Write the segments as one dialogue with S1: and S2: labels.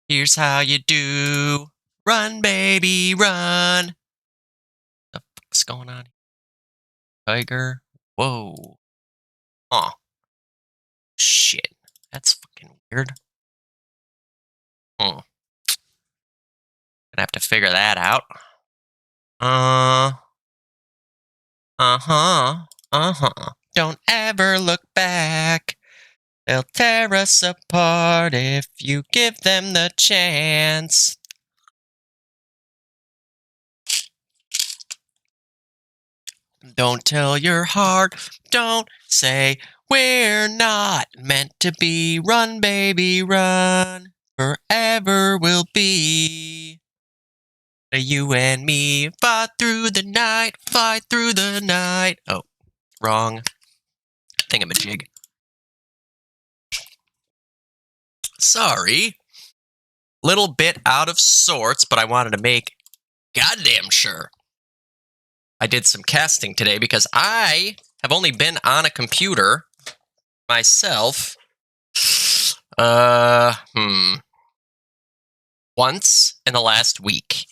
S1: Here's how you do. Run, baby, run. The fuck's going on? Tiger. Whoa. Oh, shit. That's fucking weird. Gonna have to figure that out. Don't ever look back. They'll tear us apart if you give them the chance. Don't tell your heart, don't say we're not meant to be. Run, baby, run. Forever will be. You and me fight through the night, fight through the night. Oh, wrong. Thingamajig. Sorry. Little bit out of sorts, but I wanted to make goddamn sure I did some casting today because I have only been on a computer myself once in the last week.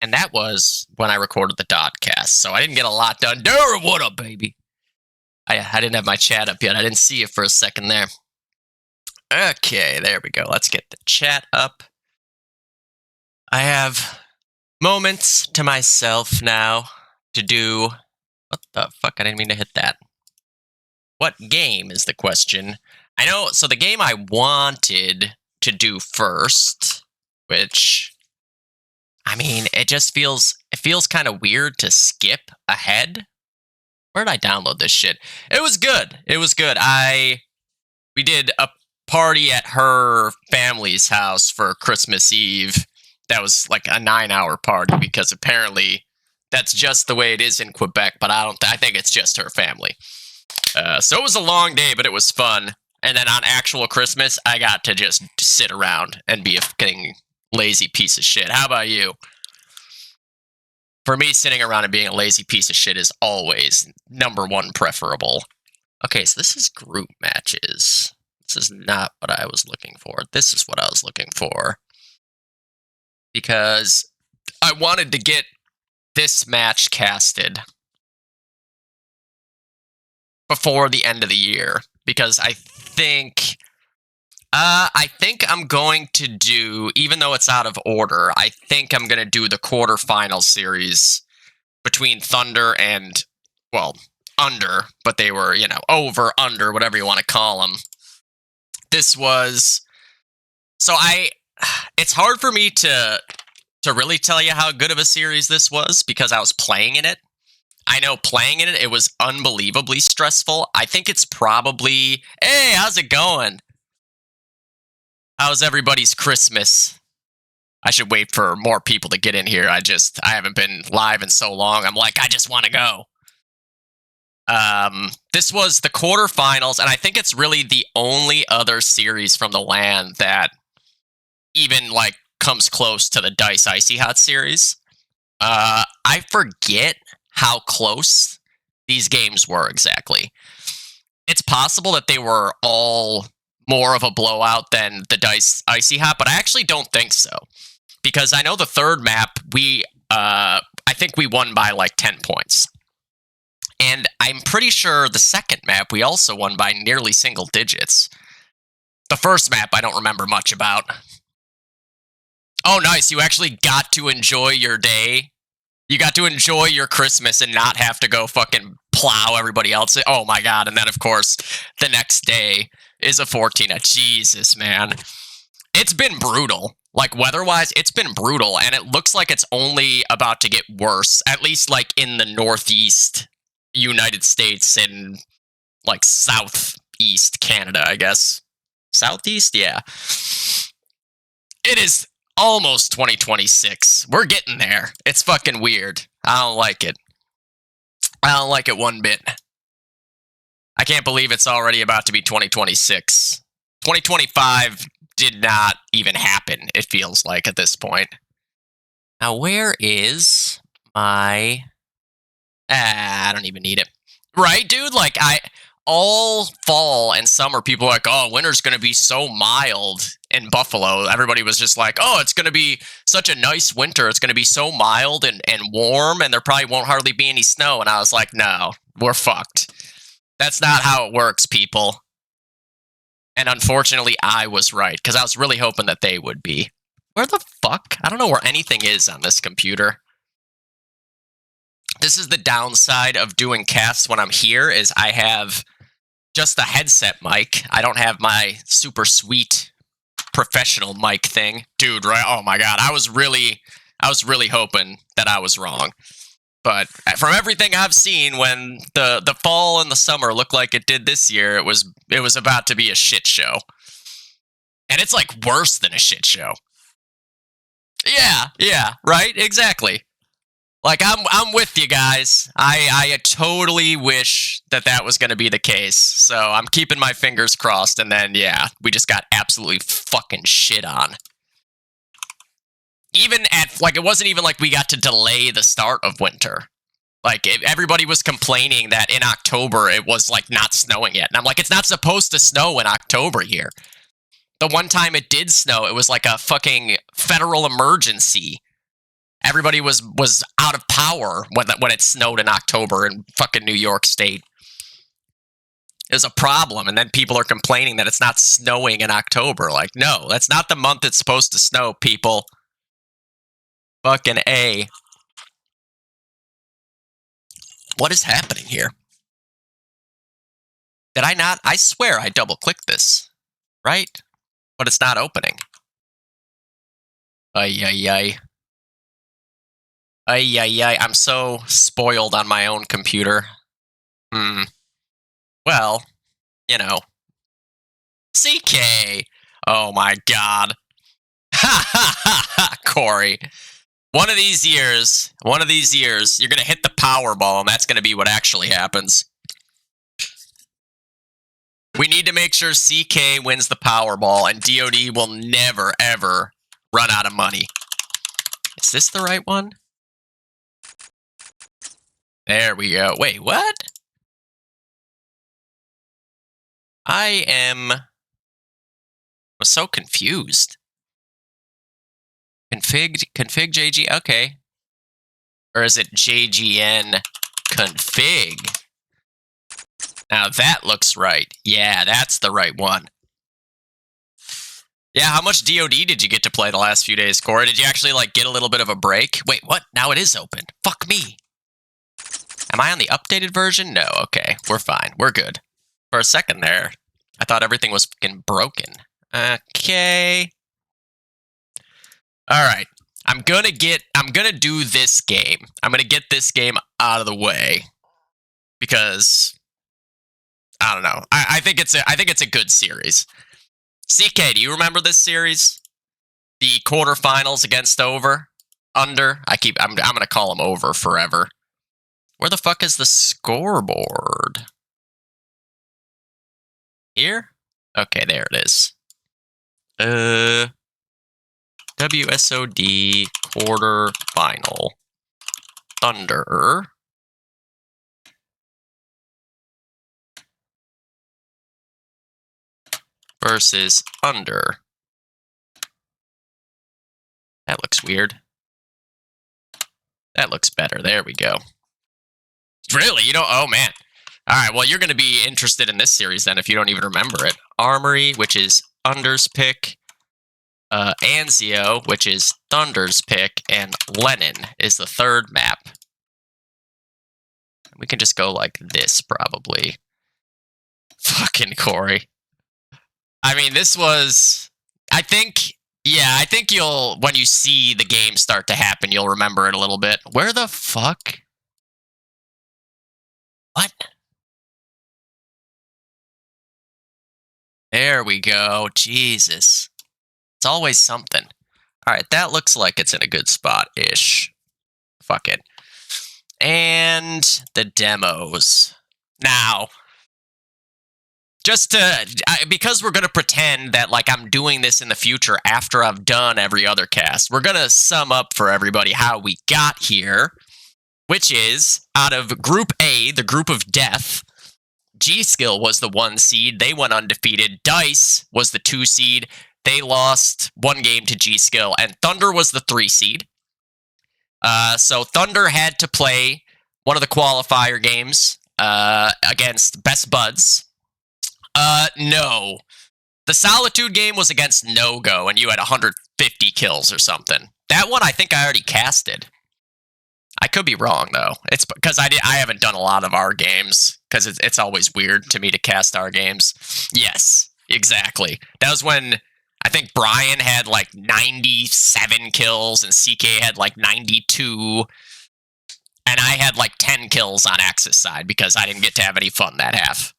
S1: And that was when I recorded the Dotcast, so I didn't get a lot done. Dara, what up, baby? I didn't have my chat up yet. I didn't see you for a second there. Okay, there we go. Let's get the chat up. I have moments to myself now to do... What the fuck? I didn't mean to hit that. What game is the question? I know, so the game I wanted to do first, which... I mean, it feels kind of weird to skip ahead. Where did I download this shit? It was good. It was good. We did a party at her family's house for Christmas Eve. That was like a 9-hour party because apparently that's just the way it is in Quebec, but I think it's just her family. So it was a long day, but it was fun. And then on actual Christmas, I got to just sit around and be a fucking lazy piece of shit. How about you? For me, sitting around and being a lazy piece of shit is always number one preferable. Okay, so this is group matches. This is not what I was looking for. This is what I was looking for. Because I wanted to get this match casted before the end of the year. Because I think I'm going to do, even though it's out of order, I think I'm going to do the quarterfinal series between Thunder and, well, Under, but they were, over, under, whatever you want to call them. This was, so it's hard for me to really tell you how good of a series this was because I was playing in it. I know playing in it, it was unbelievably stressful. I think it's probably, hey, how's it going? How's everybody's Christmas? I should wait for more people to get in here. I haven't been live in so long. I'm like, I just want to go. This was the quarterfinals, and I think it's really the only other series from the LAN that even, comes close to the DICE Icy Hot series. I forget how close these games were exactly. It's possible that they were all more of a blowout than the DICE Icy Hot, but I actually don't think so. Because I know the third map, I think we won by 10 points. And I'm pretty sure the second map, we also won by nearly single digits. The first map, I don't remember much about. Oh, nice. You actually got to enjoy your day. You got to enjoy your Christmas and not have to go fucking plow everybody else. Oh, my God. And then, of course, the next day is a 14. Jesus, man. It's been brutal. Weather-wise, it's been brutal, and it looks like it's only about to get worse, at least, in the northeast United States and, southeast Canada, I guess. Southeast? Yeah. It is almost 2026. We're getting there. It's fucking weird. I don't like it. I don't like it one bit. I can't believe it's already about to be 2026. 2025 did not even happen, it feels like, at this point. Now, where is my... I don't even need it. Right, dude? all fall and summer, people are like, oh, winter's going to be so mild in Buffalo. Everybody was just like, oh, it's going to be such a nice winter. It's going to be so mild and warm, and there probably won't hardly be any snow. And I was like, no, we're fucked. That's not how it works, people. And unfortunately, I was right, because I was really hoping that they would be. Where the fuck? I don't know where anything is on this computer. This is the downside of doing casts when I'm here, is I have just a headset mic. I don't have my super sweet professional mic thing. Dude, right? Oh my god, I was really hoping that I was wrong. But from everything I've seen, when the fall and the summer looked like it did this year, it was about to be a shit show. And it's like worse than a shit show. Yeah, right? Exactly. Like, I'm with you guys. I totally wish that was going to be the case. So I'm keeping my fingers crossed. And then, yeah, we just got absolutely fucking shit on. Even like, it wasn't even like we got to delay the start of winter. Like, everybody was complaining that in October it was, like, not snowing yet. And I'm like, it's not supposed to snow in October here. The one time it did snow, it was like a fucking federal emergency. Everybody was out of power when it snowed in October in fucking New York State. It was a problem, and then people are complaining that it's not snowing in October. Like, no, that's not the month it's supposed to snow, people. Fucking A. What is happening here? Did I not? I swear I double-clicked this, right? But it's not opening. Ay. I'm so spoiled on my own computer. Well, you know. CK! Oh my god. Ha, Corey. One of these years, you're gonna hit the Powerball, and that's gonna be what actually happens. We need to make sure CK wins the Powerball, and DOD will never, ever run out of money. Is this the right one? There we go. Wait, what? I was so confused. Config JG, okay. Or is it JGN config? Now that looks right. Yeah, that's the right one. Yeah, how much DOD did you get to play the last few days, Corey? Did you actually, like, get a little bit of a break? Wait, what? Now it is open. Fuck me. Am I on the updated version? No, okay. We're fine. We're good. For a second there, I thought everything was fucking broken. Okay. Alright. I'm gonna do this game. I'm gonna get this game out of the way. Because I don't know. I think it's a good series. CK, do you remember this series? The quarterfinals against Under? I'm gonna call them Over forever. Where the fuck is the scoreboard? Here? Okay, there it is. WSOD quarterfinal. Thunder. Versus Under. That looks weird. That looks better. There we go. Really? You don't? Oh, man. All right. Well, you're going to be interested in this series then if you don't even remember it. Armory, which is Under's pick. Anzio, which is Thunder's pick. And Lenin is the third map. We can just go like this, probably. Fucking Corey. I mean, this was... I think you'll... When you see the game start to happen, you'll remember it a little bit. Where the fuck... What? There we go. Jesus. It's always something. Alright, that looks like it's in a good spot-ish. Fuck it. And the demos. Now, because we're going to pretend that like I'm doing this in the future after I've done every other cast, we're going to sum up for everybody how we got here. Which is, out of Group A, the group of death, G-Skill was the 1 seed. They went undefeated. Dice was the 2 seed. They lost 1 game to G-Skill. And Thunder was the 3 seed. So Thunder had to play one of the qualifier games against Best Buds. No. The Solitude game was against No-Go, and you had 150 kills or something. That one I think I already casted. I could be wrong, though. It's because I haven't done a lot of our games, because it's always weird to me to cast our games. Yes, exactly. That was when I think Brian had like 97 kills, and CK had like 92, and I had like 10 kills on Axis side, because I didn't get to have any fun that half.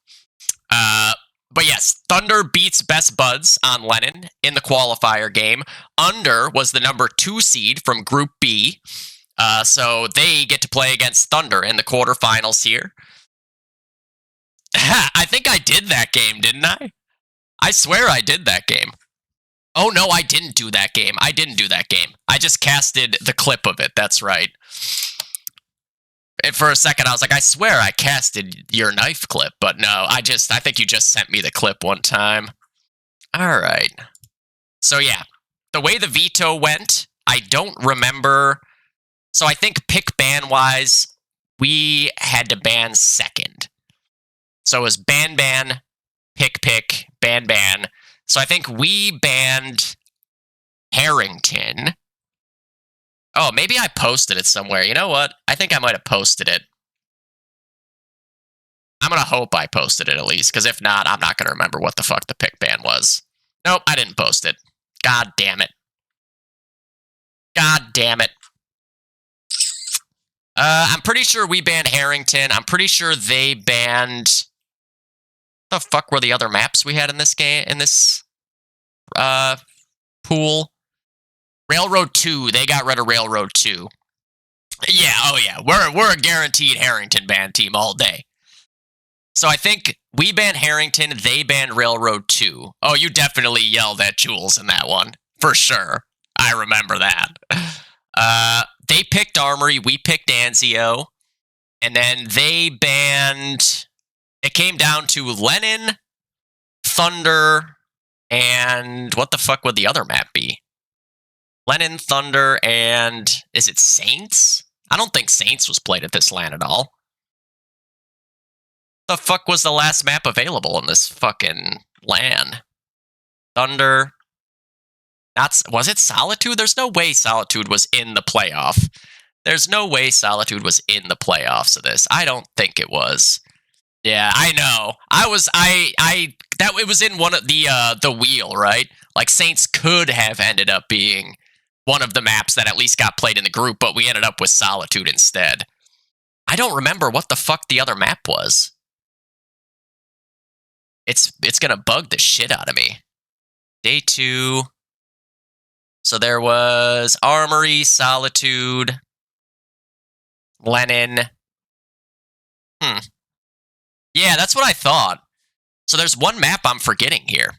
S1: But yes, Thunder beats Best Buds on Lennon in the qualifier game. Under was the number 2 seed from Group B. So they get to play against Thunder in the quarterfinals here. I think I did that game, didn't I? I swear I did that game. Oh, no, I didn't do that game. I didn't do that game. I just casted the clip of it. That's right. And for a second, I was like, I swear I casted your knife clip. But no, I think you just sent me the clip one time. All right. So yeah, the way the veto went, I don't remember. So I think pick ban wise, we had to ban second. So it was ban, pick, ban. So I think we banned Harrington. Oh, maybe I posted it somewhere. You know what? I think I might have posted it. I'm going to hope I posted it at least, because if not, I'm not going to remember what the fuck the pick ban was. Nope, I didn't post it. God damn it. God damn it. I'm pretty sure we banned Harrington. I'm pretty sure they banned... What the fuck were the other maps we had in this game, in this pool? Railroad 2. They got rid of Railroad 2. Yeah, oh yeah. We're a guaranteed Harrington ban team all day. So I think we banned Harrington, they banned Railroad 2. Oh, you definitely yelled at Jules in that one. For sure. I remember that. They picked Armory, we picked Anzio. And then they banned... It came down to Lennon, Thunder, and what the fuck would the other map be? Lennon, Thunder, and is it Saints? I don't think Saints was played at this LAN at all. The fuck was the last map available in this fucking LAN? Thunder. Was it Solitude? There's no way Solitude was in the playoff. There's no way Solitude was in the playoffs of this. I don't think it was. Yeah, I know. It was in one of the wheel, right? Like Saints could have ended up being one of the maps that at least got played in the group, but we ended up with Solitude instead. I don't remember what the fuck the other map was. It's gonna bug the shit out of me. Day 2. So there was Armory, Solitude, Lennon. Yeah, that's what I thought. So there's one map I'm forgetting here.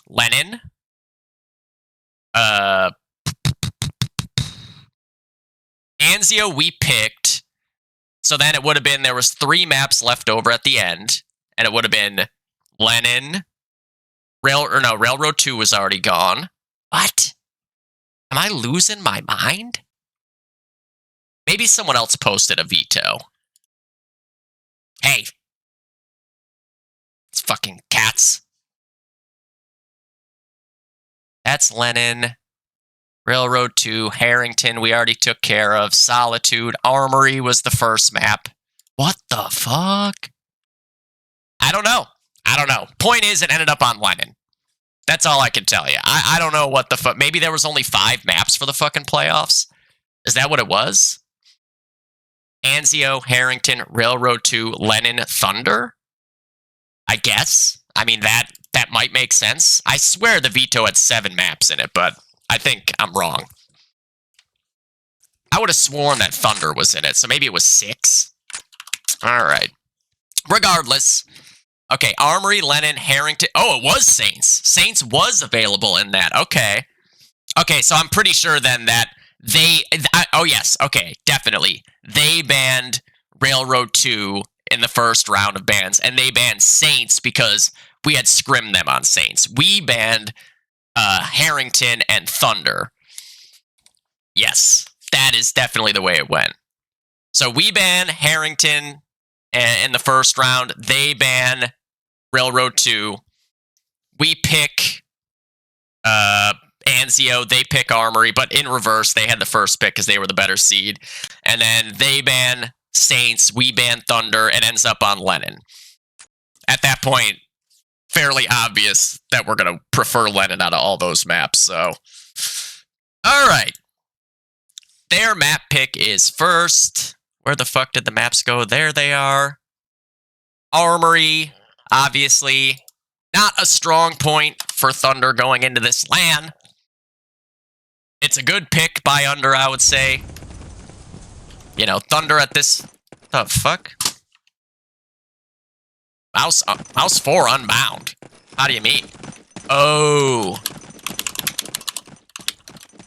S1: Lennon. Anzio we picked. So then it would have been, there was 3 maps left over at the end. And it would have been Lennon. Railroad 2 was already gone. What? Am I losing my mind? Maybe someone else posted a veto. Hey. It's fucking cats. That's Lennon. Railroad 2, Harrington, we already took care of. Solitude, Armory was the first map. What the fuck? I don't know. Point is, it ended up on Lennon. That's all I can tell you. I don't know what the fuck. Maybe there was only 5 maps for the fucking playoffs. Is that what it was? Anzio, Harrington, Railroad 2, Lennon, Thunder? I guess. I mean, that might make sense. I swear the veto had 7 maps in it, but I think I'm wrong. I would have sworn that Thunder was in it, so maybe it was 6. All right. Regardless. Okay, Armory, Lennon, Harrington. Oh, it was Saints. Saints was available in that. Okay. Okay, so I'm pretty sure then that oh, yes. Okay, definitely. They banned Railroad 2 in the first round of bans, and they banned Saints because we had scrimmed them on Saints. We banned Harrington and Thunder. Yes, that is definitely the way it went. So we ban Harrington in the first round. They ban Railroad 2. We pick Anzio. They pick Armory, but in reverse, they had the first pick because they were the better seed. And then they ban Saints. We ban Thunder. It ends up on Lennon. At that point, fairly obvious that we're going to prefer Lennon out of all those maps. So, all right. Their map pick is first. Where the fuck did the maps go? There they are. Armory, obviously. Not a strong point for Thunder going into this LAN. It's a good pick by Under, I would say. You know, Thunder at this... The fuck? Mouse 4 unbound. How do you mean? Oh.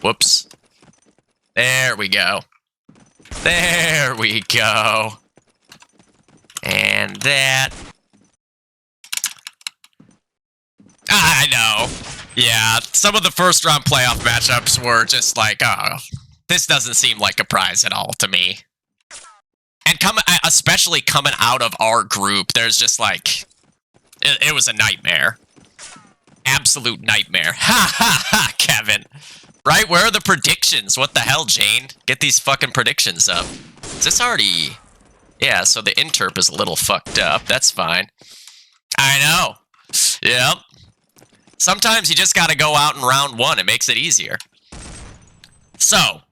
S1: Whoops. There we go. There we go. And that. I know. Yeah, some of the first round playoff matchups were just like, oh, this doesn't seem like a prize at all to me. And especially coming out of our group, there's just like, it was a nightmare. Absolute nightmare. Ha ha ha, Kevin. Right, where are the predictions? What the hell, Jane? Get these fucking predictions up. Is this already... Yeah, so the interp is a little fucked up. That's fine. I know. Yep. Sometimes you just gotta go out in round 1. It makes it easier. So,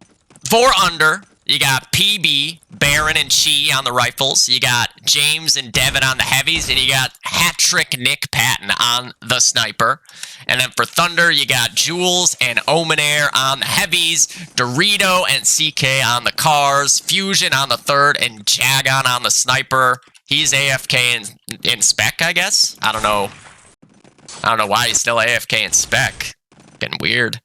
S1: for Under, you got PB, Baron, and Chi on the rifles. You got James and Devin on the heavies. And you got hat-trick Nick Patton on the sniper. And then for Thunder, you got Jules and Omenair on the heavies. Dorito and CK on the cars. Fusion on the third. And Jagon on the sniper. He's AFK in spec, I guess? I don't know. I don't know why he's still AFK in spec. Getting weird.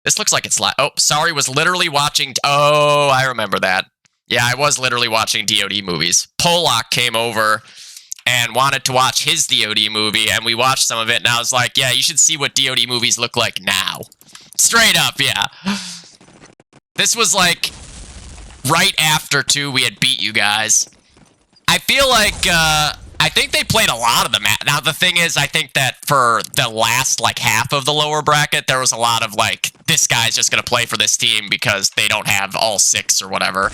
S1: This looks like it's live. Oh, sorry, was literally watching... Oh, I remember that. Yeah, I was literally watching DOD movies. Polak came over and wanted to watch his DOD movie, and we watched some of it, and I was like, yeah, you should see what DOD movies look like now. Straight up, yeah. This was like right after, too, we had beat you guys. I feel like... I think they played a lot of the map. Now, the thing is, I think that for the last, like, half of the lower bracket, there was a lot of, like, this guy's just going to play for this team because they don't have all 6 or whatever.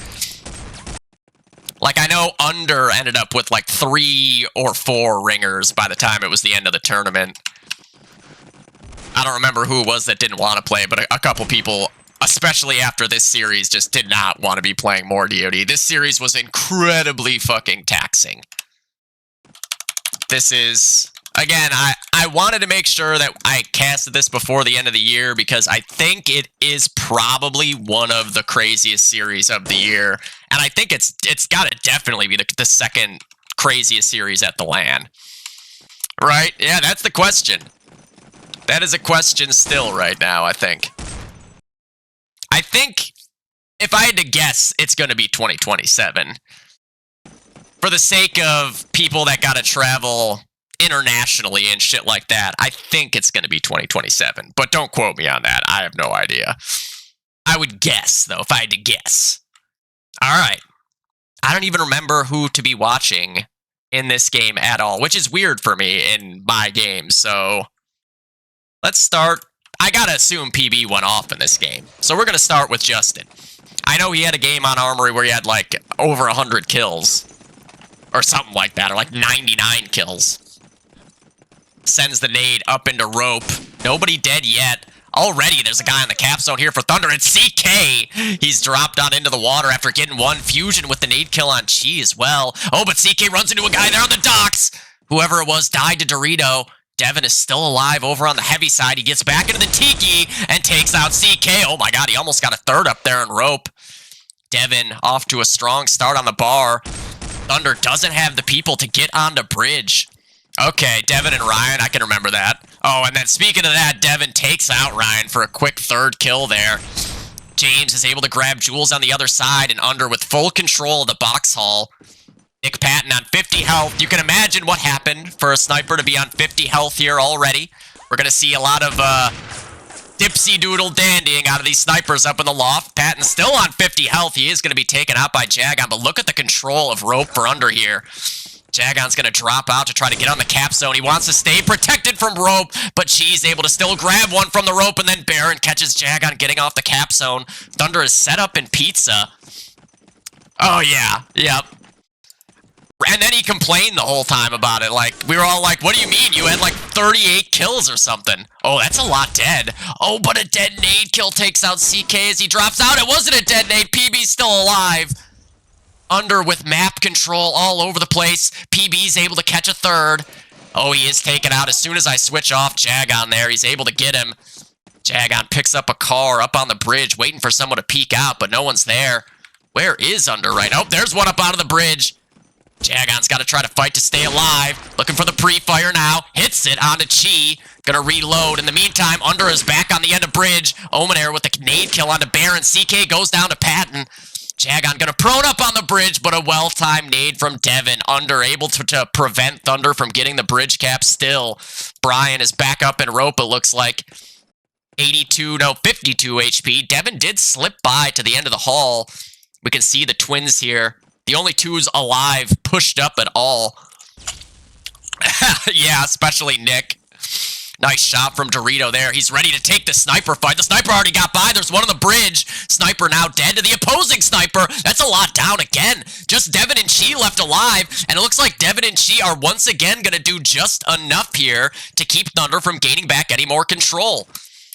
S1: Like, I know Under ended up with, like, 3 or 4 ringers by the time it was the end of the tournament. I don't remember who it was that didn't want to play, but a couple people, especially after this series, just did not want to be playing more DOD. This series was incredibly fucking taxing. This is, again, I wanted to make sure that I casted this before the end of the year because I think it is probably one of the craziest series of the year. And I think it's got to definitely be the second craziest series at the LAN. Right? Yeah, that's the question. That is a question still right now, I think. I think, if I had to guess, it's going to be 2027. For the sake of people that gotta travel internationally and shit like that, I think it's gonna be 2027. But don't quote me on that. I have no idea. I would guess, though, if I had to guess. Alright. I don't even remember who to be watching in this game at all, which is weird for me in my game, so... Let's start... I gotta assume PB went off in this game. So we're gonna start with Justin. I know he had a game on Armory where he had, like, over 100 kills. Or something like that, or like 99 kills. Sends the nade up into rope. Nobody dead yet. Already, there's a guy in the cap zone here for Thunder, and CK! He's dropped on into the water after getting one fusion with the nade kill on Chi as well. Oh, but CK runs into a guy there on the docks! Whoever it was died to Dorito. Devin is still alive over on the heavy side. He gets back into the Tiki and takes out CK. Oh my god, he almost got a third up there in rope. Devin off to a strong start on the bar. Thunder doesn't have the people to get onto bridge. Okay, Devin and Ryan, I can remember that. Oh, and then speaking of that, Devin takes out Ryan for a quick third kill there. James is able to grab Jules on the other side and Under with full control of the box hall. Nick Patton on 50 health. You can imagine what happened for a sniper to be on 50 health here already. We're going to see a lot of dipsy doodle dandying out of these snipers up in the loft. Patton's still on 50 health. He is going to be taken out by Jagon, but look at the control of Rope for Under here. Jagon's going to drop out to try to get on the cap zone. He wants to stay protected from Rope, but Cheese able to still grab one from the Rope, and then Baron catches Jagon getting off the cap zone. Thunder is set up in pizza. Oh, yeah. Yep. And then he complained the whole time about it. Like, we were all like, what do you mean? You had like 38 kills or something. Oh, that's a lot dead. Oh, but a dead nade kill takes out CK as he drops out. It wasn't a dead nade. PB's still alive. Under with map control all over the place. PB's able to catch a third. Oh, he is taken out as soon as I switch off Jagon there. He's able to get him. Jagon picks up a car up on the bridge, waiting for someone to peek out, but no one's there. Where is Under right now? Oh, there's one up out of the bridge. Jagon's got to try to fight to stay alive. Looking for the pre-fire now. Hits it onto Chi. Gonna reload. In the meantime, Under is back on the end of bridge. Omenair with the nade kill onto Baron. CK goes down to Patton. Jagon gonna prone up on the bridge, but a well-timed nade from Devin. Under able to prevent Thunder from getting the bridge cap still. Brian is back up in Rope, it looks like. 52 HP. Devin did slip by to the end of the hall. We can see the twins here. The only twos alive pushed up at all. Yeah, especially Nick. Nice shot from Dorito there. He's ready to take the sniper fight. The sniper already got by. There's one on the bridge. Sniper now dead to the opposing sniper. That's a lot down again. Just Devin and Chi left alive. And it looks like Devin and Chi are once again going to do just enough here to keep Thunder from gaining back any more control.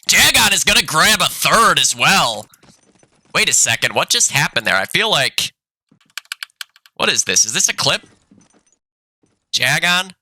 S1: Jagon is going to grab a third as well. Wait a second. What just happened there? I feel like... What is this? Is this a clip? Jagon?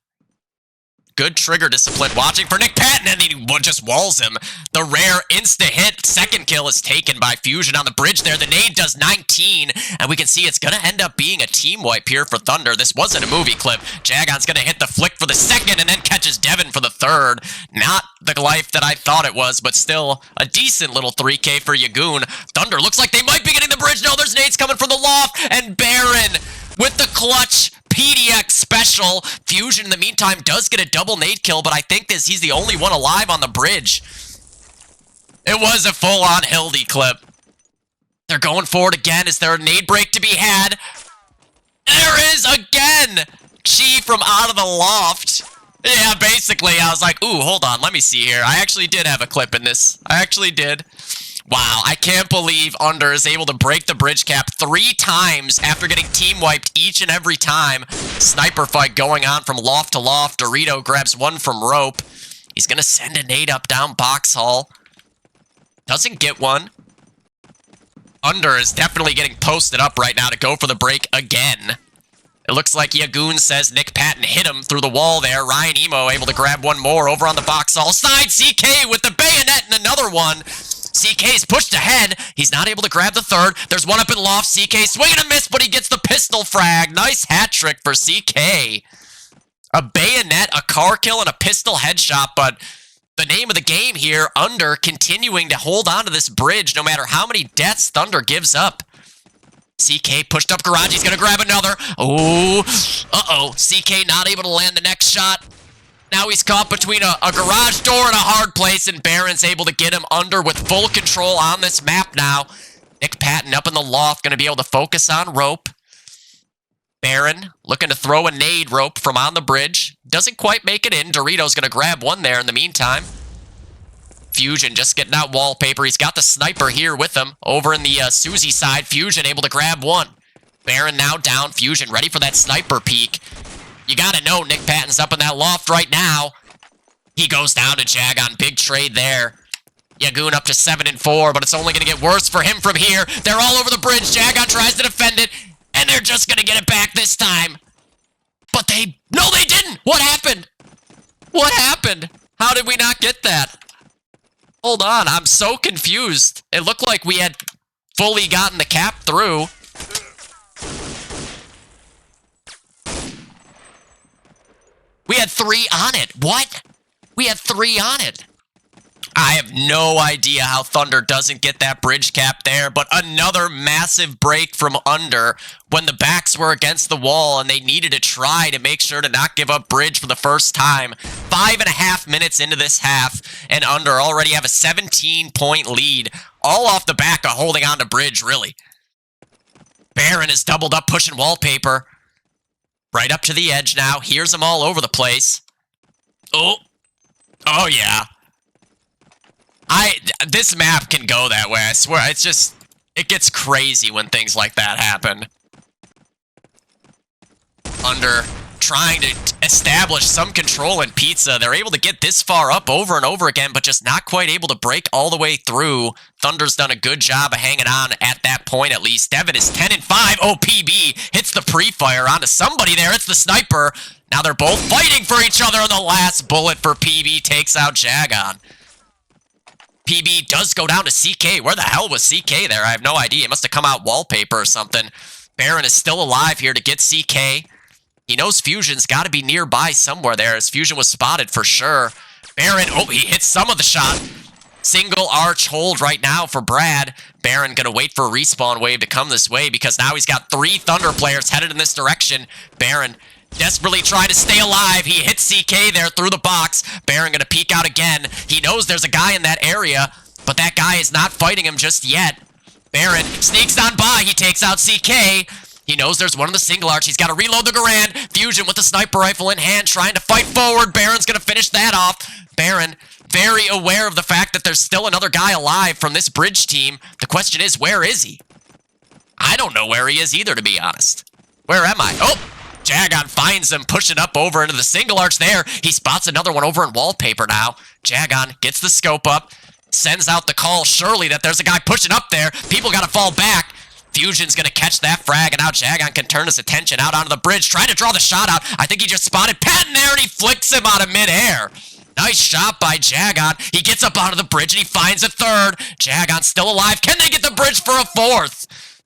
S1: Good trigger discipline. Watching for Nick Patton, and he just walls him. The rare insta-hit second kill is taken by Fusion on the bridge there. The nade does 19, and we can see it's going to end up being a team wipe here for Thunder. This wasn't a movie clip. Jagon's going to hit the flick for the second, and then catches Devin for the third. Not the life that I thought it was, but still a decent little 3K for Yagoon. Thunder looks like they might be getting the bridge. No, there's nades coming from the loft, and Baron with the clutch PDX special. Fusion, in the meantime, does get a double nade kill, but I think he's the only one alive on the bridge. It was a full-on Hildy clip. They're going forward again. Is there a nade break to be had? There is again! Chi from out of the loft. Yeah, basically, I was like, ooh, hold on, let me see here. I actually did have a clip in this. I actually did. Wow, I can't believe Under is able to break the bridge cap 3 times after getting team wiped each and every time. Sniper fight going on from loft to loft. Dorito grabs one from Rope. He's going to send a nade up down box hall. Doesn't get one. Under is definitely getting posted up right now to go for the break again. It looks like Yagoon says Nick Patton hit him through the wall there. Ryan Emo able to grab one more over on the box hall side. CK with the bayonet and another one. CK's pushed ahead. He's not able to grab the third. There's one up in loft. CK swinging a miss, but he gets the pistol frag. Nice hat trick for CK. A bayonet, a car kill, and a pistol headshot, but the name of the game here, Under continuing to hold on to this bridge no matter how many deaths Thunder gives up. CK pushed up garage. He's going to grab another. Oh, uh-oh. CK not able to land the next shot. Now he's caught between a garage door and a hard place, and Baron's able to get him Under with full control on this map now. Nick Patton up in the loft, going to be able to focus on Rope. Baron looking to throw a nade Rope from on the bridge. Doesn't quite make it in. Dorito's going to grab one there in the meantime. Fusion just getting out wallpaper. He's got the sniper here with him. Over in the Susie side, Fusion able to grab one. Baron now down. Fusion ready for that sniper peek. You gotta know Nick Patton's up in that loft right now. He goes down to Jagon. Big trade there. Yagoon up to 7-4, but it's only gonna get worse for him from here. They're all over the bridge. Jagon tries to defend it, and they're just gonna get it back this time. But no, they didn't! What happened? What happened? How did we not get that? Hold on, I'm so confused. It looked like we had fully gotten the cap through. We had 3 on it. What? We had 3 on it. I have no idea how Thunder doesn't get that bridge cap there, but another massive break from Under when the backs were against the wall and they needed to try to make sure to not give up bridge for the first time. 5.5 minutes into this half, and Under already have a 17-point lead, all off the back of holding on to bridge, really. Baron is doubled up, pushing wallpaper. Right up to the edge now. Hears them all over the place. Oh yeah. This map can go that way, I swear. It's just, it gets crazy when things like that happen. Under trying to establish some control in Pizza. They're able to get this far up over and over again, but just not quite able to break all the way through. Thunder's done a good job of hanging on at that point, at least. Devin is 10-5. Oh, PB hits the pre-fire onto somebody there. It's the sniper. Now they're both fighting for each other, and the last bullet for PB takes out Jagon. PB does go down to CK. Where the hell was CK there? I have no idea. It must have come out wallpaper or something. Baron is still alive here to get CK. He knows Fusion's got to be nearby somewhere there, as Fusion was spotted for sure. Baron, oh, he hits some of the shot. Single arch hold right now for Brad. Baron gonna wait for a respawn wave to come this way because now he's got 3 Thunder players headed in this direction. Baron desperately trying to stay alive. He hits CK there through the box. Baron gonna peek out again. He knows there's a guy in that area, but that guy is not fighting him just yet. Baron sneaks on by. He takes out CK. He knows there's one in the single arch. He's got to reload the Garand. Fusion with the sniper rifle in hand, trying to fight forward. Baron's going to finish that off. Baron, very aware of the fact that there's still another guy alive from this bridge team. The question is, where is he? I don't know where he is either, to be honest. Where am I? Oh, Jagon finds him, pushing up over into the single arch there. He spots another one over in wallpaper now. Jagon gets the scope up, sends out the call, surely, that there's a guy pushing up there. People got to fall back. Fusion's gonna catch that frag, and now Jagon can turn his attention out onto the bridge, trying to draw the shot out. I think he just spotted Patton there, and he flicks him out of midair. Nice shot by Jagon. He gets up onto the bridge, and he finds a third. Jagon's still alive. Can they get the bridge for a fourth?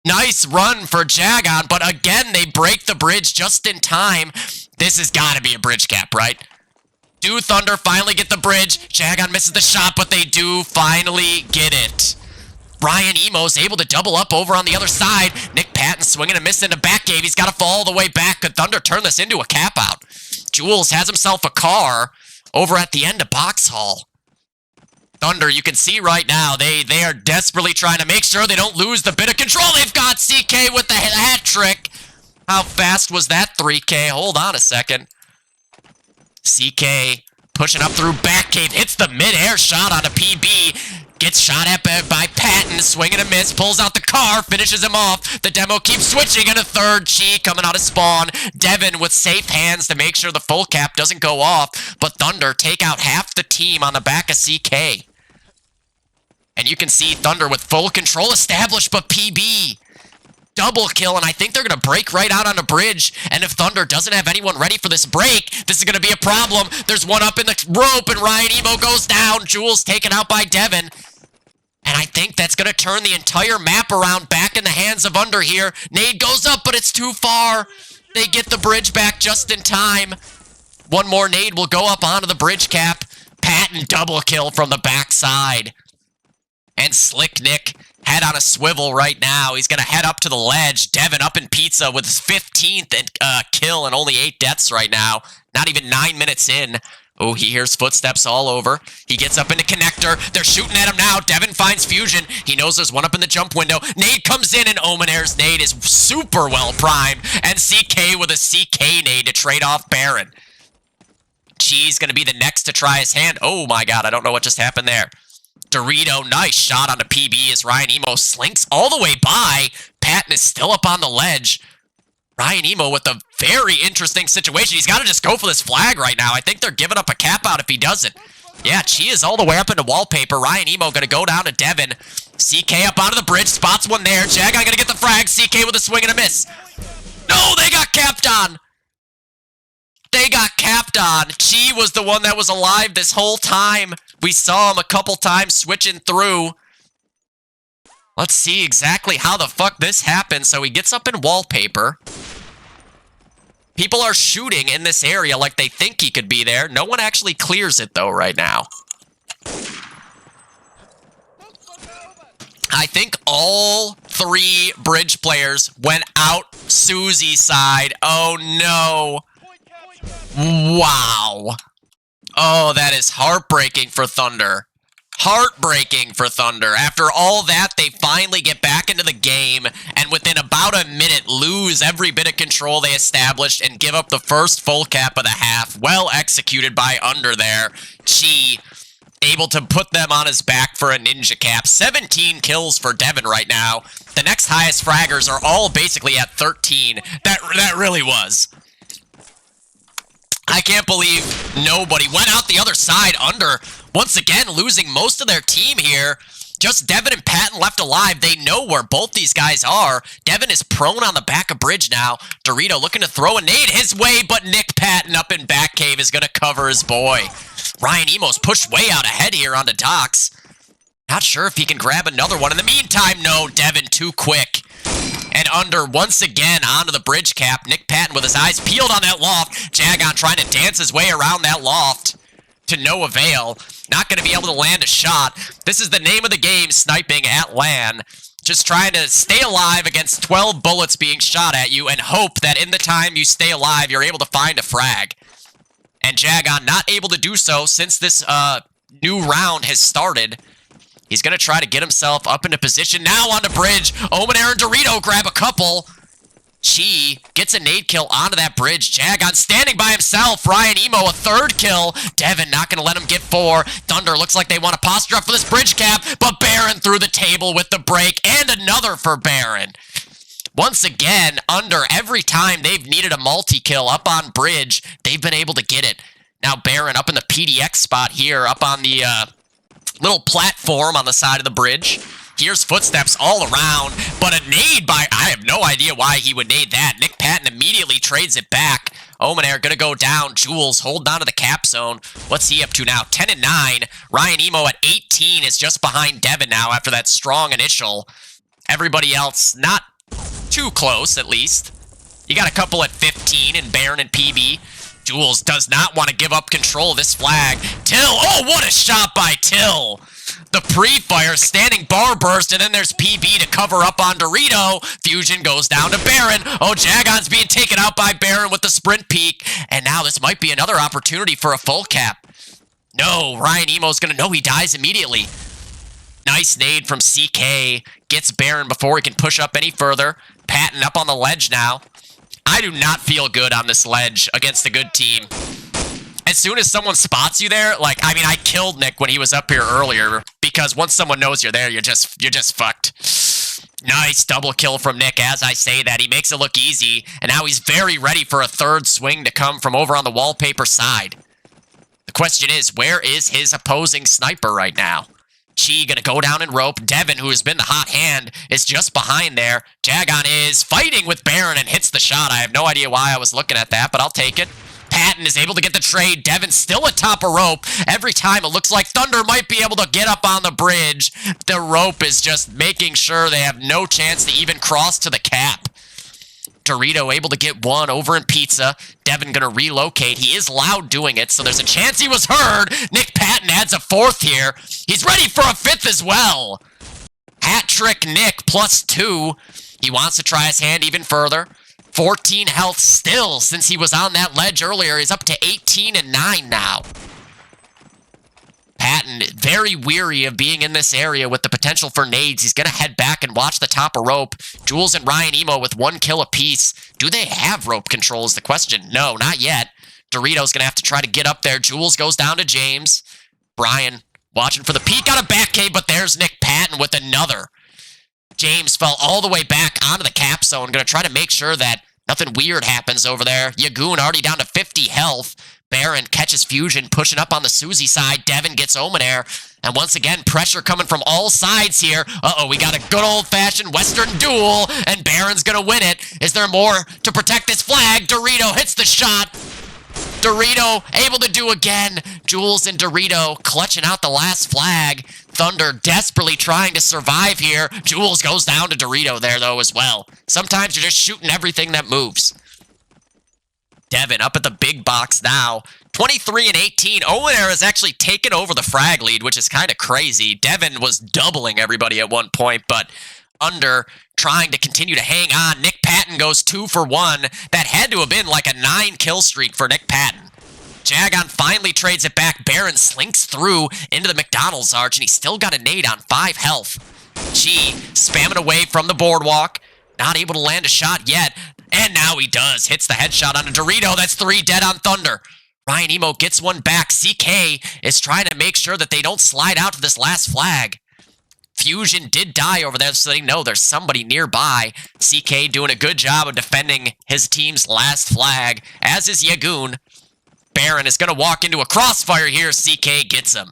S1: Nice run for Jagon, but again, they break the bridge just in time. This has got to be a bridge cap, right? Do Thunder finally get the bridge? Jagon misses the shot, but they do finally get it. Ryan Emo's able to double up over on the other side. Nick Patton swinging a miss into back cave. He's got to fall all the way back. Could Thunder turn this into a cap out? Jules has himself a car over at the end of Box Hall. Thunder, you can see right now, they are desperately trying to make sure they don't lose the bit of control. They've got CK with the hat trick. How fast was that 3K? Hold on a second. CK pushing up through back cave. Hits the mid-air shot on a PB. Gets shot at by Patton, swinging a miss, pulls out the car, finishes him off. The demo keeps switching, and a third Chi coming out of spawn. Devin with safe hands to make sure the full cap doesn't go off, but Thunder take out half the team on the back of CK. And you can see Thunder with full control established, but PB double kill, and I think they're going to break right out on the bridge. And if Thunder doesn't have anyone ready for this break, this is going to be a problem. There's one up in the rope, and Ryan Emo goes down. Jules taken out by Devin. And I think that's going to turn the entire map around back in the hands of Under here. Nade goes up, but it's too far. They get the bridge back just in time. One more nade will go up onto the bridge cap. Patton double kill from the backside. And Slick Nick head on a swivel right now. He's going to head up to the ledge. Devin up in Pizza with his 15th kill and only 8 deaths right now. Not even 9 minutes in. Oh, he hears footsteps all over. He gets up into connector. They're shooting at him now. Devin finds Fusion. He knows there's one up in the jump window. Nade comes in, and Omenair's nade is super well primed. And CK with a CK nade to trade off Baron. Chi's going to be the next to try his hand. Oh my god, I don't know what just happened there. Dorito, nice shot on a PB as Ryan Emo slinks all the way by. Patton is still up on the ledge. Ryan Emo with a very interesting situation. He's got to just go for this flag right now. I think they're giving up a cap out if he doesn't. Yeah, Chi is all the way up into wallpaper. Ryan Emo going to go down to Devin. CK up onto the bridge. Spots one there. Jagon going to get the frag. CK with a swing and a miss. No, they got capped on. They got capped on. Chi was the one that was alive this whole time. We saw him a couple times switching through. Let's see exactly how the fuck this happened. So he gets up in wallpaper. People are shooting in this area like they think he could be there. No one actually clears it, though, right now. I think all 3 bridge players went out Susie's side. Oh, no. Wow. Oh, that is heartbreaking for Thunder. Heartbreaking for Thunder. After all that, they finally get back into the game, and within about a minute, lose every bit of control they established and give up the first full cap of the half. Well executed by Under there. Chi able to put them on his back for a ninja cap. 17 kills for Devin right now. The next highest fraggers are all basically at 13. That really was. I can't believe nobody went out the other side. Under, once again, losing most of their team here. Just Devin and Patton left alive. They know where both these guys are. Devin is prone on the back of bridge now. Dorito looking to throw a nade his way, but Nick Patton up in back cave is going to cover his boy. Ryan Emo's pushed way out ahead here onto docks. Not sure if he can grab another one. In the meantime, no, Devin too quick. And Under once again onto the bridge cap. Nick Patton with his eyes peeled on that loft. Jagon trying to dance his way around that loft to no avail. Not going to be able to land a shot. This is the name of the game, sniping at LAN. Just trying to stay alive against 12 bullets being shot at you and hope that in the time you stay alive, you're able to find a frag. And Jagon not able to do so since this new round has started. He's going to try to get himself up into position. Now on the bridge. Omenair and Dorito grab a couple. Chi gets a nade kill onto that bridge. Jagon standing by himself. Ryan Emo a 3rd kill. Devin not going to let him get 4. Thunder looks like they want to posture up for this bridge cap, but Baron through the table with the break, and another for Baron. Once again, Under, every time they've needed a multi-kill up on bridge, they've been able to get it. Now Baron up in the PDX spot here, up on the little platform on the side of the bridge. Here's footsteps all around, but a nade by... I have no idea why he would nade that. Nick Patton immediately trades it back. Omenair gonna go down. Jules holding on to the cap zone. What's he up to now? 10 and 9. Ryan Emo at 18 is just behind Devin now after that strong initial. Everybody else not too close, at least. You got a couple at 15 in Baron and PB. Jules does not want to give up control of this flag. Till, oh, what a shot by Till. The pre-fire, standing bar burst, and then there's PB to cover up on Dorito. Fusion goes down to Baron. Oh, Jagon's being taken out by Baron with the sprint peek. And now this might be another opportunity for a full cap. No, Ryan Emo's going to know he dies immediately. Nice nade from CK. Gets Baron before he can push up any further. Patton up on the ledge now. I do not feel good on this ledge against a good team. As soon as someone spots you there, like, I mean, I killed Nick when he was up here earlier, because once someone knows you're there, you're just fucked. Nice double kill from Nick. As I say that, he makes it look easy, and now he's very ready for a 3rd swing to come from over on the wallpaper side. The question is, where is his opposing sniper right now? Chi gonna go down and rope. Devin, who has been the hot hand, is just behind there. Jagon is fighting with Baron and hits the shot. I have no idea why I was looking at that, but I'll take it. Patton is able to get the trade. Devin still atop a rope. Every time it looks like Thunder might be able to get up on the bridge. The rope is just making sure they have no chance to even cross to the cap. Dorito able to get one over in Pizza. Devin gonna relocate. He is loud doing it, so there's a chance he was heard. Nick Patton adds a 4th here. He's ready for a 5th as well. Hat trick Nick +2. He wants to try his hand even further. 14 health still since he was on that ledge earlier. He's up to 18 and 9 now. Patton, very weary of being in this area with the potential for nades. He's going to head back and watch the top of rope. Jules and Ryan Emo with 1 kill apiece. Do they have rope control is the question. No, not yet. Dorito's going to have to try to get up there. Jules goes down to James. Brian watching for the peek out of back cave, but there's Nick Patton with another. James fell all the way back onto the cap zone. Going to try to make sure that nothing weird happens over there. Yagoon already down to 50 health. Baron catches Fusion, pushing up on the Susie side. Devin gets Omenair. And once again, pressure coming from all sides here. Uh-oh, we got a good old-fashioned Western duel, and Baron's gonna win it. Is there more to protect this flag? Dorito hits the shot. Dorito able to do again. Jules and Dorito clutching out the last flag. Thunder desperately trying to survive here. Jules goes down to Dorito there, though, as well. Sometimes you're just shooting everything that moves. Devin up at the big box now. 23 and 18. Owenair has actually taken over the frag lead, which is kind of crazy. Devin was doubling everybody at one point, but Under trying to continue to hang on. Nick Patton goes 2 for 1. That had to have been like a 9-kill streak for Nick Patton. Jagon finally trades it back. Baron slinks through into the McDonald's arch, and he's still got a nade on 5 health. G spamming away from the boardwalk. Not able to land a shot yet. And now he does. Hits the headshot on a Dorito. That's 3 dead on Thunder. Ryan Emo gets one back. CK is trying to make sure that they don't slide out to this last flag. Fusion did die over there, so they know there's somebody nearby. CK doing a good job of defending his team's last flag, as is Yagoon. Baron is going to walk into a crossfire here. CK gets him.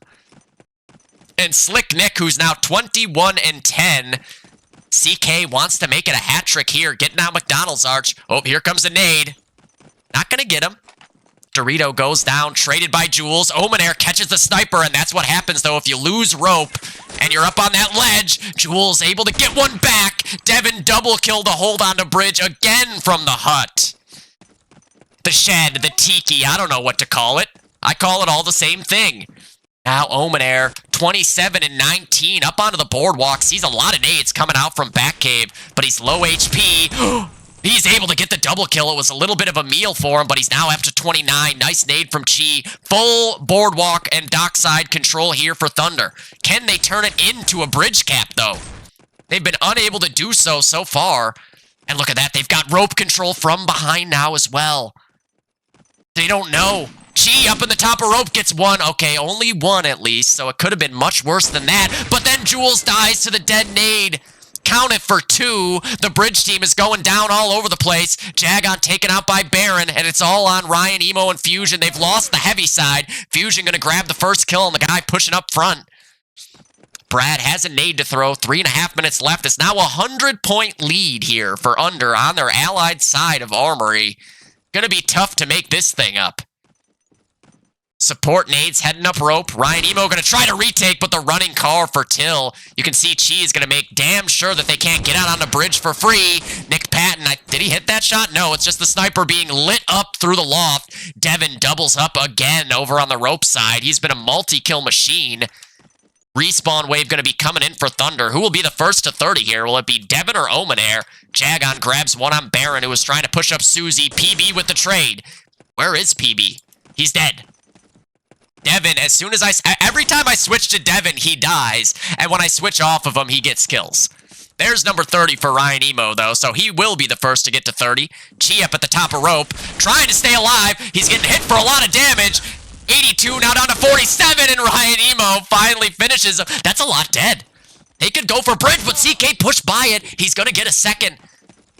S1: And Slick Nick, who's now 21 and 10. CK wants to make it a hat trick here, getting out McDonald's arch. Oh, here comes a nade. Not going to get him. Dorito goes down, traded by Jules. Omenair catches the sniper, and that's what happens, though, if you lose rope and you're up on that ledge. Jules able to get one back. Devin double kill to hold on to bridge again from the hut. The shed, the tiki, I don't know what to call it. I call it all the same thing. Now Omenair, 27 and 19, up onto the boardwalk. Sees a lot of nades coming out from back cave, but he's low HP. He's able to get the double kill. It was a little bit of a meal for him, but he's now up to 29. Nice nade from Chi. Full boardwalk and dockside control here for Thunder. Can they turn it into a bridge cap, though? They've been unable to do so far. And look at that. They've got rope control from behind now as well. They don't know. Chi up in the top of rope gets one. Okay, only one at least, so it could have been much worse than that. But then Jules dies to the dead nade. Count it for 2. The bridge team is going down all over the place. Jagon taken out by Baron, and it's all on Ryan, Emo, and Fusion. They've lost the heavy side. Fusion going to grab the first kill on the guy pushing up front. Brad has a nade to throw. 3.5 minutes left. It's now a 100-point lead here for Under on their allied side of Armory. Going to be tough to make this thing up. Support nades heading up rope. Ryan Emo going to try to retake, but the running car for Till. You can see Chi is going to make damn sure that they can't get out on the bridge for free. Nick Patton, did he hit that shot? No, it's just the sniper being lit up through the loft. Devin doubles up again over on the rope side. He's been a multi-kill machine. Respawn wave going to be coming in for Thunder. Who will be the first to 30 here? Will it be Devin or Omenair? Jagon grabs one on Baron, who was trying to push up Susie. PB with the trade. Where is PB? He's dead. Devin, as soon as every time I switch to Devin, he dies. And when I switch off of him, he gets kills. There's number 30 for Ryan Emo, though, so he will be the first to get to 30. Chi up at the top of rope, trying to stay alive. He's getting hit for a lot of damage. 82, now down to 47, and Ryan Emo finally finishes. That's a lot dead. They could go for bridge, but CK pushed by it. He's going to get a second.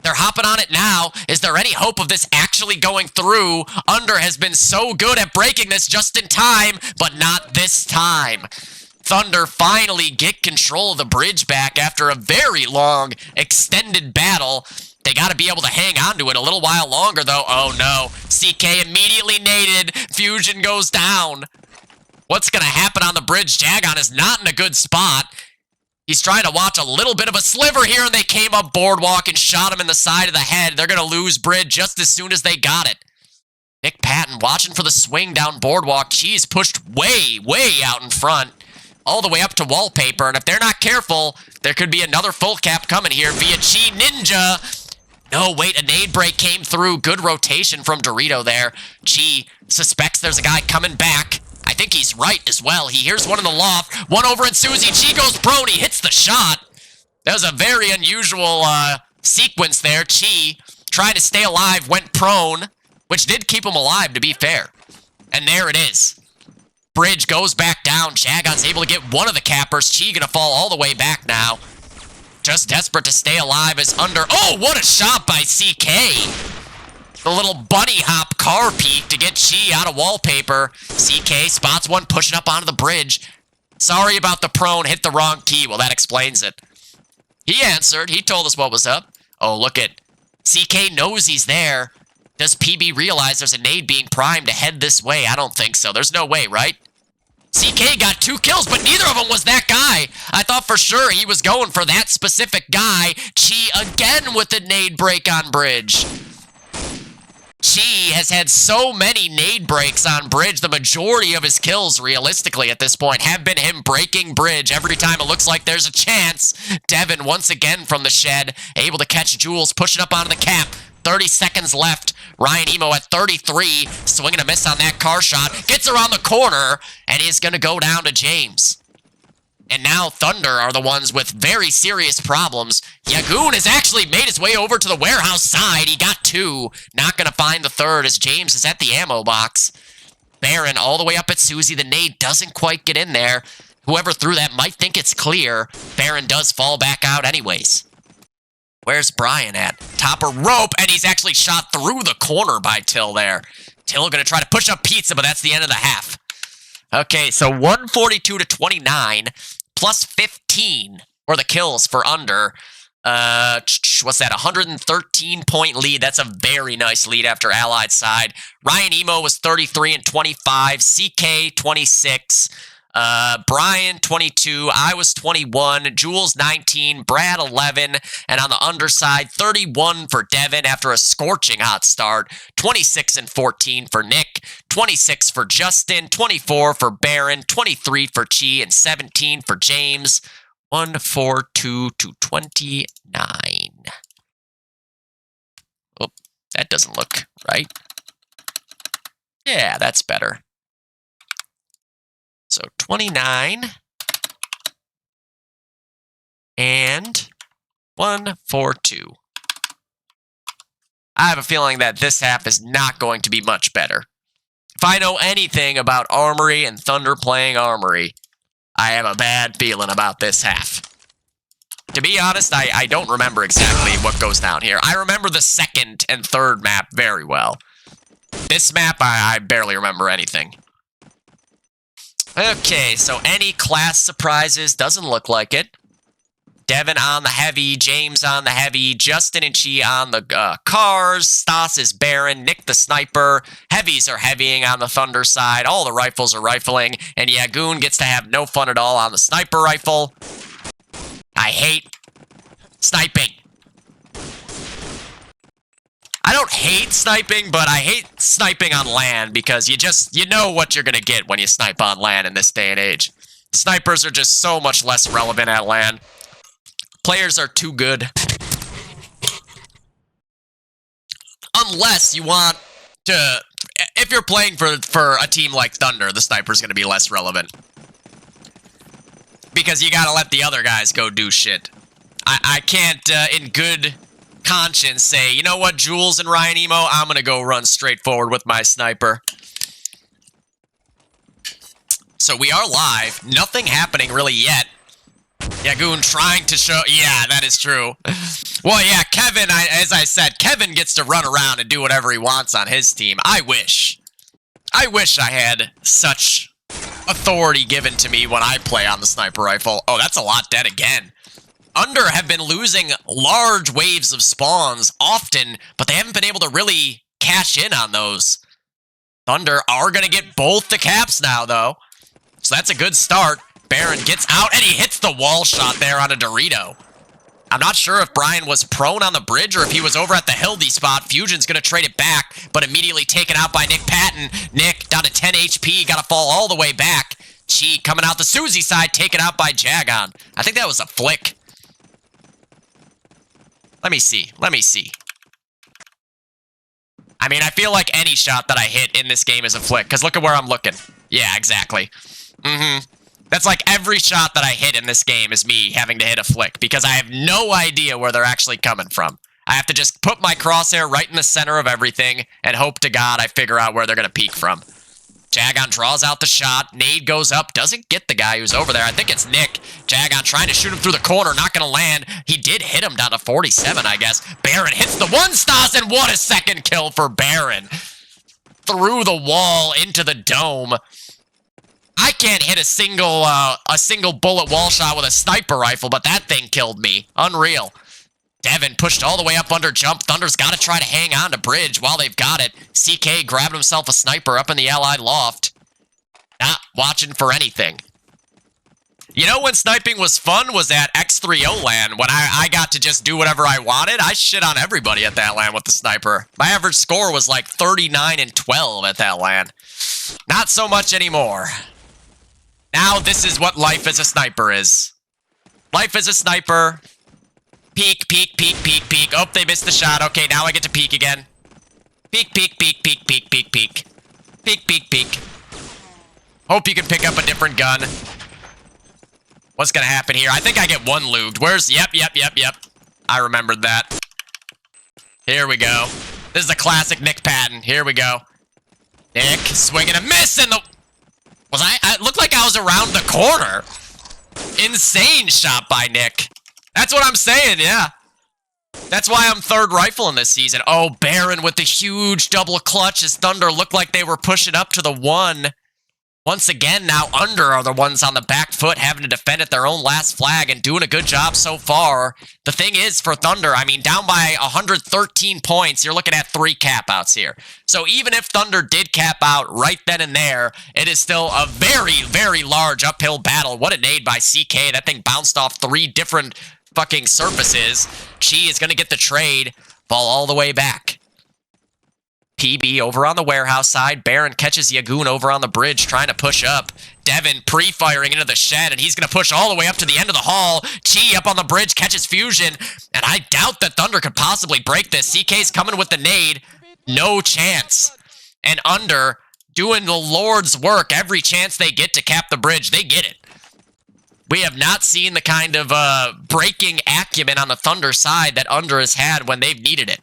S1: They're hopping on it now. Is there any hope of this actually going through? Under has been so good at breaking this just in time, but not this time. Thunder finally get control of the bridge back after a very long, extended battle. They got to be able to hang on to it a little while longer, though. Oh, no. CK immediately naded. Fusion goes down. What's going to happen on the bridge? Jagon is not in a good spot. He's trying to watch a little bit of a sliver here, and they came up boardwalk and shot him in the side of the head. They're going to lose bridge just as soon as they got it. Nick Patton watching for the swing down boardwalk. Cheese pushed way, way out in front, all the way up to wallpaper, and if they're not careful, there could be another full cap coming here via Chi Ninja. No, wait, a nade break came through. Good rotation from Dorito there. Chi suspects there's a guy coming back. I think he's right as well. He hears one in the loft. One over at Susie. Chi goes prone. He hits the shot. That was a very unusual sequence there. Chi, trying to stay alive, went prone, which did keep him alive, to be fair. And there it is. Bridge goes back down. Jagon's able to get one of the cappers. Chi gonna fall all the way back now. Just desperate to stay alive as Under. Oh, what a shot by CK. The little bunny hop car peek to get Chi out of wallpaper. CK spots one pushing up onto the bridge. Sorry about the prone, hit the wrong key. Well, that explains it. He answered. He told us what was up. Oh, look at CK knows he's there. Does PB realize there's a nade being primed to head this way? I don't think so. There's no way, right? CK got 2 kills, but neither of them was that guy. I thought for sure he was going for that specific guy. Chi again with the nade break on bridge. Chi has had so many nade breaks on bridge. The majority of his kills, realistically, at this point, have been him breaking bridge every time it looks like there's a chance. Devin, once again from the shed, able to catch Jules, pushing up onto the cap. 30 seconds left. Ryan Emo at 33, swinging a miss on that car shot. Gets around the corner, and he's going to go down to James. And now Thunder are the ones with very serious problems. Yagoon has actually made his way over to the warehouse side. He got 2. Not going to find the 3rd as James is at the ammo box. Baron all the way up at Susie. The nade doesn't quite get in there. Whoever threw that might think it's clear. Baron does fall back out anyways. Where's Brian at? Top of rope, and he's actually shot through the corner by Till there. Till going to try to push up Pizza, but that's the end of the half. Okay, so 142 to 29, plus 15 were the kills for Under. What's that, 113-point lead. That's a very nice lead after Allied side. Ryan Emo was 33 and 25, CK 26, Brian 22, I was 21, Jules 19, Brad 11, and on the underside 31 for Devin after a scorching hot start, 26 and 14 for Nick, 26 for Justin, 24 for Baron, 23 for Chi, and 17 for James. 142 to 29. Oh, that doesn't look right. Yeah, that's better. So 29 and 142. I have a feeling that this half is not going to be much better. If I know anything about Armory and Thunder playing Armory, I have a bad feeling about this half. To be honest, I don't remember exactly what goes down here. I remember the 2nd and 3rd map very well. This map, I barely remember anything. Okay, so any class surprises? Doesn't look like it. Devin on the heavy, James on the heavy, Justin and Chi on the cars, Stas is Baron, Nick the sniper, heavies are heavying on the Thunder side, all the rifles are rifling, and Yagoon gets to have no fun at all on the sniper rifle. I hate sniping. I don't hate sniping, but I hate sniping on land because you know what you're going to get when you snipe on land in this day and age. Snipers are just so much less relevant at land. Players are too good. Unless you want to... If you're playing for a team like Thunder, the sniper's going to be less relevant. Because you got to let the other guys go do shit. I can't, in good conscience, say, you know what, Jules and Ryan Emo, I'm going to go run straight forward with my sniper. So we are live. Nothing happening really yet. Yagoon trying to show... Yeah, that is true. Well, yeah, Kevin, as I said, Kevin gets to run around and do whatever he wants on his team. I wish I had such authority given to me when I play on the sniper rifle. Oh, that's a lot dead again. Under have been losing large waves of spawns often, but they haven't been able to really cash in on those. Thunder are going to get both the caps now, though. So that's a good start. Baron gets out, and he hits the wall shot there on a Dorito. I'm not sure if Brian was prone on the bridge or if he was over at the Hildy spot. Fusion's going to trade it back, but immediately taken out by Nick Patton. Nick down to 10 HP, got to fall all the way back. Chi coming out the Susie side, taken out by Jagon. I think that was a flick. Let me see. I mean, I feel like any shot that I hit in this game is a flick, because look at where I'm looking. Yeah, exactly. That's like every shot that I hit in this game is me having to hit a flick, because I have no idea where they're actually coming from. I have to just put my crosshair right in the center of everything and hope to God I figure out where they're going to peek from. Jagon draws out the shot. Nade goes up. Doesn't get the guy who's over there. I think it's Nick. Jagon trying to shoot him through the corner. Not going to land. He did hit him down to 47, I guess. Baron hits the one Stas, and what a second kill for Baron. Through the wall into the dome. I can't hit a single bullet wall shot with a sniper rifle, but that thing killed me. Unreal. Devin pushed all the way up under jump. Thunder's got to try to hang on to bridge while they've got it. CK grabbed himself a sniper up in the Allied loft. Not watching for anything. You know when sniping was fun was at X3O LAN, when I got to just do whatever I wanted. I shit on everybody at that LAN with the sniper. My average score was like 39 and 12 at that LAN. Not so much anymore. Now this is what life as a sniper is. Life as a sniper. Peek, peek, peek, peek, peek. Oh, they missed the shot. Okay, now I get to peek again. Peek, peek, peek, peek, peek, peek, peek. Peek, peek, peek. Hope you can pick up a different gun. What's gonna happen here? I think I get one luged. Where's... Yep. I remembered that. Here we go. This is a classic Nick Patton. Here we go. Nick swinging a miss in the... Was I looked like I was around the corner. Insane shot by Nick. That's what I'm saying, yeah. That's why I'm third rifle in this season. Oh, Baron with the huge double clutch as Thunder looked like they were pushing up to the 1. Once again, now Under are the ones on the back foot having to defend at their own last flag and doing a good job so far. The thing is, for Thunder, I mean, down by 113 points, you're looking at 3 cap-outs here. So even if Thunder did cap out right then and there, it is still a very, very large uphill battle. What a nade by CK. That thing bounced off 3 different fucking surfaces. Chi is going to get the trade, fall all the way back. PB over on the warehouse side. Baron catches Yagoon over on the bridge trying to push up. Devin pre-firing into the shed, and he's going to push all the way up to the end of the hall. Chi up on the bridge catches Fusion, and I doubt that Thunder could possibly break this. CK's coming with the nade. No chance. And Under doing the Lord's work every chance they get to cap the bridge. They get it. We have not seen the kind of breaking acumen on the Thunder side that Under has had when they've needed it.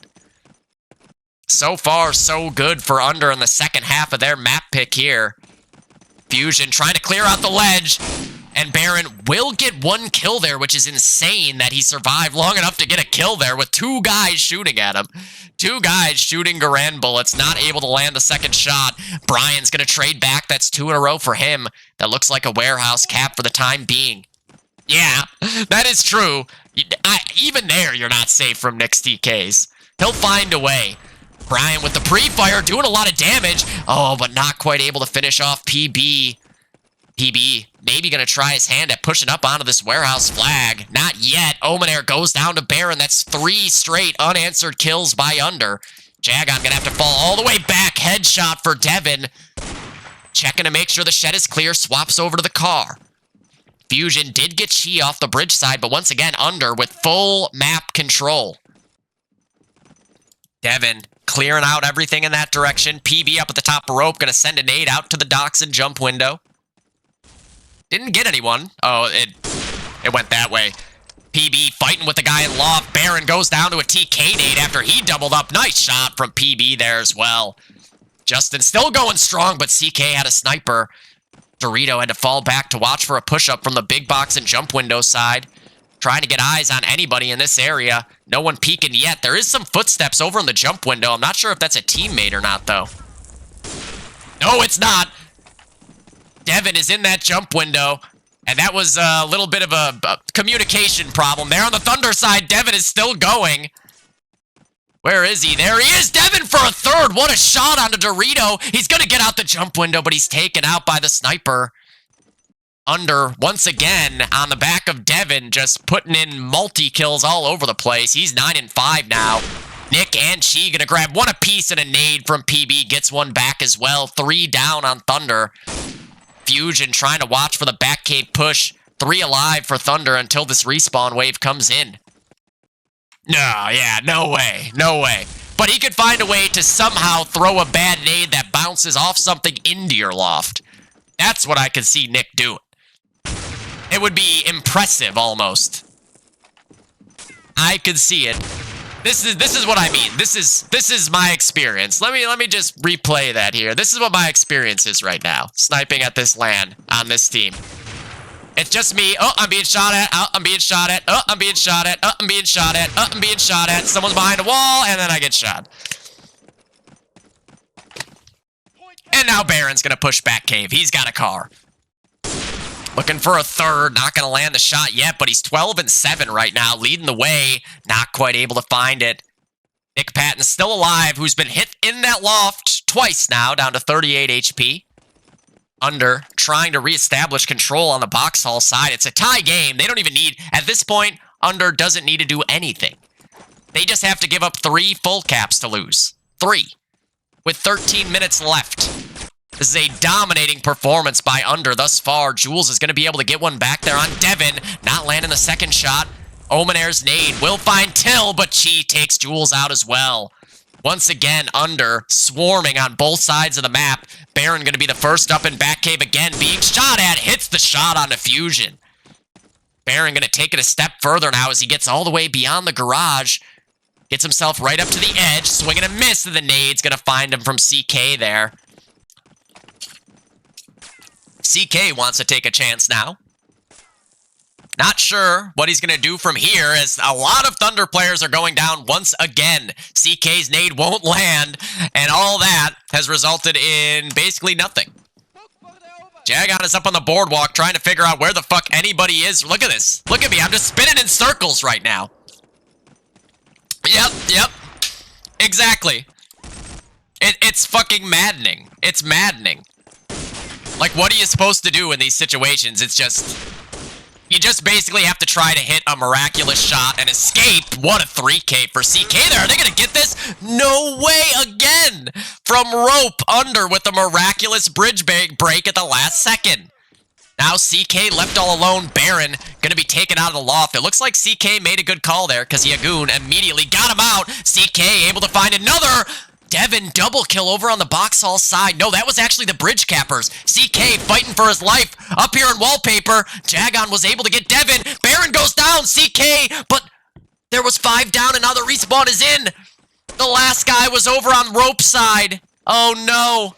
S1: So far, so good for Under in the second half of their map pick here. Fusion trying to clear out the ledge, and Baron will get 1 kill there, which is insane that he survived long enough to get a kill there with 2 guys shooting at him. 2 guys shooting Garand bullets, not able to land the second shot. Brian's going to trade back. That's 2 in a row for him. That looks like a warehouse cap for the time being. Yeah, that is true. Even there, you're not safe from Nick's TKs. He'll find a way. Brian with the pre-fire doing a lot of damage. Oh, but not quite able to finish off PB. PB maybe going to try his hand at pushing up onto this warehouse flag. Not yet. Omenair goes down to Baron. That's 3 straight unanswered kills by Under. Jagon going to have to fall all the way back. Headshot for Devin. Checking to make sure the shed is clear. Swaps over to the car. Fusion did get Chi off the bridge side, but once again, Under with full map control. Devin clearing out everything in that direction. PB up at the top of rope, going to send a nade out to the docks and jump window. Didn't get anyone. Oh, it went that way. PB fighting with the guy in loft. Baron goes down to a TK nade after he doubled up. Nice shot from PB there as well. Justin still going strong, but CK had a sniper. Dorito had to fall back to watch for a push-up from the big box and jump window side. Trying to get eyes on anybody in this area. No one peeking yet. There is some footsteps over in the jump window. I'm not sure if that's a teammate or not, though. No, it's not. Devin is in that jump window. And that was a little bit of a communication problem there on the Thunder side. Devin is still going. Where is he? There he is. Devin for a third. What a shot onto Dorito. He's going to get out the jump window, but he's taken out by the sniper. Under, once again, on the back of Devin, just putting in multi-kills all over the place. He's 9 and 5 now. Nick and Chi gonna grab 1 apiece and a nade from PB. Gets 1 back as well. 3 down on Thunder. Fusion trying to watch for the back cave push. 3 alive for Thunder until this respawn wave comes in. No, yeah, no way. No way. But he could find a way to somehow throw a bad nade that bounces off something into your loft. That's what I could see Nick do. It would be impressive, almost. I could see it. This is what I mean. This is my experience. Let me just replay that here. This is what my experience is right now. Sniping at this LAN on this team. It's just me. Oh, I'm being shot at. Oh, I'm being shot at. Oh, I'm being shot at. Oh, I'm being shot at. Oh, I'm being shot at. Someone's behind a wall, and then I get shot. And now Baron's gonna push back cave. He's got a car. Looking for a third, not going to land the shot yet, but he's 12 and 7 right now, leading the way, not quite able to find it. Nick Patton's still alive, who's been hit in that loft twice now, down to 38 HP. Under, trying to reestablish control on the box hall side. It's a tie game. They don't even need, at this point, Under doesn't need to do anything. They just have to give up 3 full caps to lose. 3. With 13 minutes left. This is a dominating performance by Under thus far. Jules is going to be able to get one back there on Devin. Not landing the second shot. Omenair's nade will find Till, but Chi takes Jules out as well. Once again, Under swarming on both sides of the map. Baron going to be the first up in back cave again, being shot at. Hits the shot on Fusion. Baron going to take it a step further now as he gets all the way beyond the garage. Gets himself right up to the edge. Swing and a miss, and the nade's going to find him from CK there. CK wants to take a chance now. Not sure what he's going to do from here, as a lot of Thunder players are going down once again. CK's nade won't land, and all that has resulted in basically nothing. Jagon is up on the boardwalk trying to figure out where the fuck anybody is. Look at this. Look at me. I'm just spinning in circles right now. Yep. Exactly. It's fucking maddening. It's maddening. Like, what are you supposed to do in these situations? It's just... You just basically have to try to hit a miraculous shot and escape. What a 3K for CK there. Are they going to get this? No way again. From rope, Under with a miraculous bridge break at the last second. Now CK left all alone. Baron going to be taken out of the loft. It looks like CK made a good call there because Yagoon immediately got him out. CK able to find another... Devin double kill over on the box hall side. No, that was actually the bridge cappers. CK fighting for his life up here in wallpaper. Jagon was able to get Devin. Baron goes down. CK, but there was 5 down and now the respawn is in. The last guy was over on rope side. Oh no.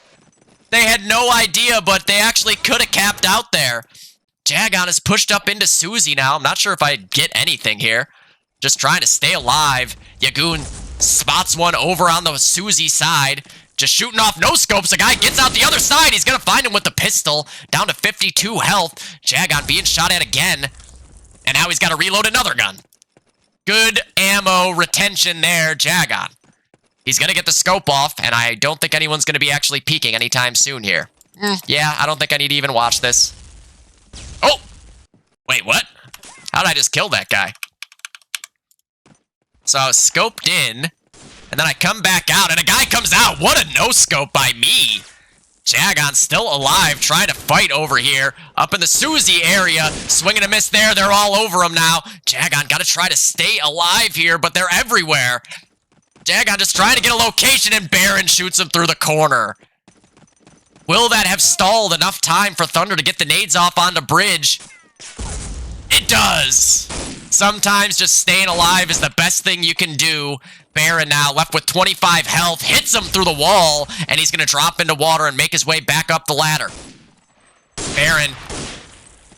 S1: They had no idea, but they actually could have capped out there. Jagon is pushed up into Susie now. I'm not sure if I get anything here. Just trying to stay alive. Yagoon spots one over on the Susie side. Just shooting off no scopes. The guy gets out the other side. He's going to find him with the pistol. Down to 52 health. Jagon being shot at again. And now he's got to reload another gun. Good ammo retention there, Jagon. He's going to get the scope off, and I don't think anyone's going to be actually peeking anytime soon here. Yeah, I don't think I need to even watch this. Oh! Wait, what? How did I just kill that guy? So I was scoped in, and then I come back out, and a guy comes out. What a no-scope by me. Jagon's still alive, trying to fight over here. Up in the Susie area, swing and a miss there. They're all over him now. Jagon got to try to stay alive here, but they're everywhere. Jagon just trying to get a location, and Baron shoots him through the corner. Will that have stalled enough time for Thunder to get the nades off onto bridge? It does. Sometimes just staying alive is the best thing you can do. Baron now left with 25 health, hits him through the wall, and he's going to drop into water and make his way back up the ladder. Baron,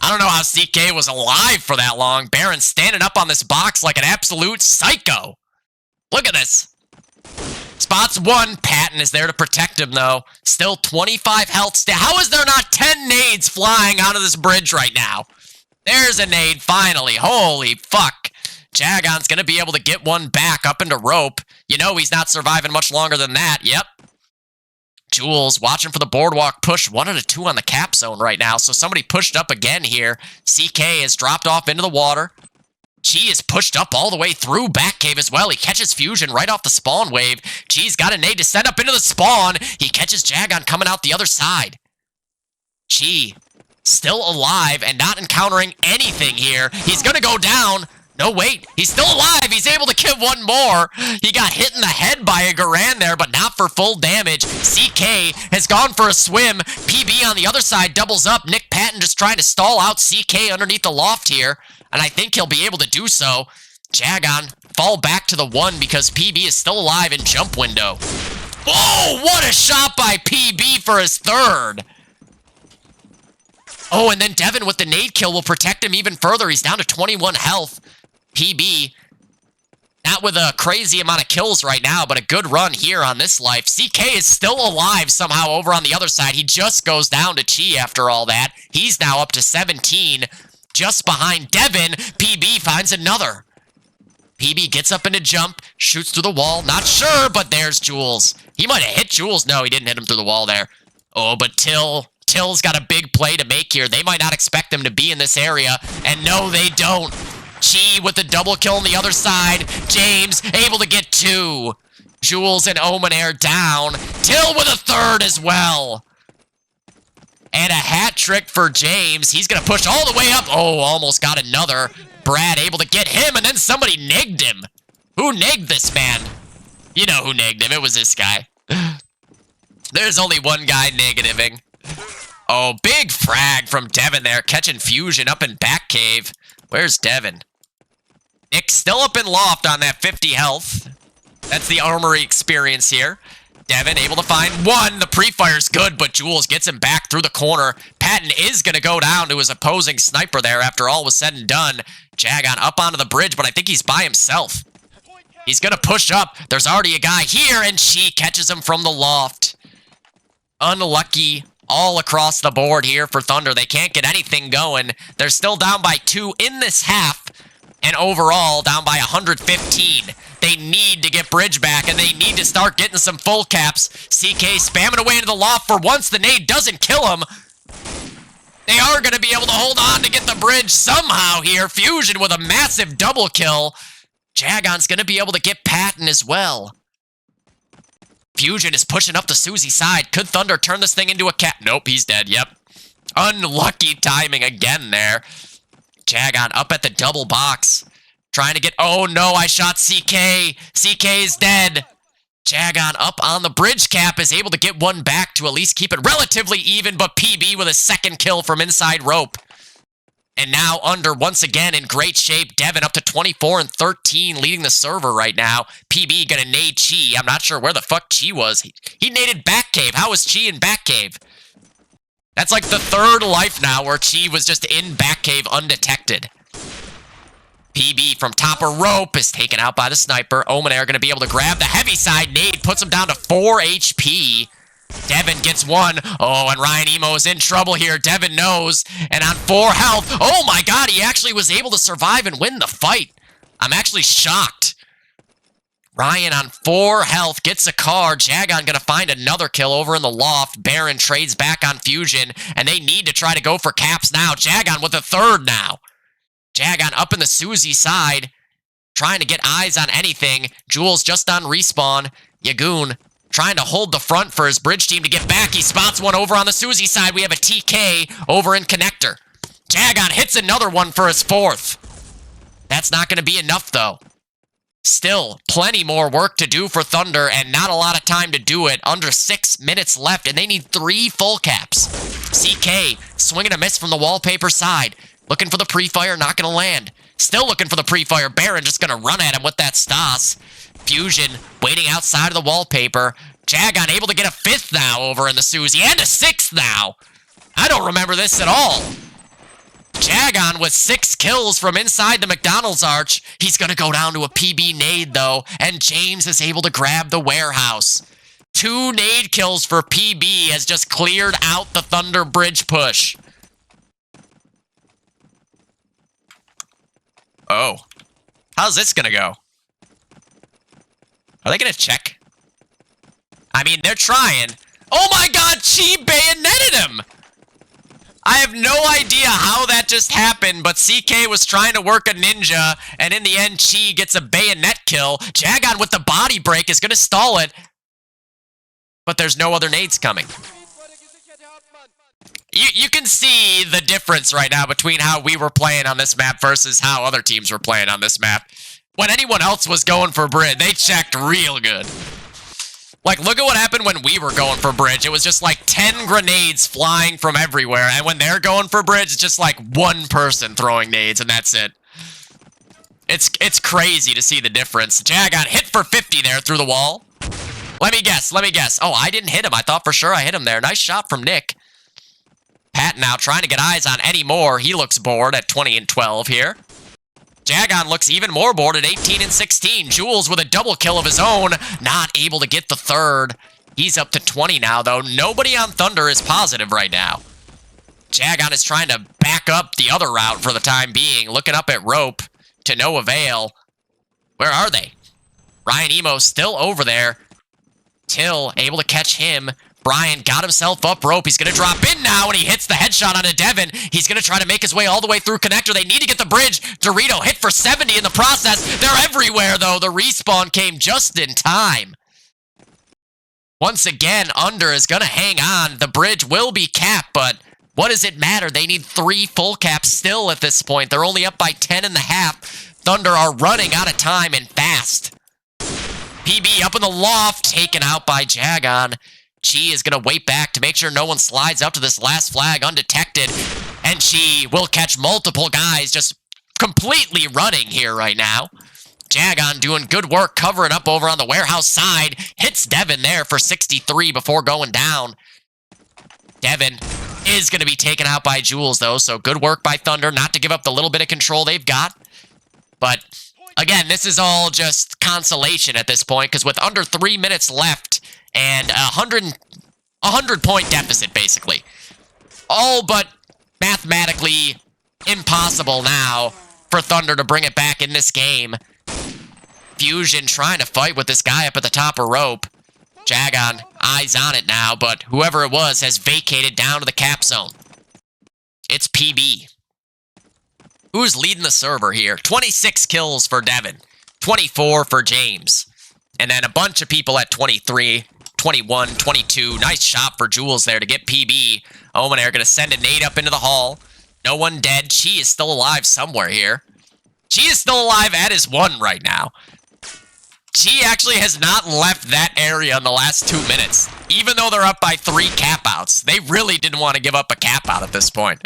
S1: I don't know how CK was alive for that long. Baron standing up on this box like an absolute psycho. Look at this. Spots one. Patton is there to protect him, though. Still 25 health. How is there not 10 nades flying out of this bridge right now? There's a nade, finally. Holy fuck. Jagon's going to be able to get one back up into rope. You know he's not surviving much longer than that. Yep. Jules watching for the boardwalk push. 1 out of 2 on the cap zone right now. So somebody pushed up again here. CK has dropped off into the water. Chi is pushed up all the way through back cave as well. He catches Fusion right off the spawn wave. Chi's got a nade to send up into the spawn. He catches Jagon coming out the other side. Chi still alive and not encountering anything here. He's going to go down. No, wait. He's still alive. He's able to kill one more. He got hit in the head by a Garan there, but not for full damage. CK has gone for a swim. PB on the other side doubles up. Nick Patton just trying to stall out CK underneath the loft here, and I think he'll be able to do so. Jagon fall back to the 1 because PB is still alive in jump window. Oh, what a shot by PB for his 3rd. Oh, and then Devin with the nade kill will protect him even further. He's down to 21 health. PB, not with a crazy amount of kills right now, but a good run here on this life. CK is still alive somehow over on the other side. He just goes down to Chi after all that. He's now up to 17. Just behind Devin, PB finds another. PB gets up into jump, shoots through the wall. Not sure, but there's Jules. He might have hit Jules. No, he didn't hit him through the wall there. Oh, but Till Till's got a big play to make here. They might not expect him to be in this area, and no, they don't. Chi with the double kill on the other side. James able to get 2. Jules and Omenair down. Till with a 3rd as well. And a hat trick for James. He's going to push all the way up. Oh, almost got another. Brad able to get him, and then somebody negged him. Who negged this man? You know who negged him. It was this guy. There's only one guy negativing. Oh, big frag from Devin there, catching Fusion up in back cave. Where's Devin? Nick still up in loft on that 50 health. That's the armory experience here. Devin able to find 1. The pre-fire's good, but Jules gets him back through the corner. Patton is going to go down to his opposing sniper there after all was said and done. Jagon up onto the bridge, but I think he's by himself. He's going to push up. There's already a guy here, and she catches him from the loft. Unlucky all across the board here for Thunder. They can't get anything going. They're still down by 2 in this half, and overall down by 115. They need to get Bridge back, and they need to start getting some full caps. CK spamming away into the loft for once. The nade doesn't kill him. They are going to be able to hold on to get the bridge somehow here. Fusion with a massive double kill. Jagon's going to be able to get Patton as well. Fusion is pushing up the Susie side. Could Thunder turn this thing into a cat? Nope, he's dead. Yep. Unlucky timing again there. Jagon up at the double box. Trying to get... Oh, no, I shot CK. CK is dead. Jagon up on the bridge cap is able to get 1 back to at least keep it relatively even, but PB with a 2nd kill from inside rope. And now Under once again in great shape. Devin up to 24 and 13, leading the server right now. PB gonna nade Chi. I'm not sure where the fuck Chi was. He naded back cave. How was Chi in back cave? That's like the 3rd life now where Chi was just in back cave undetected. PB from top of rope is taken out by the sniper. Omenair going to be able to grab the heavy side nade, puts him down to 4 HP. Devin gets 1. Oh, and Ryan Emo is in trouble here. Devin knows. And on 4 health. Oh my god, he actually was able to survive and win the fight. I'm actually shocked. Ryan on 4 health gets a car. Jagon going to find another kill over in the loft. Baron trades back on Fusion, and they need to try to go for caps now. Jagon with a 3rd now. Jagon up in the Susie side, trying to get eyes on anything. Jules just on respawn. Yagoon trying to hold the front for his bridge team to get back. He spots 1 over on the Susie side. We have a TK over in Connector. Jagon hits another one for his 4th. That's not going to be enough, though. Still, plenty more work to do for Thunder, and not a lot of time to do it. Under 6 minutes left, and they need 3 full caps. CK swinging a miss from the wallpaper side. Looking for the pre-fire, not going to land. Still looking for the pre-fire. Baron just going to run at him with that Stas. Fusion waiting outside of the wallpaper. Jagon able to get a 5th now over in the Susie, and a 6th now. I don't remember this at all. Jagon with 6 kills from inside the McDonald's arch. He's going to go down to a PB nade, though, and James is able to grab the warehouse. 2 nade kills for PB has just cleared out the Thunder Bridge push. Oh. How's this gonna go? Are they gonna check? I mean, they're trying. Oh my god, Chi bayoneted him! I have no idea how that just happened, but CK was trying to work a ninja, and in the end, Chi gets a bayonet kill. Jagon with the body break is gonna stall it. But there's no other nades coming. You can see the difference right now between how we were playing on this map versus how other teams were playing on this map. When anyone else was going for bridge, they checked real good. Like, look at what happened when we were going for bridge. It was just like 10 grenades flying from everywhere. And when they're going for bridge, it's just like 1 person throwing nades, and that's it. It's crazy to see the difference. Jagon hit for 50 there through the wall. Let me guess. Oh, I didn't hit him. I thought for sure I hit him there. Nice shot from Nick. Pat now trying to get eyes on Eddie Moore. He looks bored at 20 and 12 here. Jagon looks even more bored at 18 and 16. Jules with a double kill of his own. Not able to get the 3rd. He's up to 20 now, though. Nobody on Thunder is positive right now. Jagon is trying to back up the other route for the time being. Looking up at rope to no avail. Where are they? Ryan Emo still over there. Till able to catch him. Brian got himself up rope. He's going to drop in now, and he hits the headshot onto Devin. He's going to try to make his way all the way through connector. They need to get the bridge. Dorito hit for 70 in the process. They're everywhere, though. The respawn came just in time. Once again, Under is going to hang on. The bridge will be capped, but what does it matter? They need 3 full caps still at this point. They're only up by 10.5. Thunder are running out of time and fast. PB up in the loft, taken out by Jagon. Chi is going to wait back to make sure no one slides up to this last flag undetected. And Chi will catch multiple guys just completely running here right now. Jagon doing good work covering up over on the warehouse side. Hits Devin there for 63 before going down. Devin is going to be taken out by Jules, though, so good work by Thunder not to give up the little bit of control they've got. But again, this is all just consolation at this point, because with under 3 minutes left and a 100-point deficit, basically. All but mathematically impossible now for Thunder to bring it back in this game. Fusion trying to fight with this guy up at the top of rope. Jagon, eyes on it now, but whoever it was has vacated down to the cap zone. It's PB. Who's leading the server here? 26 kills for Devin, 24 for James, and then a bunch of people at 23, 21, 22. Nice shot for Jules there to get PB. Omen Air going to send a nade up into the hall. No one dead. Chi is still alive somewhere here. Chi is still alive at his 1 right now. Chi actually has not left that area in the last 2 minutes. Even though they're up by 3 cap outs. They really didn't want to give up a cap out at this point.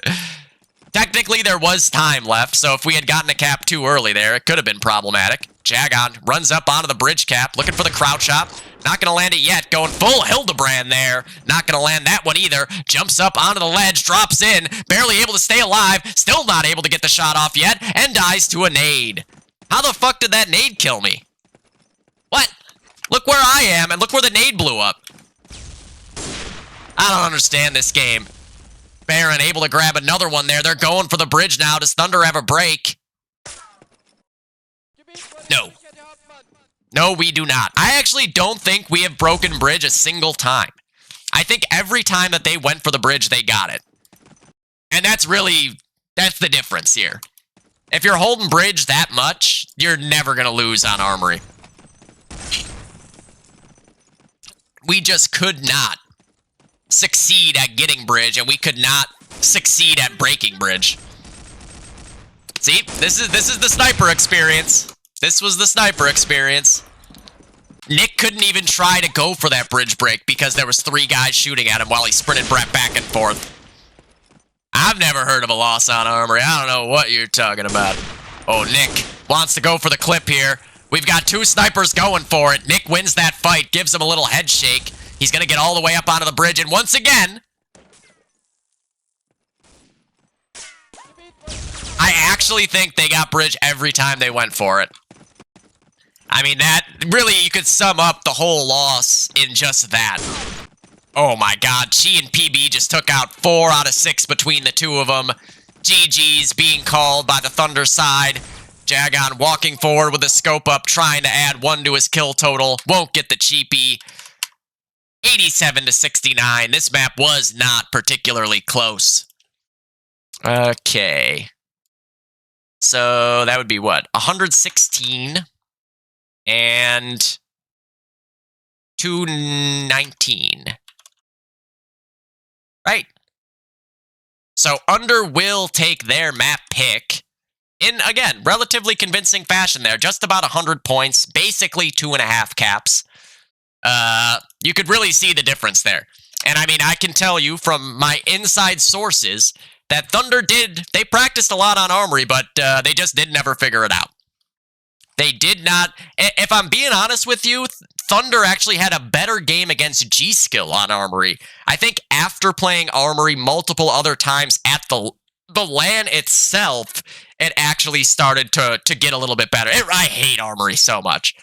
S1: Technically, there was time left, so if we had gotten a cap too early there, it could have been problematic. Jagon runs up onto the bridge cap, looking for the crouch hop. Not going to land it yet. Going full Hildebrand there. Not going to land that one either. Jumps up onto the ledge, drops in, barely able to stay alive, still not able to get the shot off yet, and dies to a nade. How the fuck did that nade kill me? What? Look where I am, and look where the nade blew up. I don't understand this game. Baron able to grab another one there. They're going for the bridge now. Does Thunder have a break? No. No, we do not. I actually don't think we have broken bridge a single time. I think every time that they went for the bridge, they got it. And that's the difference here. If you're holding bridge that much, you're never going to lose on Armory. We just could not succeed at getting bridge, and we could not succeed at breaking bridge. See, this is the sniper experience. This was the sniper experience. Nick couldn't even try to go for that bridge break because there was 3 guys shooting at him while he sprinted Brett back and forth. I've never heard of a loss on Armory. I don't know what you're talking about. Oh, Nick wants to go for the clip here. We've got 2 snipers going for it. Nick wins that fight, gives him a little head shake. He's going to get all the way up onto the bridge, and once again, I actually think they got bridge every time they went for it. I mean, that, really, you could sum up the whole loss in just that. Oh my god, Chi and PB just took out 4 out of 6 between the 2 of them. GG's being called by the Thunder side. Jagon walking forward with a scope up, trying to add 1 to his kill total. Won't get the cheapie. 87-69. This map was not particularly close. Okay. So that would be what? 116 and 219. Right. So Under will take their map pick in, again, relatively convincing fashion there. Just about 100 points, basically 2.5 caps. You could really see the difference there. And I mean, I can tell you from my inside sources that Thunder they practiced a lot on Armory, but they just didn't ever figure it out. They did not, if I'm being honest with you, Thunder actually had a better game against G-Skill on Armory. I think after playing Armory multiple other times at the LAN itself, it actually started to get a little bit better. I hate Armory so much.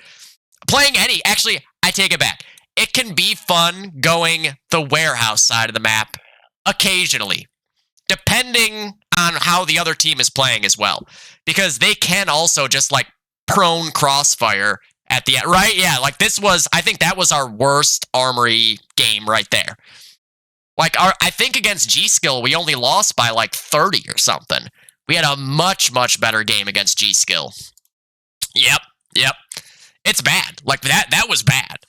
S1: Playing actually, I take it back. It can be fun going the warehouse side of the map occasionally, depending on how the other team is playing as well. Because they can also just like prone crossfire at the end, right? Yeah, like this was, I think that was our worst Armory game right there. Like, I think against G-Skill, we only lost by like 30 or something. We had a much, much better game against G-Skill. Yep. It's bad. Like, that was bad.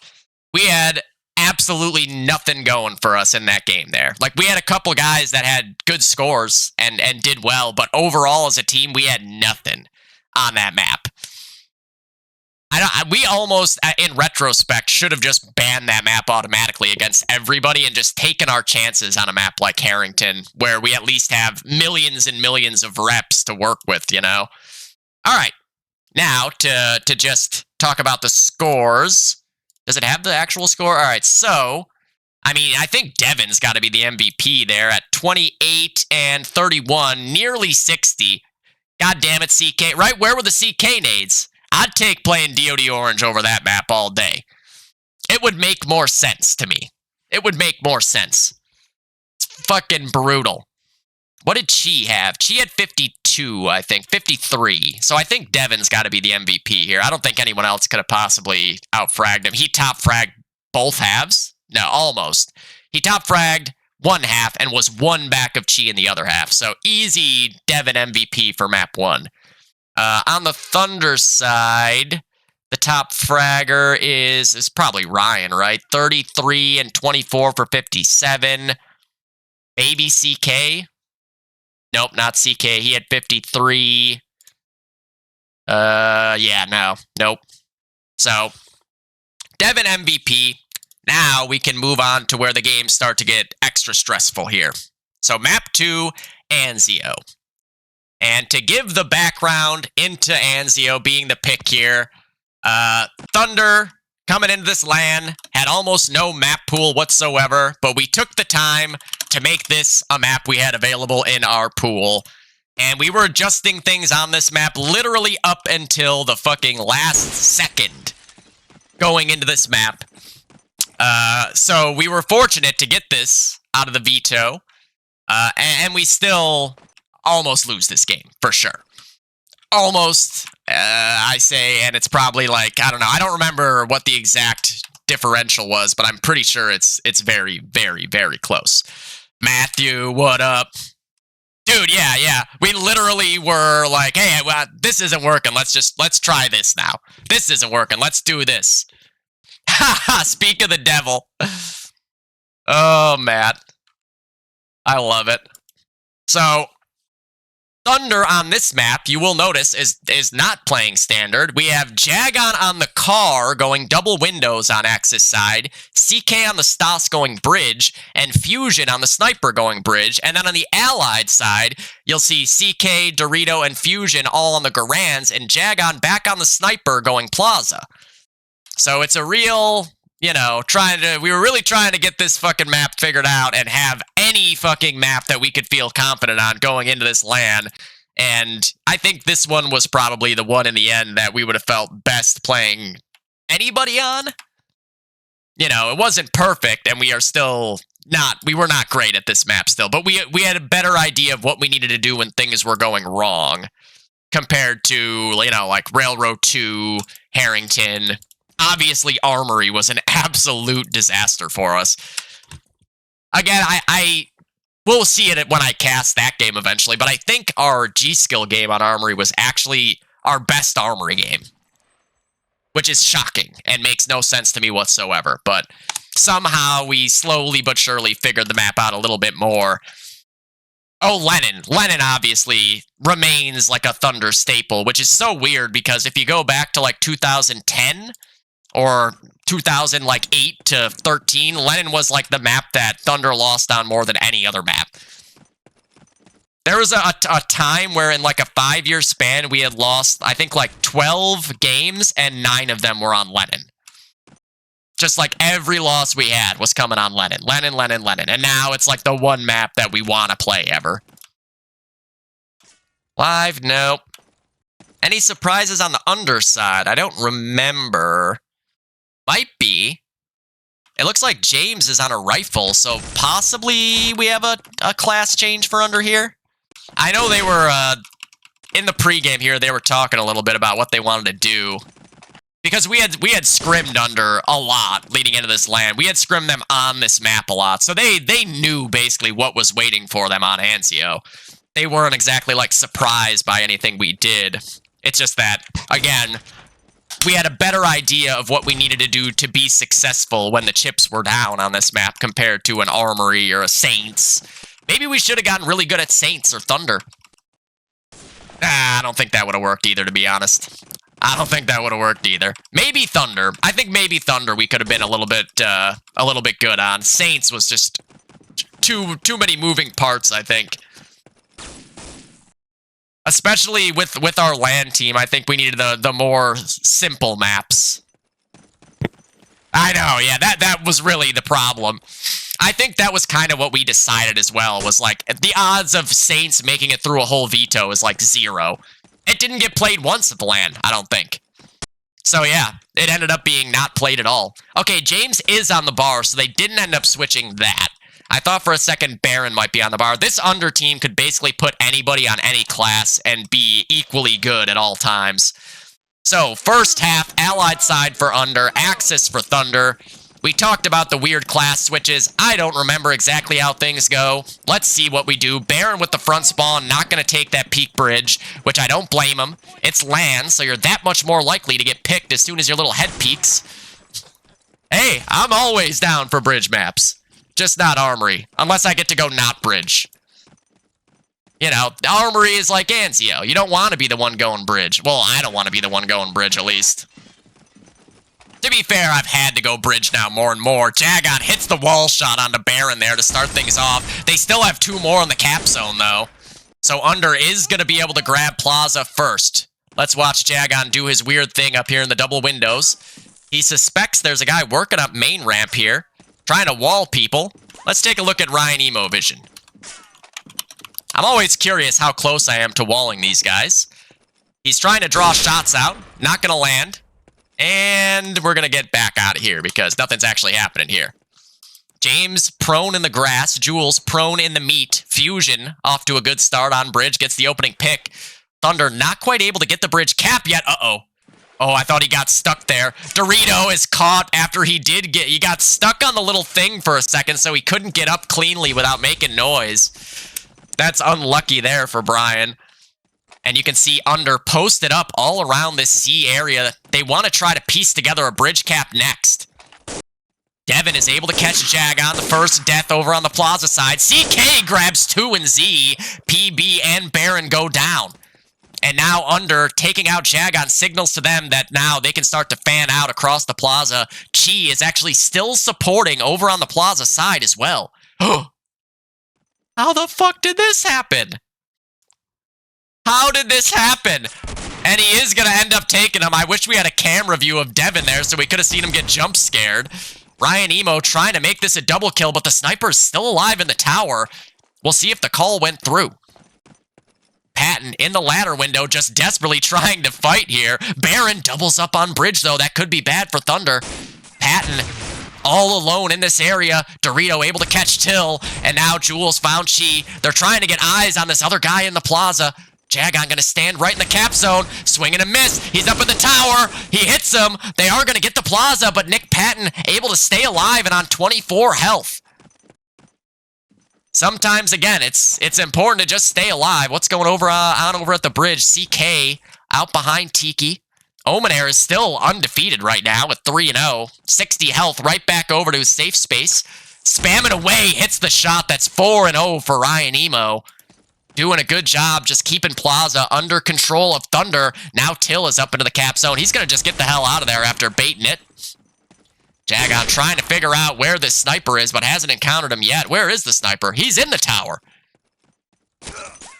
S1: We had absolutely nothing going for us in that game there. Like, we had a couple guys that had good scores and did well, but overall as a team, we had nothing on that map. We almost, in retrospect, should have just banned that map automatically against everybody and just taken our chances on a map like Harrington, where we at least have millions and millions of reps to work with, you know? All right. Now, to just talk about the scores. Does it have the actual score? All right, so, I mean, I think Devin's got to be the MVP there at 28 and 31, nearly 60. God damn it, CK. Right, where were the CK nades? I'd take playing DOD Orange over that map all day. It would make more sense to me. It would make more sense. It's fucking brutal. What did Chi have? Chi had 52, I think. 53. So I think Devin's got to be the MVP here. I don't think anyone else could have possibly out-fragged him. He top-fragged both halves? No, almost. He top-fragged one half and was one back of Chi in the other half. So easy Devin MVP for map 1. On the Thunder side, the top fragger is probably Ryan, right? 33 and 24 for 57. Maybe CK? Nope, not CK. He had 53. Yeah, no. Nope. So, Devin MVP. Now we can move on to where the games start to get extra stressful here. So, map 2, Anzio. And to give the background into Anzio being the pick here, Thunder, coming into this LAN, had almost no map pool whatsoever, but we took the time to make this a map we had available in our pool. And we were adjusting things on this map literally up until the fucking last second going into this map. So we were fortunate to get this out of the veto, and we still almost lose this game, for sure. Almost, I say, and it's probably like, I don't know, I don't remember what the exact differential was, but I'm pretty sure it's very, very, very close. Matthew, what up? Dude, yeah. We literally were like, hey, well, this isn't working. Let's try this now. This isn't working. Let's do this. Haha, speak of the devil. Oh, Matt. I love it. So, Thunder on this map, you will notice, is not playing standard. We have Jagon on the car going double windows on Axis side, CK on the Stas going bridge, and Fusion on the sniper going bridge. And then on the allied side, you'll see CK, Dorito, and Fusion all on the Garands, and Jagon back on the sniper going plaza. So it's a real, you know, we were really trying to get this fucking map figured out and have any fucking map that we could feel confident on going into this LAN. And I think this one was probably the one in the end that we would have felt best playing anybody on. You know, it wasn't perfect, and we were not great at this map still, but we had a better idea of what we needed to do when things were going wrong compared to, you know, like Railroad 2, Harrington. Obviously, Armory was an absolute disaster for us. Again, we'll see it when I cast that game eventually, but I think our G-Skill game on Armory was actually our best Armory game, which is shocking and makes no sense to me whatsoever, but somehow we slowly but surely figured the map out a little bit more. Oh, Lennon. Lennon obviously remains like a Thunder staple, which is so weird because if you go back to like 2010... or 2008 to 13, Lennon was like the map that Thunder lost on more than any other map. There was a time where in like a 5-year span, we had lost, I think, like 12 games, and 9 of them were on Lennon. Just like every loss we had was coming on Lennon. Lennon. And now it's like the one map that we want to play ever. Live? Nope. Any surprises on the underside? I don't remember. Might be. It looks like James is on a rifle, so possibly we have a class change for under here. I know they were, in the pregame here, they were talking a little bit about what they wanted to do. Because we had scrimmed under a lot leading into this land. We had scrimmed them on this map a lot. So they knew basically what was waiting for them on Anzio. They weren't exactly like surprised by anything we did. It's just that, again, we had a better idea of what we needed to do to be successful when the chips were down on this map compared to an Armory or a Saints. Maybe we should have gotten really good at Saints or Thunder. I don't think that would have worked either, to be honest. I don't think that would have worked either. Maybe Thunder. I think maybe Thunder we could have been a little bit good on. Saints was just too many moving parts, I think. Especially with our land team, I think we needed the more simple maps. I know, yeah, that was really the problem. I think that was kind of what we decided as well, was like, the odds of Saints making it through a whole veto is like 0. It didn't get played once at the land, I don't think. So yeah, it ended up being not played at all. Okay, James is on the bar, so they didn't end up switching that. I thought for a second Baron might be on the bar. This under team could basically put anybody on any class and be equally good at all times. So, first half, allied side for under, Axis for Thunder. We talked about the weird class switches. I don't remember exactly how things go. Let's see what we do. Baron with the front spawn, not going to take that peak bridge, which I don't blame him. It's land, so you're that much more likely to get picked as soon as your little head peeks. Hey, I'm always down for bridge maps. Just not Armory, unless I get to go not bridge. You know, Armory is like Anzio. You don't want to be the one going bridge. Well, I don't want to be the one going bridge, at least. To be fair, I've had to go bridge now more and more. Jagon hits the wall shot onto Baron there to start things off. They still have 2 more in the cap zone, though. So Under is going to be able to grab Plaza first. Let's watch Jagon do his weird thing up here in the double windows. He suspects there's a guy working up main ramp here, trying to wall people. Let's take a look at Ryan Emo Vision. I'm always curious how close I am to walling these guys. He's trying to draw shots out, not going to land. And we're going to get back out of here because nothing's actually happening here. James prone in the grass, Jules prone in the meat. Fusion off to a good start on bridge, gets the opening pick. Thunder not quite able to get the bridge cap yet. Uh-oh. Oh, I thought he got stuck there. Dorito is caught after he got stuck on the little thing for a second, so he couldn't get up cleanly without making noise. That's unlucky there for Brian. And you can see Under posted up all around this C area. They want to try to piece together a bridge cap next. Devin is able to catch Jagon, the first death over on the Plaza side. CK grabs 2 and Z. PB and Baron go down. And now Under, taking out Jagon, signals to them that now they can start to fan out across the Plaza. Chi is actually still supporting over on the Plaza side as well. How the fuck did this happen? How did this happen? And he is going to end up taking him. I wish we had a camera view of Devin there so we could have seen him get jump scared. Ryan Emo trying to make this a double kill, but the sniper is still alive in the tower. We'll see if the call went through. Patton in the ladder window, just desperately trying to fight here. Baron doubles up on bridge, though. That could be bad for Thunder. Patton all alone in this area. Dorito able to catch Till, and now Jules found Chi. They're trying to get eyes on this other guy in the Plaza. Jagon gonna stand right in the cap zone, swing and a miss. He's up in the tower. He hits him. They are gonna get the Plaza, but Nick Patton able to stay alive and on 24 health. Sometimes, again, it's important to just stay alive. What's going on over at the bridge? CK out behind Tiki. Omenair is still undefeated right now with 3-0. 60 health, right back over to his safe space. Spamming away, hits the shot. That's 4-0 for Ryan Emo. Doing a good job just keeping Plaza under control of Thunder. Now Till is up into the cap zone. He's going to just get the hell out of there after baiting it. Jagon trying to figure out where this sniper is, but hasn't encountered him yet. Where is the sniper? He's in the tower.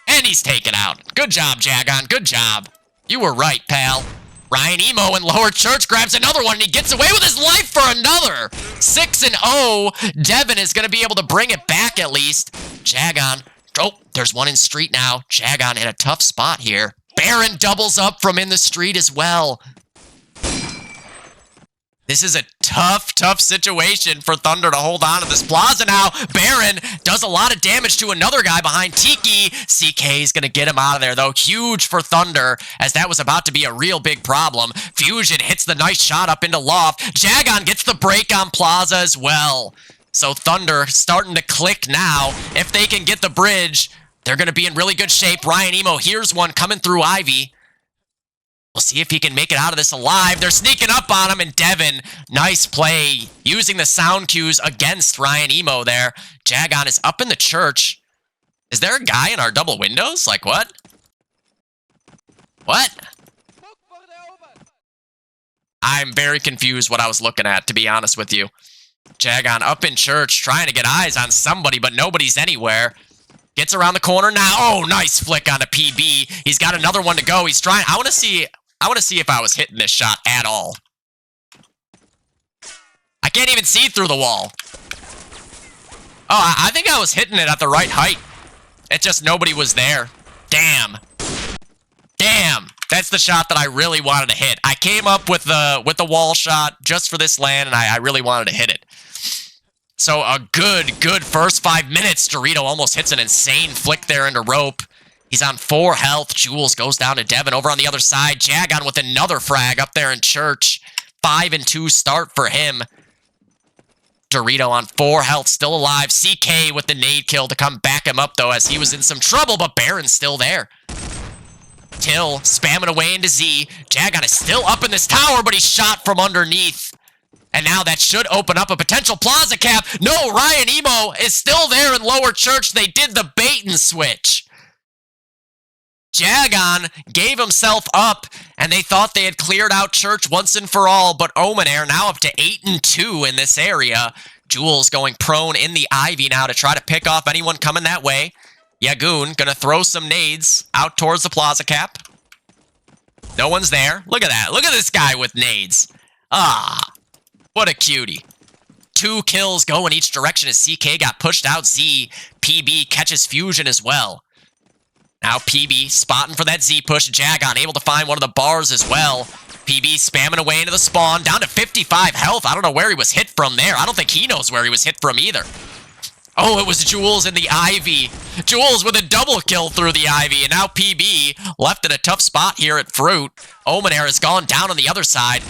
S1: And he's taken out. Good job, Jagon. Good job. You were right, pal. Ryan Emo in lower church grabs another one, and he gets away with his life for another. 6-0. Devin is going to be able to bring it back at least. Jagon. Oh, there's one in street now. Jagon in a tough spot here. Baron doubles up from in the street as well. This is a tough situation for Thunder to hold on to this plaza now. Baron does a lot of damage to another guy behind Tiki. CK is going to get him out of there, though. Huge for Thunder, as that was about to be a real big problem. Fusion hits the nice shot up into Loft. Jagon gets the break on Plaza as well. So Thunder starting to click now. If they can get the bridge, they're going to be in really good shape. Ryan Emo, here's one coming through Ivy. We'll see if he can make it out of this alive. They're sneaking up on him, and Devin, nice play, using the sound cues against Ryan Emo there. Jagon is up in the church. Is there a guy in our double windows? Like, what? What? I'm very confused what I was looking at, to be honest with you. Jagon up in church, trying to get eyes on somebody, but nobody's anywhere. Gets around the corner now. Oh, nice flick on a PB. He's got another one to go. He's trying. I want to see if I was hitting this shot at all. I can't even see through the wall. Oh, I think I was hitting it at the right height. It's just nobody was there. Damn. Damn. That's the shot that I really wanted to hit. I came up with the wall shot just for this land, and I really wanted to hit it. So a good first 5 minutes. Dorito almost hits an insane flick there into rope. He's on 4 health. Jules goes down to Devin over on the other side. Jagon with another frag up there in church. 5-2 start for him. Dorito on 4 health, still alive. CK with the nade kill to come back him up, though, as he was in some trouble, but Baron's still there. Till spamming away into Z. Jagon is still up in this tower, but he's shot from underneath. And now that should open up a potential plaza cap. No, Ryan Emo is still there in lower church. They did the bait and switch. Jagon gave himself up, and they thought they had cleared out church once and for all, but Omenair now up to 8-2 in this area. Jules going prone in the Ivy now to try to pick off anyone coming that way. Yagoon gonna throw some nades out towards the plaza cap. No one's there. Look at that. Look at this guy with nades. Ah, what a cutie. 2 kills go in each direction as CK got pushed out. Z, PB catches Fusion as well. Now PB spotting for that Z push. Jagon able to find one of the bars as well. PB spamming away into the spawn. Down to 55 health. I don't know where he was hit from there. I don't think he knows where he was hit from either. Oh, it was Jules in the Ivy. Jules with a double kill through the Ivy. And now PB left in a tough spot here at Fruit. Omenair has gone down on the other side.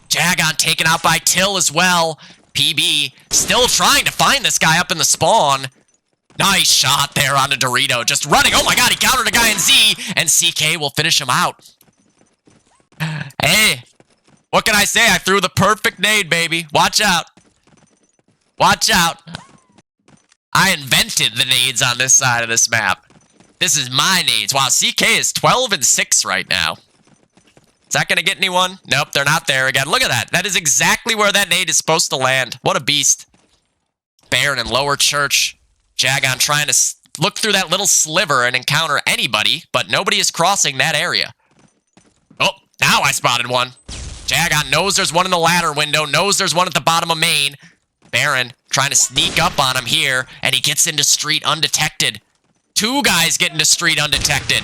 S1: Jagon taken out by Till as well. PB still trying to find this guy up in the spawn. Nice shot there on a Dorito. Just running. Oh my god, he countered a guy in Z. And CK will finish him out. Hey, what can I say? I threw the perfect nade, baby. Watch out. Watch out. I invented the nades on this side of this map. This is my nades. Wow, CK is 12-6 right now. Is that going to get anyone? Nope, they're not there again. Look at that. That is exactly where that nade is supposed to land. What a beast. Baron in lower church. Jagon trying to look through that little sliver and encounter anybody, but nobody is crossing that area. Oh, now I spotted one. Jagon knows there's one in the ladder window, knows there's one at the bottom of main. Baron trying to sneak up on him here, and he gets into street undetected. 2 guys get into street undetected.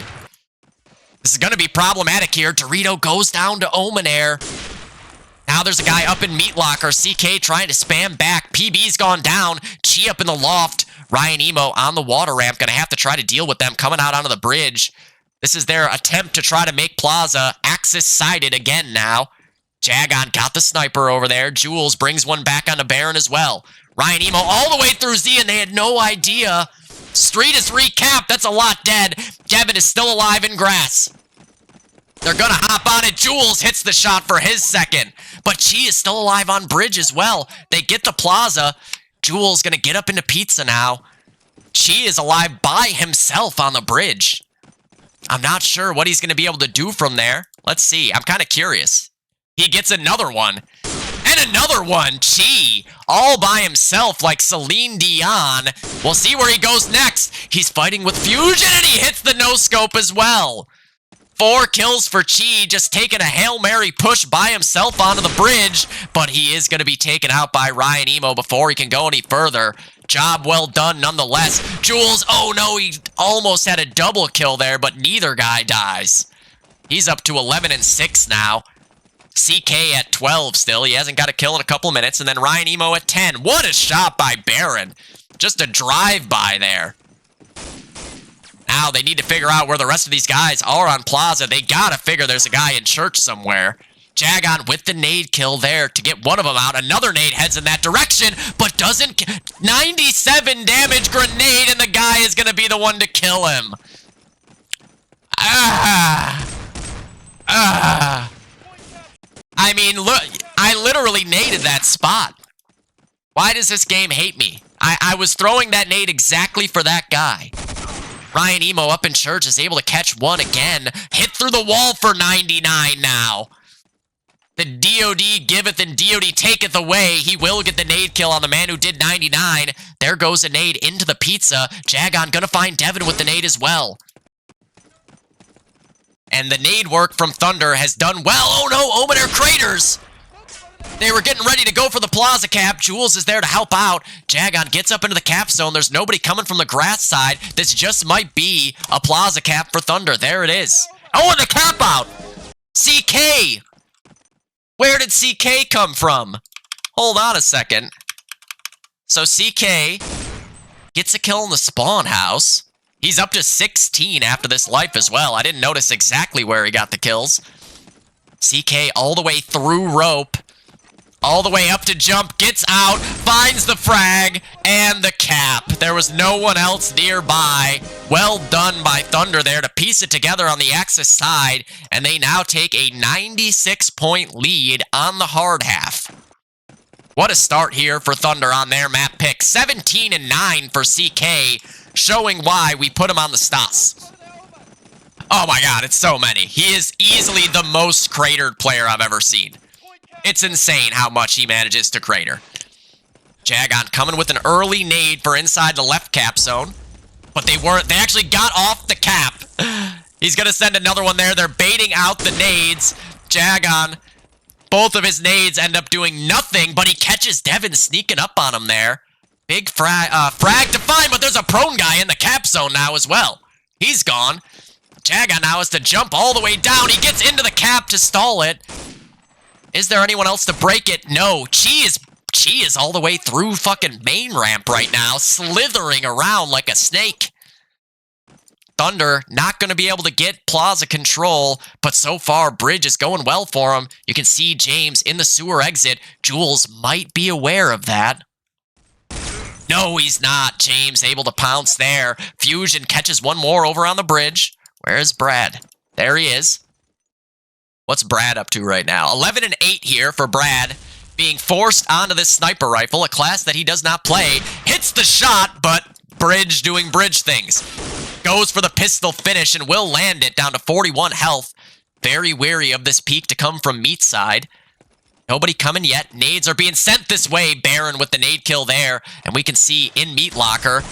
S1: This is going to be problematic here. Dorito goes down to Omenair. Now there's a guy up in Meat Locker. CK trying to spam back. PB's gone down. Chi up in the loft. Ryan Emo on the water ramp. Going to have to try to deal with them coming out onto the bridge. This is their attempt to try to make Plaza Axis-sided again now. Jagon got the sniper over there. Jules brings one back onto Baron as well. Ryan Emo all the way through Z, and they had no idea. Street is recapped. That's a lot dead. Devin is still alive in grass. They're going to hop on it. Jules hits the shot for his second. But Chi is still alive on bridge as well. They get the plaza. Jules going to get up into pizza now. Chi is alive by himself on the bridge. I'm not sure what he's going to be able to do from there. Let's see. I'm kind of curious. He gets another one. And another one. Chi, all by himself like Celine Dion. We'll see where he goes next. He's fighting with Fusion, and he hits the no-scope as well. 4 kills for Chi, just taking a Hail Mary push by himself onto the bridge, but he is going to be taken out by Ryan Emo before he can go any further. Job well done nonetheless. Jules, oh no, he almost had a double kill there, but neither guy dies. He's up to 11-6 now. CK at 12 still. He hasn't got a kill in a couple of minutes. And then Ryan Emo at 10. What a shot by Baron. Just a drive-by there. Now they need to figure out where the rest of these guys are on Plaza. They gotta figure there's a guy in church somewhere. Jagon with the nade kill there to get one of them out. Another nade heads in that direction, but doesn't... 97 damage grenade, and the guy is gonna be the one to kill him. I mean, look, I literally naded that spot. Why does this game hate me? I was throwing that nade exactly for that guy. Ryan Emo up in church is able to catch one again. Hit through the wall for 99 now. The DOD giveth and DOD taketh away. He will get the nade kill on the man who did 99. There goes a nade into the pizza. Jagon gonna find Devin with the nade as well. And the nade work from Thunder has done well. Oh no, Omenair craters! They were getting ready to go for the Plaza cap. Jules is there to help out. Jagon gets up into the cap zone. There's nobody coming from the grass side. This just might be a Plaza cap for Thunder. There it is. Oh, and the cap out! CK! Where did CK come from? Hold on a second. So CK gets a kill in the spawn house. He's up to 16 after this life as well. I didn't notice exactly where he got the kills. CK all the way through rope. All the way up to jump, gets out, finds the frag, and the cap. There was no one else nearby. Well done by Thunder there to piece it together on the Axis side, and they now take a 96-point lead on the hard half. What a start here for Thunder on their map pick. 17-9 for CK, showing why we put him on the stats. Oh my god, it's so many. He is easily the most cratered player I've ever seen. It's insane how much he manages to crater. Jagon coming with an early nade for inside the left cap zone. But they actually got off the cap. He's going to send another one there. They're baiting out the nades. Jagon, both of his nades end up doing nothing, but he catches Devin sneaking up on him there. Big frag to find, but there's a prone guy in the cap zone now as well. He's gone. Jagon now has to jump all the way down. He gets into the cap to stall it. Is there anyone else to break it? No. Chi is all the way through fucking main ramp right now, slithering around like a snake. Thunder not going to be able to get Plaza control, but so far, Bridge is going well for him. You can see James in the sewer exit. Jules might be aware of that. No, he's not. James able to pounce there. Fusion catches one more over on the bridge. Where's Brad? There he is. What's Brad up to right now? 11-8 here for Brad, being forced onto this sniper rifle, a class that he does not play. Hits the shot, but Bridge doing Bridge things. Goes for the pistol finish and will land it down to 41 health. Very wary of this peek to come from Meat side. Nobody coming yet. Nades are being sent this way. Baron with the nade kill there. And we can see in Meat Locker,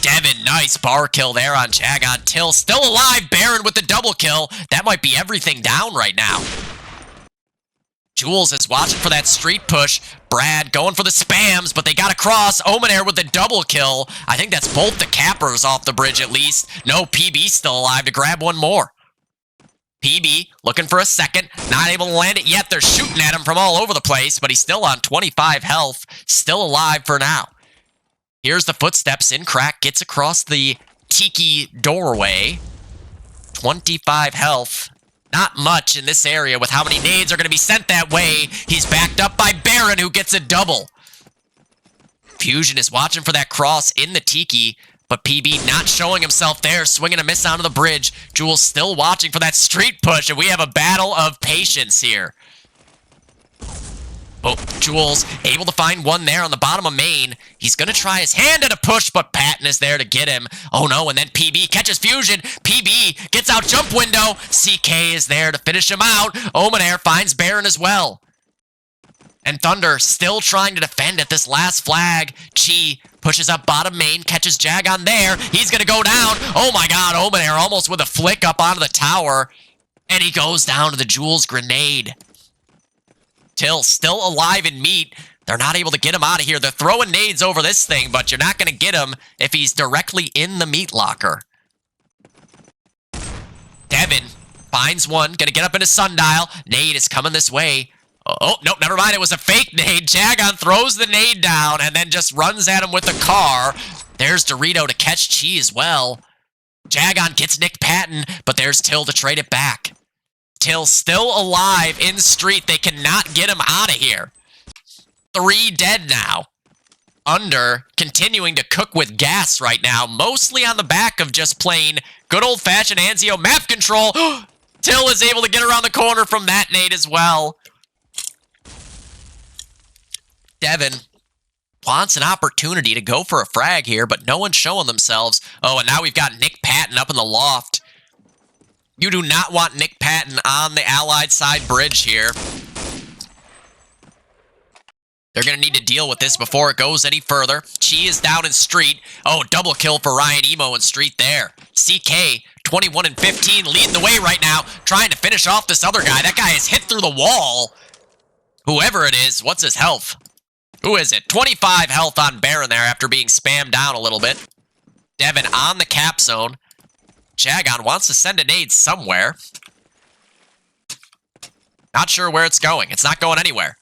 S1: Devin, nice bar kill there on Jagon. Till still alive. Baron with the double kill. That might be everything down right now. Jules is watching for that street push. Brad going for the spams, but they got across. Omenair with the double kill. I think that's both the cappers off the bridge at least. No, PB still alive to grab one more. PB looking for a second. Not able to land it yet. They're shooting at him from all over the place, but he's still on 25 health. Still alive for now. Here's the footsteps in. Crack gets across the tiki doorway. 25 health. Not much in this area with how many nades are going to be sent that way. He's backed up by Baron, who gets a double. Fusion is watching for that cross in the tiki, but PB not showing himself there, swinging a miss onto the bridge. Jules still watching for that street push, and we have a battle of patience here. Oh, Jules able to find one there on the bottom of main. He's going to try his hand at a push, but Patton is there to get him. Oh no, and then PB catches Fusion. PB gets out jump window. CK is there to finish him out. Omenair finds Baron as well. And Thunder still trying to defend at this last flag. Chi pushes up bottom main, catches Jagon there. He's going to go down. Oh my god, Omenair almost with a flick up onto the tower. And he goes down to the Jules grenade. Till still alive in Meat. They're not able to get him out of here. They're throwing nades over this thing, but you're not going to get him if he's directly in the Meat Locker. Devin Finds one. Gonna get up into Sundial. Nade is coming this way. Oh, nope, never mind. It was a fake nade. Jagon throws the nade down and then just runs at him with the car. There's Dorito to catch Chi as well. Jagon gets Nick Patton, but there's Till to trade it back. Till still alive in street. They cannot get him out of here. 3 dead now. Under continuing to cook with gas right now, mostly on the back of just playing good old-fashioned Anzio map control. Till is able to get around the corner from that nade as well. Devin wants an opportunity to go for a frag here, but no one's showing themselves. Oh, and now we've got Nick Patton up in the loft. You do not want Nick Patton on the Allied side bridge here. They're going to need to deal with this before it goes any further. Chi is down in street. Oh, double kill for Ryan Emo in street there. CK, 21 and 15, leading the way right now, trying to finish off this other guy. That guy is hit through the wall. Whoever it is, what's his health? Who is it? 25 health on Baron there after being spammed down a little bit. Devin on the cap zone. Jagon wants to send a nade somewhere. Not sure where it's going. It's not going anywhere.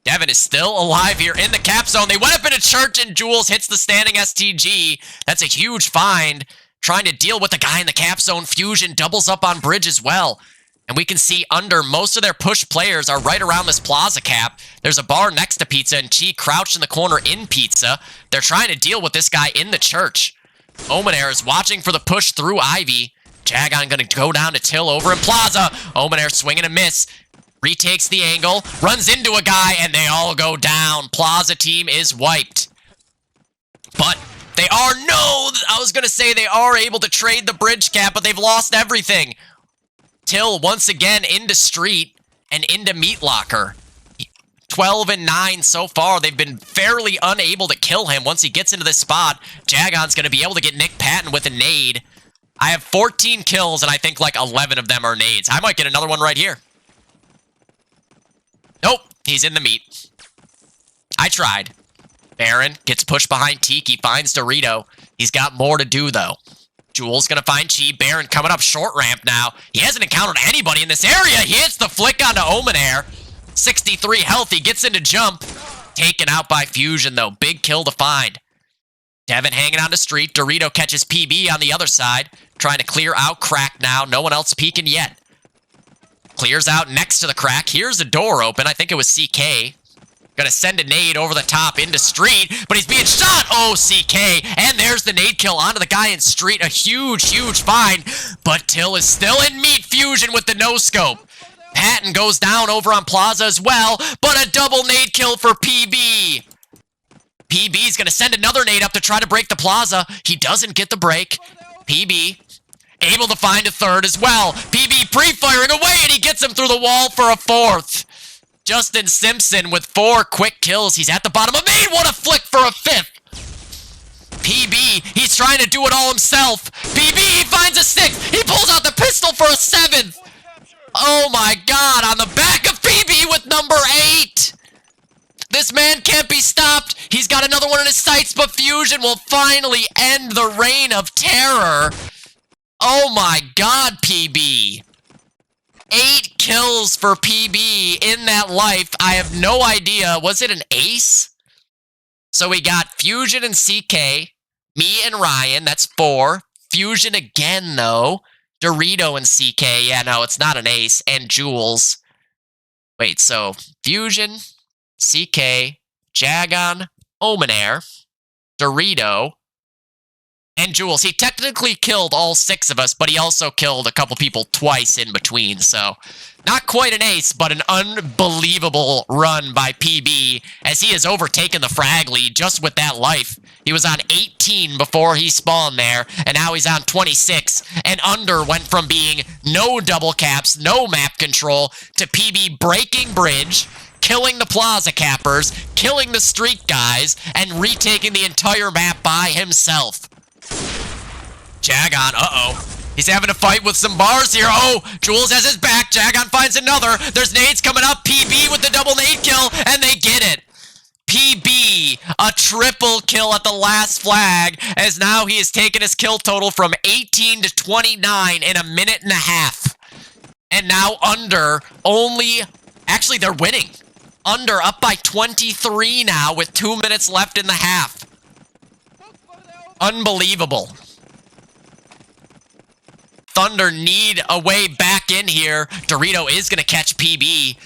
S1: Devin is still alive here in the cap zone. They went up in a church and Jules hits the standing STG. That's a huge find. Trying to deal with the guy in the cap zone. Fusion doubles up on bridge as well. And we can see under most of their push players are right around this plaza cap. There's a bar next to Pizza and Chi crouched in the corner in Pizza. They're trying to deal with this guy in the church. Omenair is watching for the push through Ivy. Jagon gonna go down to Till over in Plaza. Omenair swinging a miss. Retakes the angle, runs into a guy, and they all go down. Plaza team is wiped. But they are, I was gonna say they are able to trade the bridge cap, but they've lost everything. Till once again into street and into meat locker. 12 and 9 so far. They've been fairly unable to kill him once he gets into this spot. Jagon's going to be able to get Nick Patton with a nade. I have 14 kills, and I think like 11 of them are nades. I might get another one right here. Nope, he's in the meat. I tried. Baron gets pushed behind Tiki, finds Dorito. He's got more to do, though. Jules gonna find Chi. Baron coming up short ramp now. He hasn't encountered anybody in this area. He hits the flick onto Omenair. 63 health. He gets into jump. Taken out by Fusion, though. Big kill to find. Devin hanging on the street. Dorito catches PB on the other side. Trying to clear out Crack now. No one else peeking yet. Clears out next to the Crack. Here's the door open. I think it was CK. Gonna send a nade over the top into street, but he's being shot. Oh, CK. And there's the nade kill onto the guy in street. A huge, huge find. But Till is still in meat. Fusion with the no-scope. Patton goes down over on Plaza as well, but a double nade kill for PB. PB's gonna send another nade up to try to break the Plaza. He doesn't get the break. PB able to find a third as well. PB pre-firing away, and he gets him through the wall for a fourth. Justin Simpson with 4 quick kills. He's at the bottom of main. What a flick for a 5th. PB, he's trying to do it all himself. PB, he finds a 6th. He pulls out the pistol for a 7th. Oh my god, on the back of PB with number 8. This man can't be stopped. He's got another one in his sights, but Fusion will finally end the reign of terror. Oh my god, PB. 8 kills for PB in that life. I have no idea. Was it an ace? So we got Fusion and CK, me and Ryan. That's 4. Fusion again, though. Dorito and CK. Yeah, no, it's not an ace. And Jules. Wait, so Fusion, CK, Jagon, Omenair, Dorito, and Jules. He technically killed all 6 of us, but he also killed a couple people twice in between. So, not quite an ace, but an unbelievable run by PB as he has overtaken the frag lead just with that life. He was on 18 before he spawned there, and now he's on 26. And Under went from being no double caps, no map control, to PB breaking bridge, killing the plaza cappers, killing the street guys, and retaking the entire map by himself. Jagon, uh-oh. He's having a fight with some bars here. Oh, Jules has his back. Jagon finds another. There's nades coming up. PB with the double nade kill, and they get it. PB, a triple kill at the last flag, as now he has taken his kill total from 18 to 29 in a minute and a half. And now Under only... Actually, they're winning. Under up by 23 now with 2 minutes left in the half. Unbelievable. Thunder need a way back in here. Dorito is going to catch PB.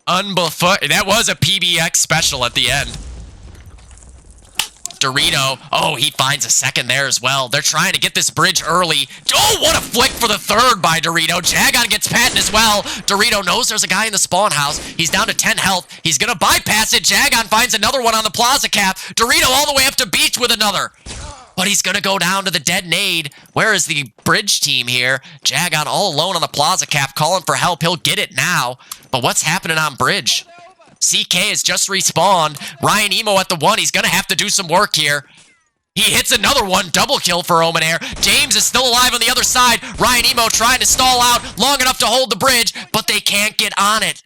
S1: That was a PBX special at the end. Dorito, oh, he finds a second there as well. They're trying to get this bridge early. Oh, what a flick for the third by Dorito. Jagon gets Patton as well. Dorito knows there's a guy in the spawn house. He's down to 10 health. He's going to bypass it. Jagon finds another one on the plaza cap. Dorito all the way up to Beach with another. But he's going to go down to the dead nade. Where is the bridge team here? Jagon all alone on the plaza cap, calling for help. He'll get it now. But what's happening on bridge? CK has just respawned. Ryan Emo at the 1. He's going to have to do some work here. He hits another one. Double kill for Omenair. James is still alive on the other side. Ryan Emo trying to stall out long enough to hold the bridge, but they can't get on it.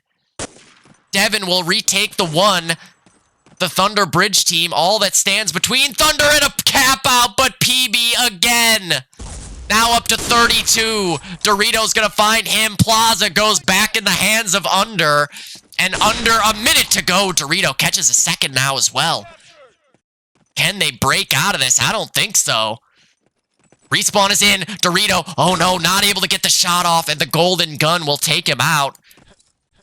S1: Devin will retake the 1. The Thunder bridge team, all that stands between Thunder and a cap out, but PB again. Now up to 32. Dorito's going to find him. Plaza goes back in the hands of Under. And under a minute to go, Dorito catches a second now as well. Can they break out of this? I don't think so. Respawn is in. Dorito, oh no, not able to get the shot off, and the golden gun will take him out.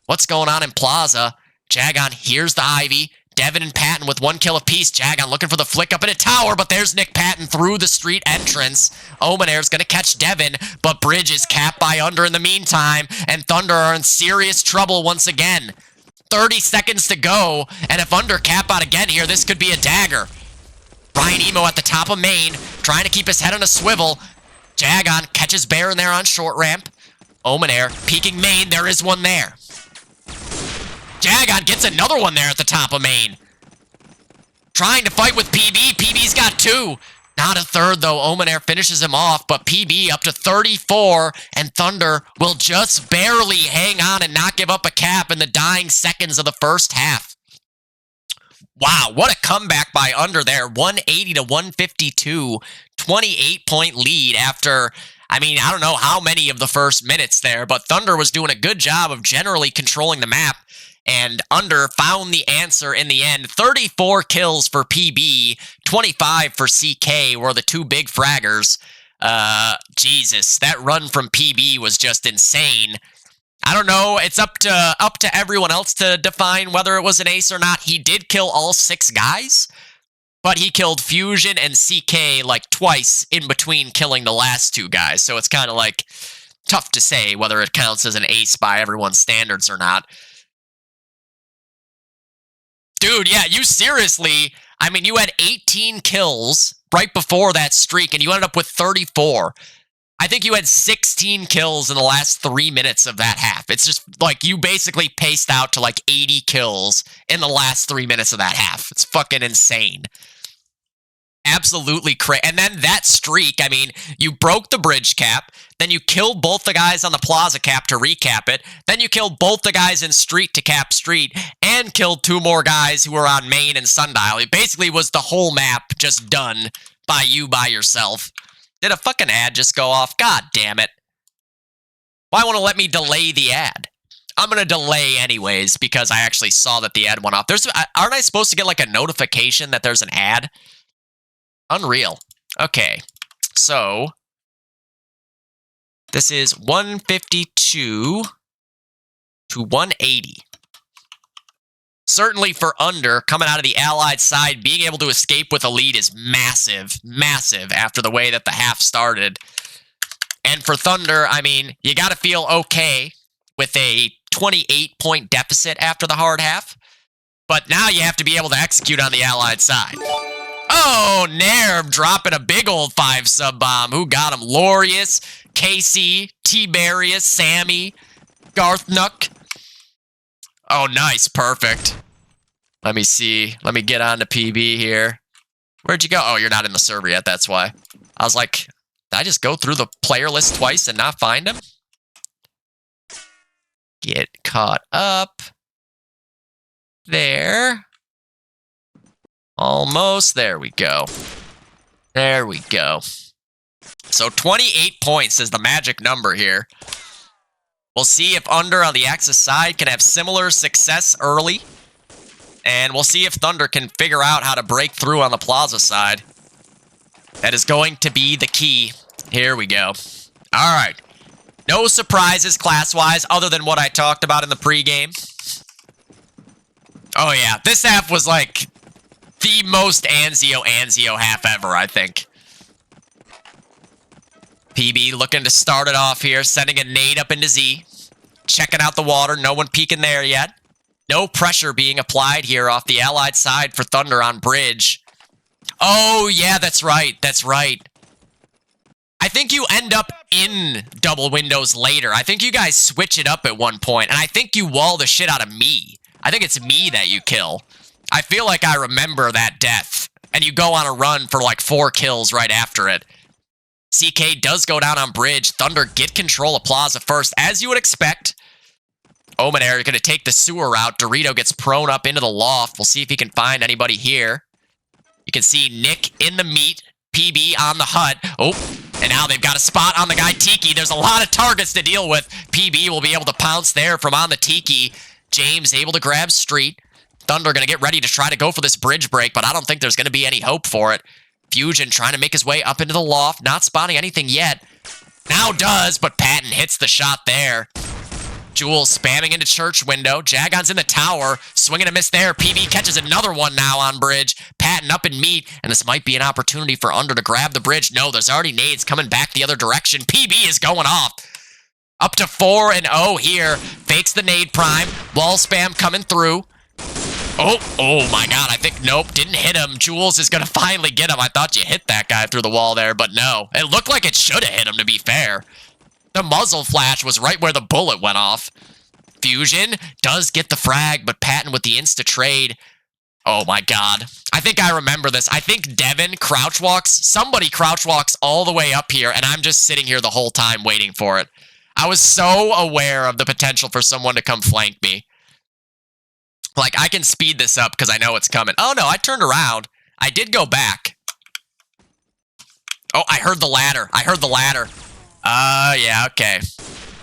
S1: What's going on in Plaza? Jagon here's the Ivy. Devin and Patton with 1 kill apiece. Jagon looking for the flick up in a tower, but there's Nick Patton through the street entrance. Omenair's going to catch Devin, but Bridge is capped by Under in the meantime, and Thunder are in serious trouble once again. 30 seconds to go, and if Under cap out again here, this could be a dagger. Ryan Emo at the top of main, trying to keep his head on a swivel. Jagon catches Bear in there on short ramp. Omenair peeking main, there is one there. Jagon gets another one there at the top of main. Trying to fight with PB. PB's got 2. Not a third, though. Omenair finishes him off, but PB up to 34, and Thunder will just barely hang on and not give up a cap in the dying seconds of the first half. Wow, what a comeback by Under there. 180 to 152. 28-point lead after... I mean, I don't know how many of the first minutes there, but Thunder was doing a good job of generally controlling the map. And Under found the answer in the end. 34 kills for PB, 25 for CK were the 2 big fraggers. Jesus, that run from PB was just insane. I don't know, it's up to everyone else to define whether it was an ace or not. He did kill all 6 guys, but he killed Fusion and CK like twice in between killing the last 2 guys. So it's kind of like tough to say whether it counts as an ace by everyone's standards or not. Dude, yeah, you seriously, I mean, you had 18 kills right before that streak, and you ended up with 34. I think you had 16 kills in the last 3 minutes of that half. It's just like you basically paced out to like 80 kills in the last 3 minutes of that half. It's fucking insane. Absolutely crazy. And then that streak, I mean, you broke the bridge cap, then you killed both the guys on the plaza cap to recap it, then you killed both the guys in street to cap street, and killed 2 more guys who were on main and sundial. It basically was the whole map just done by you by yourself. Did a fucking ad just go off? God damn it. Why won't it let me delay the ad? I'm going to delay anyways because I actually saw that the ad went off. Aren't I supposed to get like a notification that there's an ad? Unreal. Okay, so this is 152 to 180. Certainly for Under, coming out of the Allied side, being able to escape with a lead is massive, massive after the way that the half started. And for Thunder, I mean, you got to feel okay with a 28-point deficit after the hard half. But now you have to be able to execute on the Allied side. Oh, Nerv dropping a big old 5 sub bomb. Who got him? Lorius, Casey, Tiberius, Sammy, Garthnuck. Oh, nice. Perfect. Let me see. Let me get on to PB here. Where'd you go? Oh, you're not in the server yet. That's why. I was like, did I just go through the player list twice and not find him? Get caught up. There. Almost. There we go. There we go. So 28 points is the magic number here. We'll see if Under on the Axis side can have similar success early. And we'll see if Thunder can figure out how to break through on the Plaza side. That is going to be the key. Here we go. All right. No surprises class-wise other than what I talked about in the pregame. Oh, yeah. This half was like the most Anzio half ever, I think. PB looking to start it off here, sending a nade up into Z. Checking out the water. No one peeking there yet. No pressure being applied here off the Allied side for Thunder on bridge. Oh, yeah, that's right. That's right. I think you end up in double windows later. I think you guys switch it up at one point, and I think you wall the shit out of me. I think it's me that you kill. I feel like I remember that death, and you go on a run for like 4 kills right after it. CK does go down on bridge. Thunder get control of Plaza first, as you would expect. Omenair going to take the sewer route. Dorito gets prone up into the loft. We'll see if he can find anybody here. You can see Nick in the meat. PB on the hut. Oh, and now they've got a spot on the guy Tiki. There's a lot of targets to deal with. PB will be able to pounce there from on the Tiki. James able to grab Street. Thunder going to get ready to try to go for this bridge break, but I don't think there's going to be any hope for it. Fusion trying to make his way up into the loft. Not spotting anything yet. Now does, but Patton hits the shot there. Jules spamming into church window. Jagon's in the tower. Swinging a miss there. PB catches another one now on bridge. Patton up in meat. And this might be an opportunity for Under to grab the bridge. No, there's already nades coming back the other direction. PB is going off. Up to 4-0 here. Fakes the nade prime. Wall spam coming through. Oh my god. I think, nope, didn't hit him. Jules is going to finally get him. I thought you hit that guy through the wall there, but no. It looked like it should have hit him, to be fair. The muzzle flash was right where the bullet went off. Fusion does get the frag, but Patton with the insta-trade. Oh my god. I think I remember this. I think Devin crouch walks. Somebody crouch walks all the way up here, and I'm just sitting here the whole time waiting for it. I was so aware of the potential for someone to come flank me. Like, I can speed this up because I know it's coming. Oh no, I turned around. I did go back. Oh, I heard the ladder. I heard the ladder. Yeah, okay.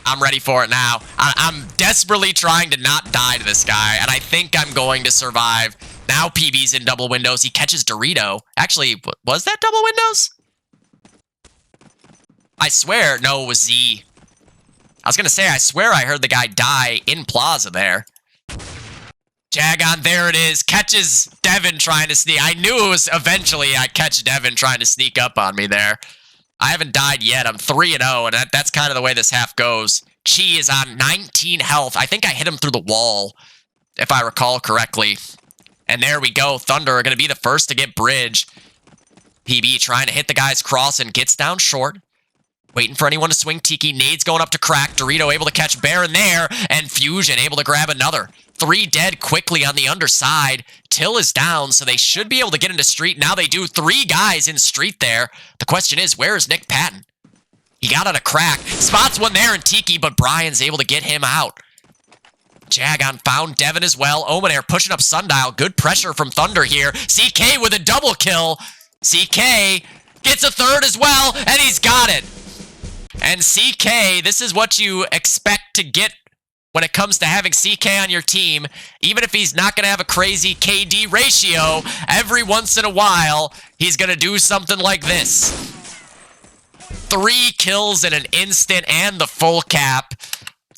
S1: I'm ready for it now. I'm desperately trying to not die to this guy, and I think I'm going to survive. Now PB's in double windows. He catches Dorito. Actually, was that double windows? I swear, no, it was Z. I was going to say, I swear I heard the guy die in Plaza there. Jagon, there it is. Catches Devin trying to sneak. I knew it was eventually I'd catch Devin trying to sneak up on me there. I haven't died yet. I'm 3-0, and that's kind of the way this half goes. Chi is on 19 health. I think I hit him through the wall, if I recall correctly. And there we go. Thunder are going to be the first to get bridge. PB trying to hit the guy's cross and gets down short. Waiting for anyone to swing Tiki. Nade's going up to crack. Dorito able to catch Baron there. And Fusion able to grab another. 3 dead quickly on the underside. Till is down, so they should be able to get into street. Now they do. 3 guys in street there. The question is, where is Nick Patton? He got on a crack. Spots one there in Tiki, but Brian's able to get him out. Jagon found Devin as well. Omenair pushing up Sundial. Good pressure from Thunder here. CK with a double kill. CK gets a third as well, and he's got it. And CK, this is what you expect to get when it comes to having CK on your team. Even if he's not going to have a crazy KD ratio, every once in a while, he's going to do something like this. 3 kills in an instant and the full cap.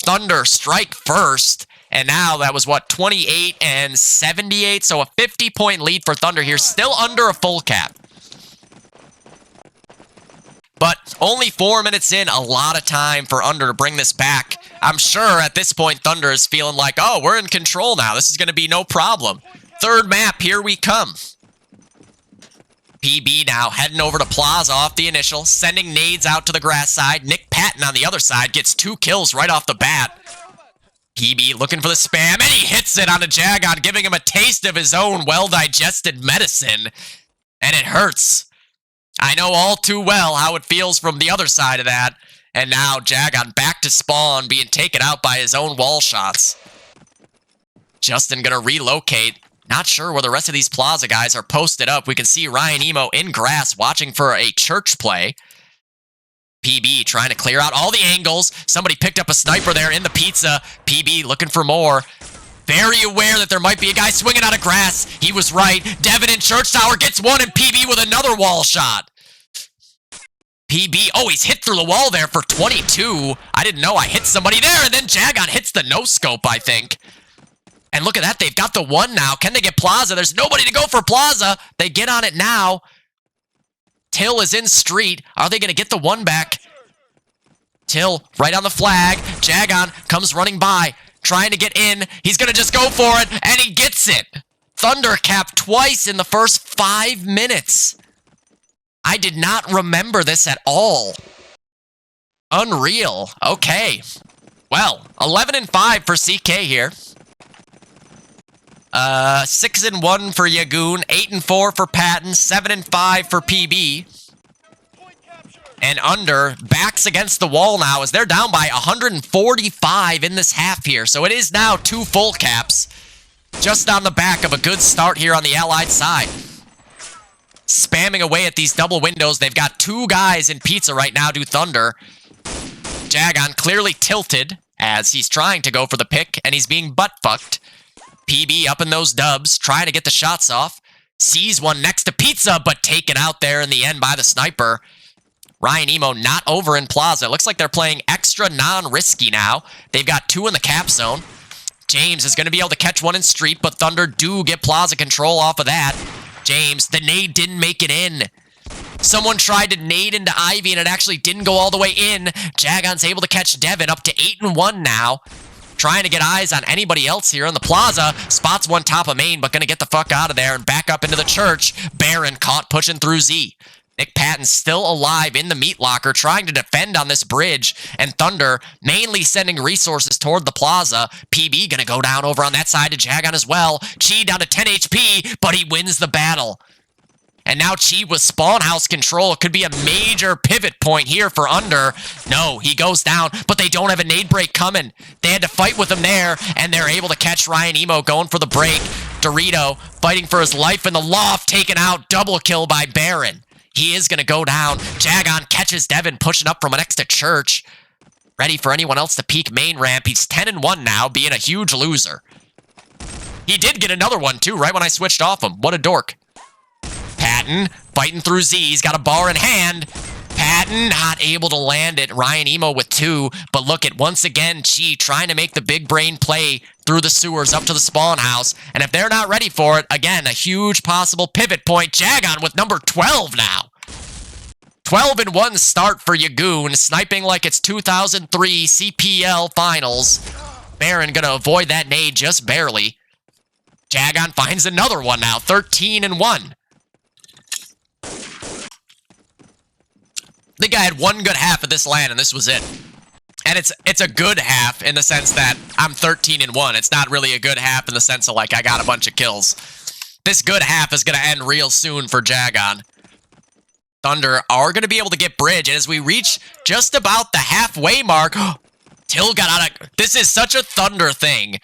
S1: Thunder strike first. And now that was, what, 28 and 78? So a 50-point lead for Thunder here. Still under a full cap. But only 4 minutes in, a lot of time for Under to bring this back. I'm sure at this point, Thunder is feeling like, oh, we're in control now. This is going to be no problem. Third map, here we come. PB now heading over to Plaza off the initial, sending nades out to the grass side. Nick Patton on the other side gets 2 kills right off the bat. PB looking for the spam, and he hits it on a Jagon, giving him a taste of his own well-digested medicine. And it hurts. I know all too well how it feels from the other side of that. And now Jagon back to spawn, being taken out by his own wall shots. Justin gonna relocate. Not sure where the rest of these Plaza guys are posted up. We can see Ryan Emo in grass watching for a church play. PB trying to clear out all the angles. Somebody picked up a sniper there in the pizza. PB looking for more. Very aware that there might be a guy swinging out of grass. He was right. Devin in Church Tower gets one, and PB with another wall shot. PB, oh, he's hit through the wall there for 22. I didn't know I hit somebody there, and then Jagon hits the no-scope, I think. And look at that, they've got the one now. Can they get Plaza? There's nobody to go for Plaza. They get on it now. Till is in street. Are they going to get the one back? Till right on the flag. Jagon comes running by, trying to get in. He's going to just go for it, and he gets it. Thunder cap twice in the first 5 minutes. I did not remember this at all. Unreal. Okay. Well, 11-5 for CK here. 6-1 for Yagoon, 8-4 for Patton, 7-5 for PB. And Under backs against the wall now as they're down by 145 in this half here. So it is now 2 full caps. Just on the back of a good start here on the Allied side. Spamming away at these double windows. They've got 2 guys in pizza right now, do Thunder. Jagon clearly tilted as he's trying to go for the pick, and he's being butt-fucked. PB up in those dubs, trying to get the shots off. Sees one next to pizza, but taken out there in the end by the sniper. Ryan Emo not over in Plaza. It looks like they're playing extra non-risky now. They've got 2 in the cap zone. James is going to be able to catch one in street, but Thunder do get Plaza control off of that. James, the nade didn't make it in. Someone tried to nade into Ivy, and it actually didn't go all the way in. Jagon's able to catch Devin up to 8-1 now. Trying to get eyes on anybody else here in the Plaza. Spots one top of main, but going to get the fuck out of there and back up into the church. Baron caught pushing through Z. Nick Patton still alive in the meat locker, trying to defend on this bridge. And Thunder mainly sending resources toward the Plaza. PB going to go down over on that side to Jagon as well. Chi down to 10 HP, but he wins the battle. And now Chi with spawn house control. Could be a major pivot point here for Under. No, he goes down, but they don't have a nade break coming. They had to fight with him there, and they're able to catch Ryan Emo going for the break. Dorito fighting for his life in the loft, taken out. Double kill by Baron. He is going to go down. Jagon catches Devin pushing up from next to Church. Ready for anyone else to peek main ramp. He's 10-1 now, being a huge loser. He did get another one, too, right when I switched off him. What a dork. Patton fighting through Z. He's got a bar in hand. Patton not able to land it. Ryan Emo with 2. But look at, once again, Chi trying to make the big brain play through the sewers up to the spawn house. And if they're not ready for it, again, a huge possible pivot point. Jagon with number 12 now. 12-1 start for Yagoon, sniping like it's 2003 CPL finals. Baron gonna avoid that nade just barely. Jagon finds another one now, 13-1. I think I had one good half of this LAN, and this was it. And it's a good half in the sense that I'm 13-1. It's not really a good half in the sense of, like, I got a bunch of kills. This good half is going to end real soon for Jagon. Thunder are going to be able to get bridge, and as we reach just about the halfway mark, Till got out of... This is such a Thunder thing.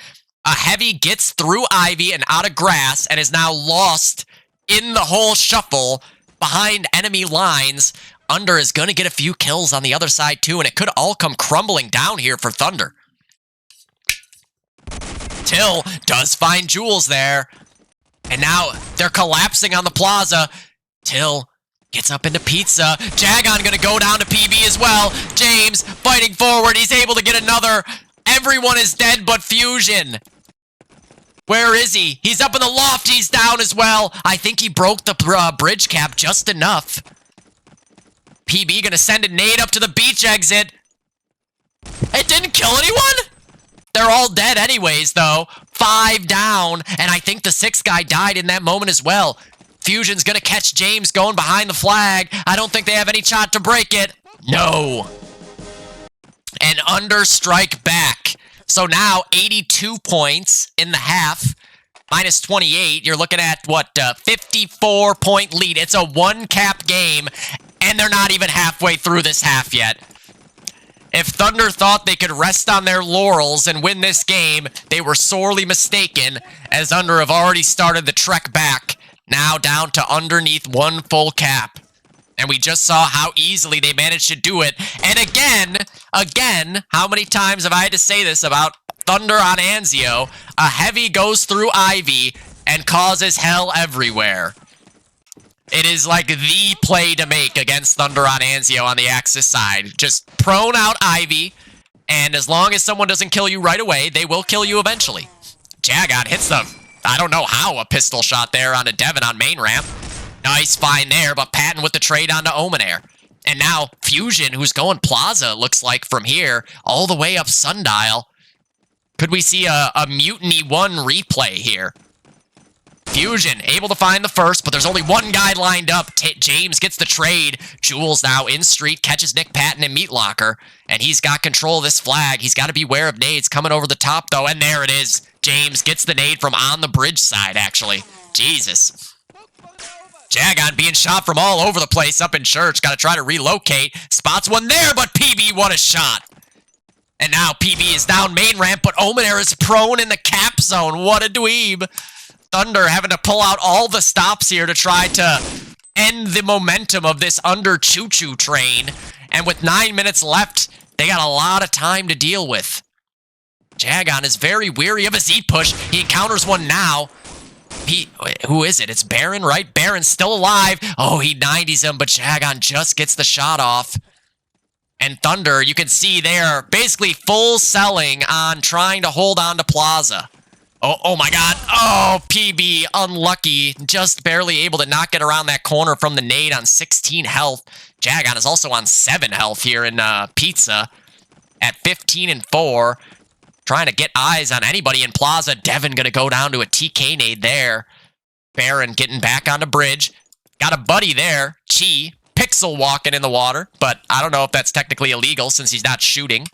S1: A heavy gets through Ivy and out of grass, and is now lost in the whole shuffle behind enemy lines. Under is going to get a few kills on the other side, too, and it could all come crumbling down here for Thunder. Till does find Jules there. And now they're collapsing on the Plaza. Till gets up into pizza. Jagon going to go down to PB as well. James fighting forward. He's able to get another. Everyone is dead but Fusion. Where is he? He's up in the loft. He's down as well. I think he broke the bridge cap just enough. PB gonna send a nade up to the beach exit. It didn't kill anyone? They're all dead anyways, though. 5 down, and I think the 6th guy died in that moment as well. Fusion's gonna catch James going behind the flag. I don't think they have any shot to break it. No. And Under strike back. So now 82 points in the half. Minus 28. You're looking at, what, 54-point lead. It's a 1-cap game. And they're not even halfway through this half yet. If Thunder thought they could rest on their laurels and win this game, they were sorely mistaken, as Under have already started the trek back, now down to underneath one full cap. And we just saw how easily they managed to do it. And again, how many times have I had to say this about Thunder on Anzio? A heavy goes through Ivy and causes hell everywhere. It is like the play to make against Thunder on Anzio on the Axis side. Just prone out Ivy, and as long as someone doesn't kill you right away, they will kill you eventually. Jagon hits them. I don't know how, a pistol shot there onto Devin on main ramp. Nice find there, but Patton with the trade onto Omenair. And now Fusion, who's going Plaza, looks like from here, all the way up Sundial. Could we see a Mutiny 1 replay here? Fusion able to find the first, but there's only one guy lined up. James gets the trade. Jules now in street, catches Nick Patton and Meat Locker, and he's got control of this flag. He's got to beware of nades coming over the top, though, and there it is. James gets the nade from on the bridge side, actually. Jesus. Jagon being shot from all over the place up in church. Got to try to relocate. Spots one there, but PB, what a shot. And now PB is down main ramp, but Omenair is prone in the cap zone. What a dweeb. Thunder having to pull out all the stops here to try to end the momentum of this Under choo-choo train. And with 9 minutes left, they got a lot of time to deal with. Jagon is very weary of his E-push. He encounters one now. Who is it? It's Baron, right? Baron's still alive. Oh, he 90s him, but Jagon just gets the shot off. And Thunder, you can see they're basically full selling on trying to hold on to Plaza. Oh my god. Oh, PB, unlucky. Just barely able to not get around that corner from the nade on 16 health. Jagon is also on 7 health here in Pizza at 15 and 4. Trying to get eyes on anybody in Plaza. Devin going to go down to a TK nade there. Baron getting back on the bridge. Got a buddy there. Chi. Pixel walking in the water. But I don't know if that's technically illegal since he's not shooting.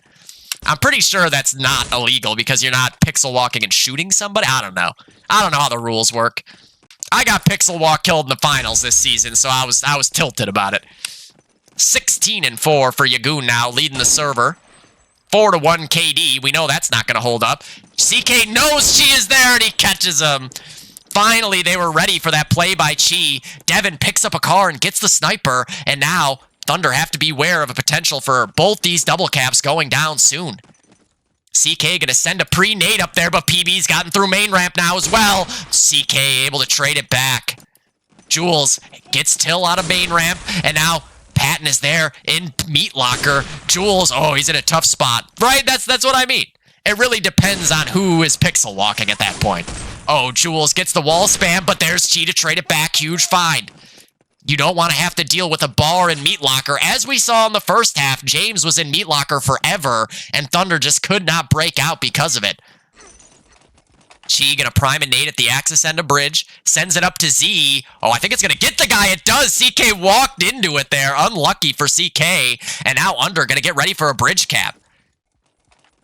S1: I'm pretty sure that's not illegal because you're not pixel walking and shooting somebody. I don't know. I don't know how the rules work. I got pixel walk killed in the finals this season, so I was tilted about it. 16 and 4 for Yagoon now, leading the server. 4-1 KD. We know that's not going to hold up. CK knows Chi is there, and he catches him. Finally, they were ready for that play by Chi. Devin picks up a car and gets the sniper, and now Thunder have to beware of a potential for both these double caps going down soon. CK going to send a pre-nade up there, but PB's gotten through main ramp now as well. CK able to trade it back. Jules gets Till out of main ramp, and now Patton is there in Meat Locker. Jules, oh, he's in a tough spot. Right, that's what I mean. It really depends on who is pixel walking at that point. Oh, Jules gets the wall spam, but there's Chi to trade it back. Huge find. You don't want to have to deal with a bar in Meat Locker. As we saw in the first half, James was in Meat Locker forever, and Thunder just could not break out because of it. Chi gonna prime a nade at the Axis end of bridge, sends it up to Z. Oh, I think it's gonna get the guy. It does. CK walked into it there. Unlucky for CK. And now Under gonna get ready for a bridge cap.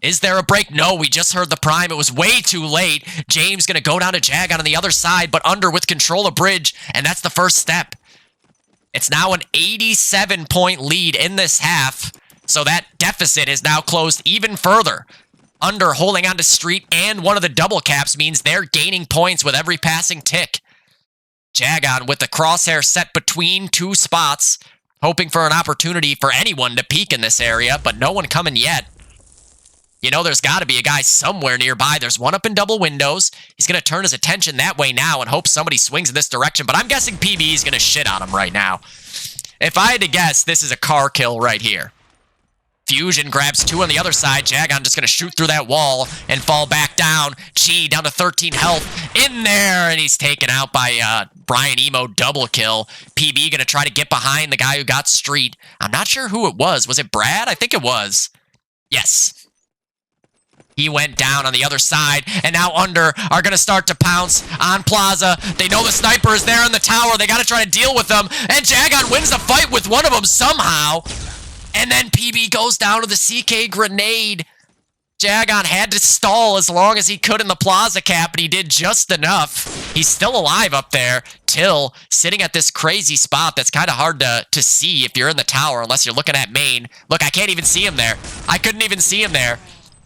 S1: Is there a break? No, we just heard the prime. It was way too late. James gonna go down to Jagon on the other side, but Under with control of bridge, and that's the first step. It's now an 87-point lead in this half, so that deficit is now closed even further. Under holding on to Street and one of the double caps means they're gaining points with every passing tick. Jagon with the crosshair set between two spots, hoping for an opportunity for anyone to peek in this area, but no one coming yet. You know, there's got to be a guy somewhere nearby. There's one up in double windows. He's going to turn his attention that way now and hope somebody swings in this direction, but I'm guessing PB is going to shit on him right now. If I had to guess, this is a car kill right here. Fusion grabs 2 on the other side. Jagon just going to shoot through that wall and fall back down. Chi down to 13 health. In there, and he's taken out by Brian Emo. Double kill. PB going to try to get behind the guy who got Street. I'm not sure who it was. Was it Brad? I think it was. Yes. He went down on the other side, and now Under are going to start to pounce on Plaza. They know the sniper is there in the tower. They got to try to deal with them, and Jagon wins the fight with one of them somehow. And then PB goes down to the CK grenade. Jagon had to stall as long as he could in the Plaza cap, and he did just enough. He's still alive up there. Till sitting at this crazy spot that's kind of hard to see if you're in the tower unless you're looking at main. Look, I can't even see him there. I couldn't even see him there.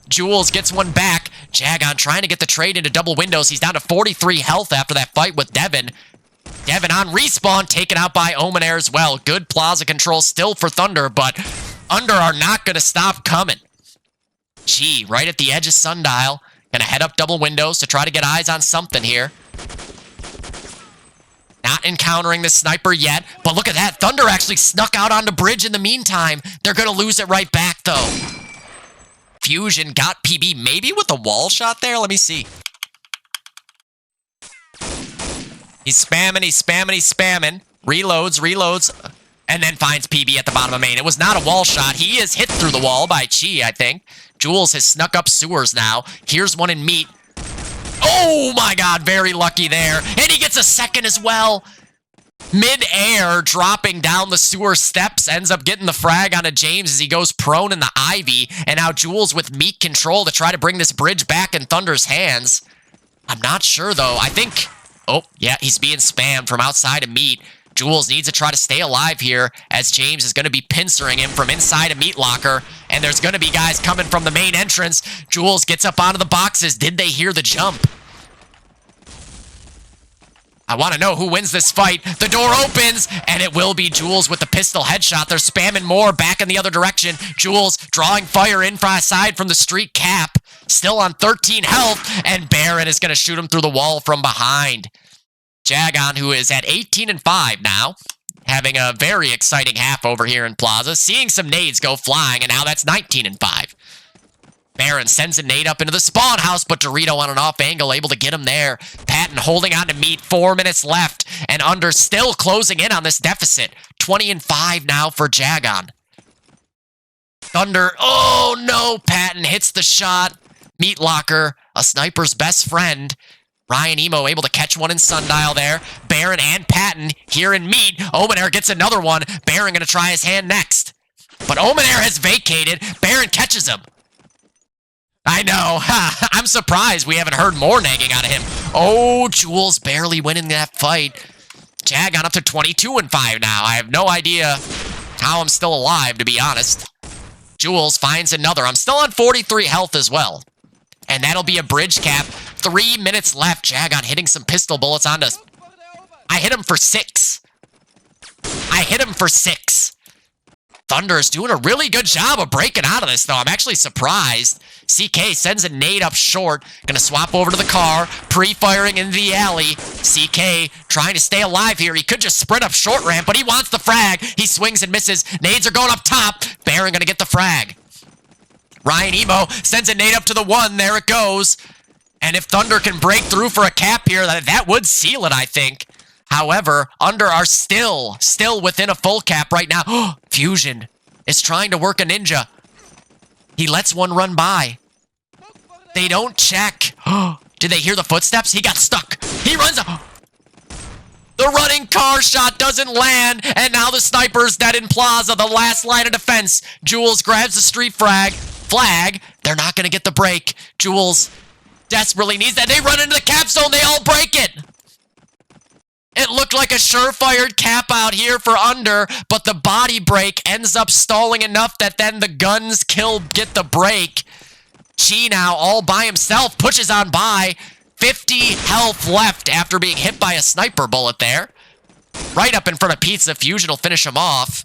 S1: Jules gets one back. Jagon trying to get the trade into double windows. He's down to 43 health after that fight with Devin. Devin on respawn, taken out by Omenair as well. Good plaza control still for Thunder, but Under are not going to stop coming. G, right at the edge of Sundial. Going to head up double windows to try to get eyes on something here. Not encountering the sniper yet, but look at that. Thunder actually snuck out onto bridge in the meantime. They're going to lose it right back, though. Fusion got PB, maybe with a wall shot there? Let me see. He's spamming, he's spamming, he's spamming. Reloads, reloads, and then finds PB at the bottom of main. It was not a wall shot. He is hit through the wall by Chi, I think. Jules has snuck up sewers now. Here's one in meat. Oh my god, very lucky there. And he gets a second as well. Mid-air, dropping down the sewer steps, ends up getting the frag onto James as he goes prone in the Ivy. And now Jules with meat control to try to bring this bridge back in Thunder's hands. I'm not sure, though. I think... Oh, yeah, he's being spammed from outside of meat. Jules needs to try to stay alive here as James is going to be pincering him from inside a meat locker. And there's going to be guys coming from the main entrance. Jules gets up onto the boxes. Did they hear the jump? I want to know who wins this fight. The door opens, and it will be Jules with the pistol headshot. They're spamming more back in the other direction. Jules drawing fire inside from the street cap. Still on 13 health, and Baron is going to shoot him through the wall from behind. Jagon, who is at 18 and 5 now, having a very exciting half over here in Plaza, seeing some nades go flying, and now that's 19 and 5. Baron sends a nade up into the spawn house, but Dorito on an off angle, able to get him there. Patton holding on to meat, 4 minutes left, and Under still closing in on this deficit. 20 and 5 now for Jagon. Thunder, oh no, Patton hits the shot. Meat locker, a sniper's best friend. Ryan Emo able to catch one in Sundial there. Baron and Patton here in meat. Omenair gets another one. Baron gonna try his hand next. But Omenair has vacated. Baron catches him. I know. I'm surprised we haven't heard more nagging out of him. Oh, Jules barely winning that fight. Jagon up to 22 and 5 now. I have no idea how I'm still alive, to be honest. Jules finds another. I'm still on 43 health as well. And that'll be a bridge cap. 3 minutes left. Jagon hitting some pistol bullets onto... I hit him for 6. I hit him for 6. Thunder is doing a really good job of breaking out of this, though. I'm actually surprised. CK sends a nade up short. Gonna swap over to the car. Pre-firing in the alley. CK trying to stay alive here. He could just sprint up short ramp, but he wants the frag. He swings and misses. Nades are going up top. Baron gonna get the frag. Ryan Emo sends a nade up to the 1. There it goes. And if Thunder can break through for a cap here, that would seal it, I think. However, Under are still within a full cap right now. Fusion is trying to work a ninja. He lets one run by. They don't check. Did they hear the footsteps? He got stuck. He runs up. The running car shot doesn't land, and now the sniper's dead in Plaza, the last line of defense. Jules grabs the street flag. They're not going to get the break. Jules desperately needs that. They run into the cap zone. They all break it. It looked like a surefire cap out here for Under, but the body break ends up stalling enough that then the guns get the break. Chi now all by himself pushes on by. 50 health left after being hit by a sniper bullet there. Right up in front of Pizza. Fusion will finish him off.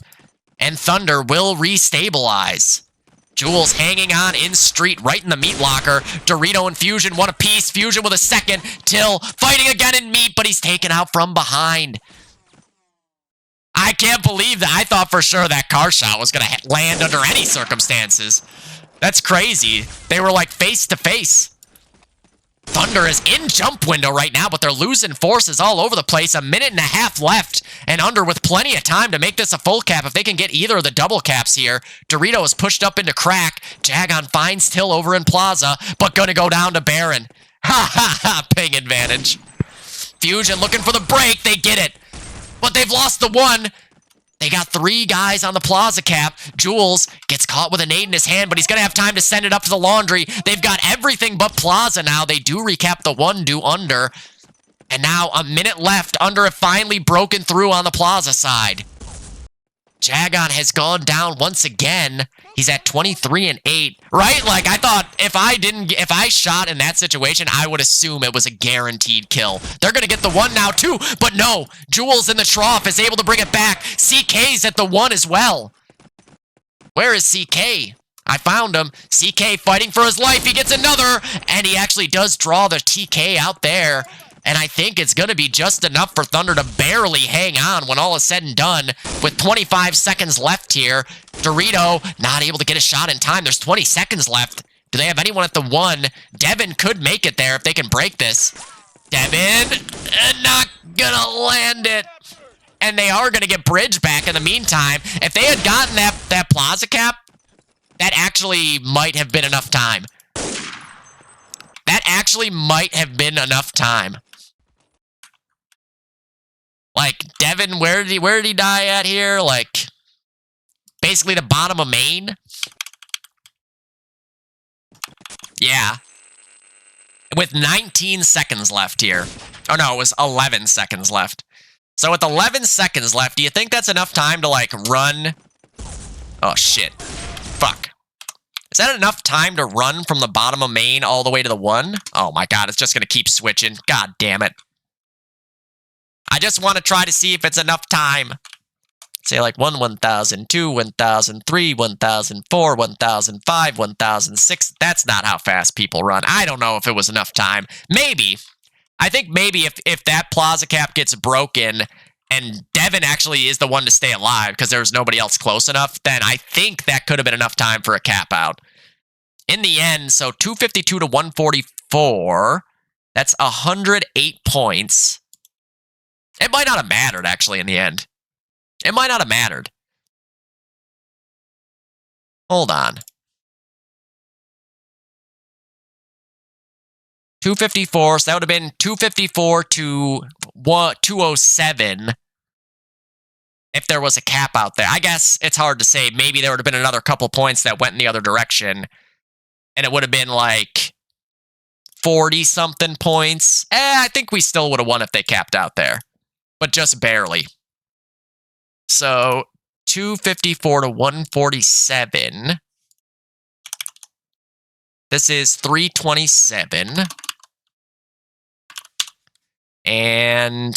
S1: And Thunder will restabilize. Jules hanging on in street right in the meat locker. Dorito and Fusion one apiece. Fusion with a second. Till fighting again in meat, but he's taken out from behind. I can't believe that. I thought for sure that car shot was going to land under any circumstances. That's crazy. They were like face to face. Thunder is in jump window right now, but they're losing forces all over the place. 1.5 minutes left, and Under with plenty of time to make this a full cap. If they can get either of the double caps here, Dorito is pushed up into crack. Jagon finds Till over in Plaza, but gonna go down to Baron. Ha ha ha, ping advantage. Fusion looking for the break. They get it, but they've lost the 1. They got 3 guys on the Plaza cap. Jules gets caught with a nade in his hand, but he's going to have time to send it up to the laundry. They've got everything but Plaza now. They do recap the 1, do Under. And now a minute left. Under have finally broken through on the Plaza side. Jagon has gone down once again. He's at 23-8, right? Like, I thought if I shot in that situation, I would assume it was a guaranteed kill. They're going to get the 1 now, too. But no, Jules in the trough is able to bring it back. CK's at the 1 as well. Where is CK? I found him. CK fighting for his life. He gets another, and he actually does draw the TK out there. And I think it's going to be just enough for Thunder to barely hang on when all is said and done. With 25 seconds left here, Dorito not able to get a shot in time. There's 20 seconds left. Do they have anyone at the 1? Devin could make it there if they can break this. Devin, not going to land it. And they are going to get Bridge back in the meantime. If they had gotten that Plaza cap, that actually might have been enough time. That actually might have been enough time. Like, Devin, where did he die at here? Like, basically the bottom of Maine? Yeah. With 19 seconds left here. Oh, no, it was 11 seconds left. So with 11 seconds left, do you think that's enough time to, like, run? Oh, shit. Fuck. Is that enough time to run from the bottom of Maine all the way to the 1? Oh, my God, it's just going to keep switching. God damn it. I just want to try to see if it's enough time. Say like 1, 1,000, 2, 1,000, 3, 1,000, 4, 1,005, 1,006. That's not how fast people run. I don't know if it was enough time. Maybe. I think maybe if that Plaza cap gets broken and Devin actually is the one to stay alive because there's nobody else close enough, then I think that could have been enough time for a cap out. In the end, so 252 to 144. That's 108 points. It might not have mattered, actually, in the end. It might not have mattered. Hold on. 254, so that would have been 254 to 207 if there was a cap out there. I guess it's hard to say. Maybe there would have been another couple points that went in the other direction, and it would have been like 40-something points. I think we still would have won if they capped out there. But just barely. So, 254 to 147. This is 327. And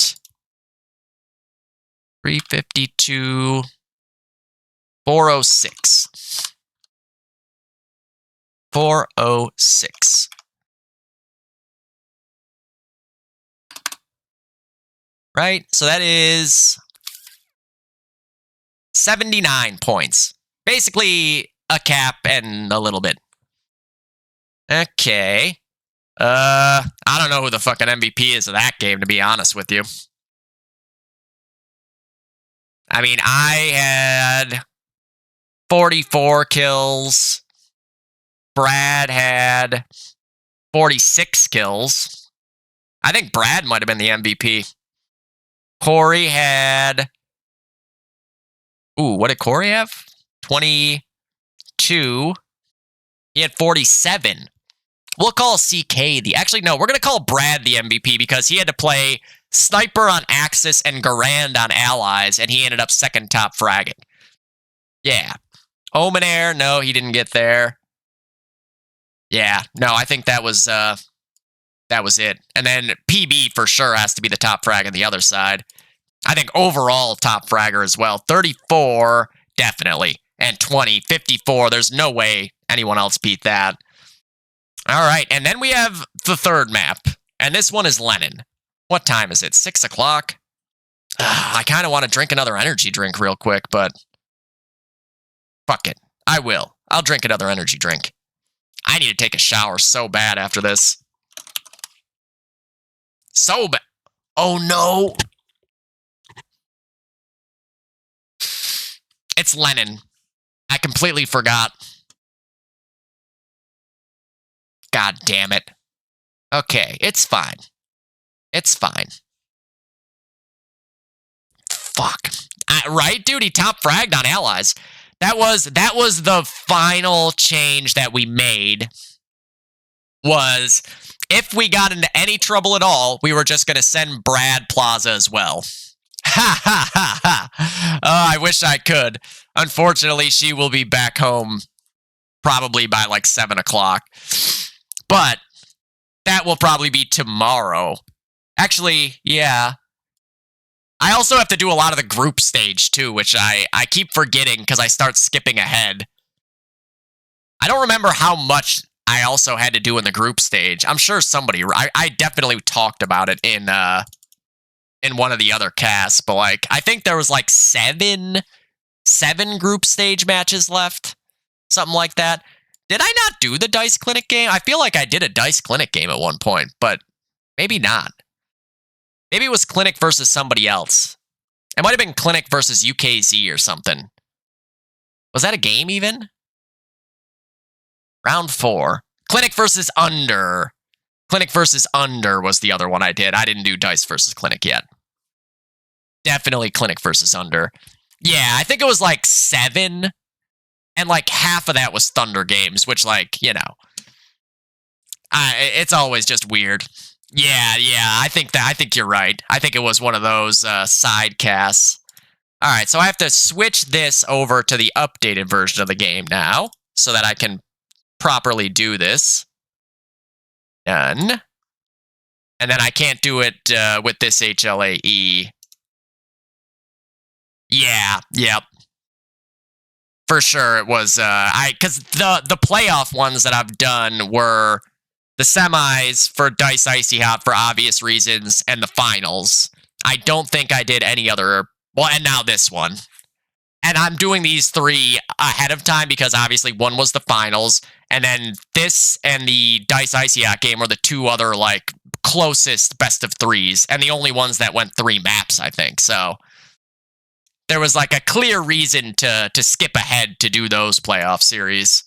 S1: 352, 406. 406. Right? So that is 79 points. Basically, a cap and a little bit. Okay. I don't know who the fucking MVP is of that game, to be honest with you. I mean, I had 44 kills. Brad had 46 kills. I think Brad might have been the MVP. Corey had... Ooh, what did Corey have? 22. He had 47. We'll call CK the... Actually, no, we're going to call Brad the MVP because he had to play Sniper on Axis and Garand on Allies, and he ended up second top fragging. Yeah. Omenair, no, he didn't get there. Yeah, no, I think that was it. And then PB for sure has to be the top frag on the other side. I think overall top fragger as well. 34, definitely. And 20, 54. There's no way anyone else beat that. All right, and then we have the third map. And this one is Lennon. What time is it? 6 o'clock? I kind of want to drink another energy drink real quick, but fuck it. I will. I'll drink another energy drink. I need to take a shower so bad after this. So bad. Oh, no. It's Lennon. I completely forgot. God damn it. Okay, it's fine. It's fine. Fuck. Right, dude? He top fragged on Allies. That was the final change that we made. Was if we got into any trouble at all, we were just going to send Brad Plaza as well. Ha ha ha ha. Oh, I wish I could. Unfortunately, she will be back home probably by like 7 o'clock. But that will probably be tomorrow. Actually, yeah. I also have to do a lot of the group stage too, which I keep forgetting because I start skipping ahead. I don't remember how much I also had to do in the group stage. I'm sure somebody, I definitely talked about it in one of the other casts, but like I think there was like seven group stage matches left, something like that. Did I not do the Dice Clinic game? I feel like I did a Dice Clinic game at one point, but maybe not. Maybe it was Clinic versus somebody else. It might have been Clinic versus UKZ or something. Was that a game even? Round 4. Clinic versus Under. Clinic versus Under was the other one I did. I didn't do Dice versus Clinic yet. Definitely Clinic versus Under. Yeah, I think it was like 7. And like half of that was Thunder games, which like, you know. It's always just weird. Yeah, I think you're right. I think it was one of those side casts. All right, so I have to switch this over to the updated version of the game now so that I can properly do this. Done. And then I can't do it with this HLAE. Yeah, yep. For sure it was because the playoff ones that I've done were the semis for Dice Icy Hot for obvious reasons, and the finals. I don't think I did any other. Well, and now this one. And I'm doing these 3 ahead of time because obviously one was the finals, and then this and the Dice Icy Hot game were the 2 other like closest best of 3s, and the only ones that went 3 maps, I think. So there was like a clear reason to skip ahead to do those playoff series.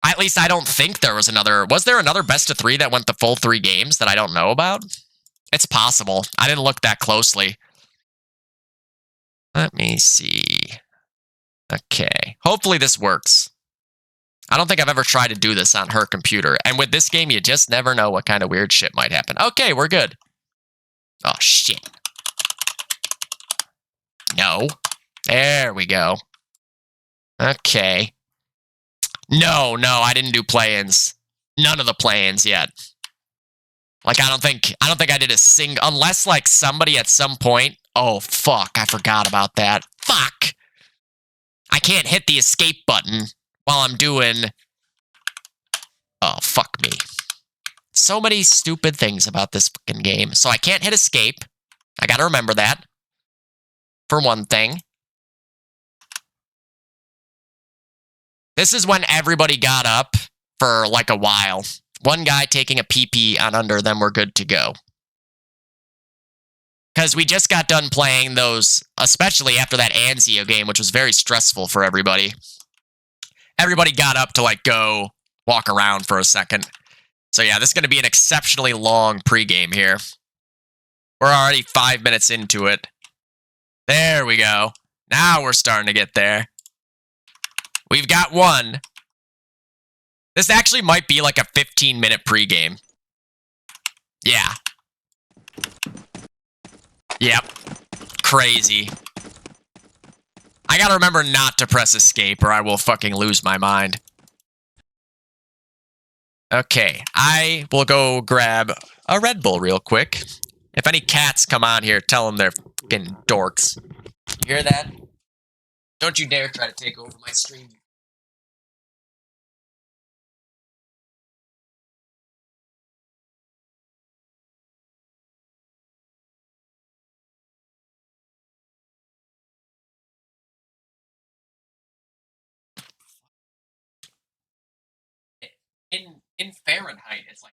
S1: At least I don't think there was another. Was there another best of 3 that went the full 3 games that I don't know about? It's possible. I didn't look that closely. Let me see. Okay. Hopefully this works. I don't think I've ever tried to do this on her computer. And with this game, you just never know what kind of weird shit might happen. Okay, we're good. Oh, shit. No. There we go. Okay. No, I didn't do play-ins. None of the play-ins yet. Like, I don't think I did a single, unless like somebody at some point. Oh, fuck, I forgot about that. Fuck! I can't hit the escape button while I'm doing. Oh, fuck me. So many stupid things about this fucking game. So I can't hit escape. I gotta remember that. For one thing. This is when everybody got up for like a while. One guy taking a pee-pee on Under, then we're good to go. Because we just got done playing those, especially after that Anzio game, which was very stressful for everybody. Everybody got up to like go walk around for a second. So yeah, this is going to be an exceptionally long pregame here. We're already 5 minutes into it. There we go. Now we're starting to get there. We've got one. This actually might be like a 15-minute pregame. Yeah. Yep. Crazy. I gotta remember not to press escape or I will fucking lose my mind. Okay, I will go grab a Red Bull real quick. If any cats come on here, tell them they're fucking dorks. You hear that? Don't you dare try to take over my stream. In Fahrenheit, it's like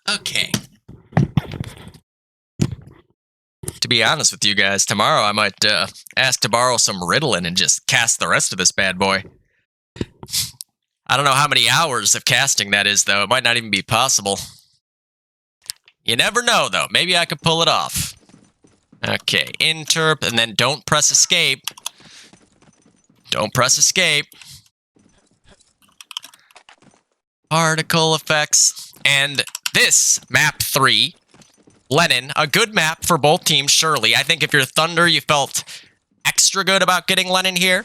S1: Okay. To be honest with you guys, tomorrow I might ask to borrow some Ritalin and just cast the rest of this bad boy. I don't know how many hours of casting that is, though. It might not even be possible. You never know, though. Maybe I could pull it off. Okay, interp, and then don't press escape. Don't press escape. Particle effects. And this, map 3, Lenin, a good map for both teams, surely. I think if you're Thunder, you felt extra good about getting Lenin here,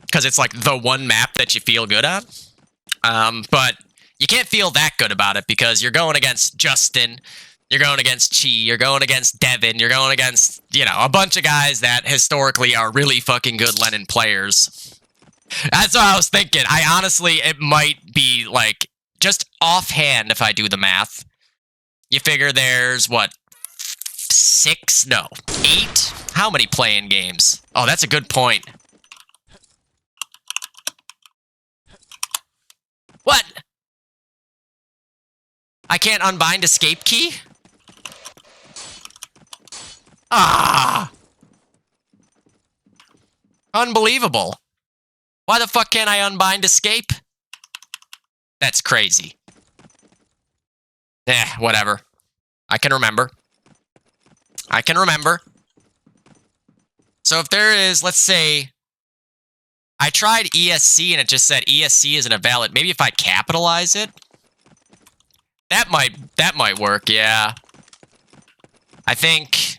S1: because it's like the one map that you feel good on. But you can't feel that good about it because you're going against Justin, you're going against Chi, you're going against Devin, you're going against, you know, a bunch of guys that historically are really fucking good Lenin players. That's what I was thinking. I honestly, it might be like, just offhand if I do the math, you figure there's, what, 6? No, 8? How many playing games? Oh, that's a good point. What? I can't unbind escape key? Ah! Unbelievable. Why the fuck can't I unbind escape? That's crazy. Whatever. I can remember. I can remember. So if there is, let's say, I tried ESC and it just said ESC isn't a valid. Maybe if I capitalize it, that might work. Yeah. I think.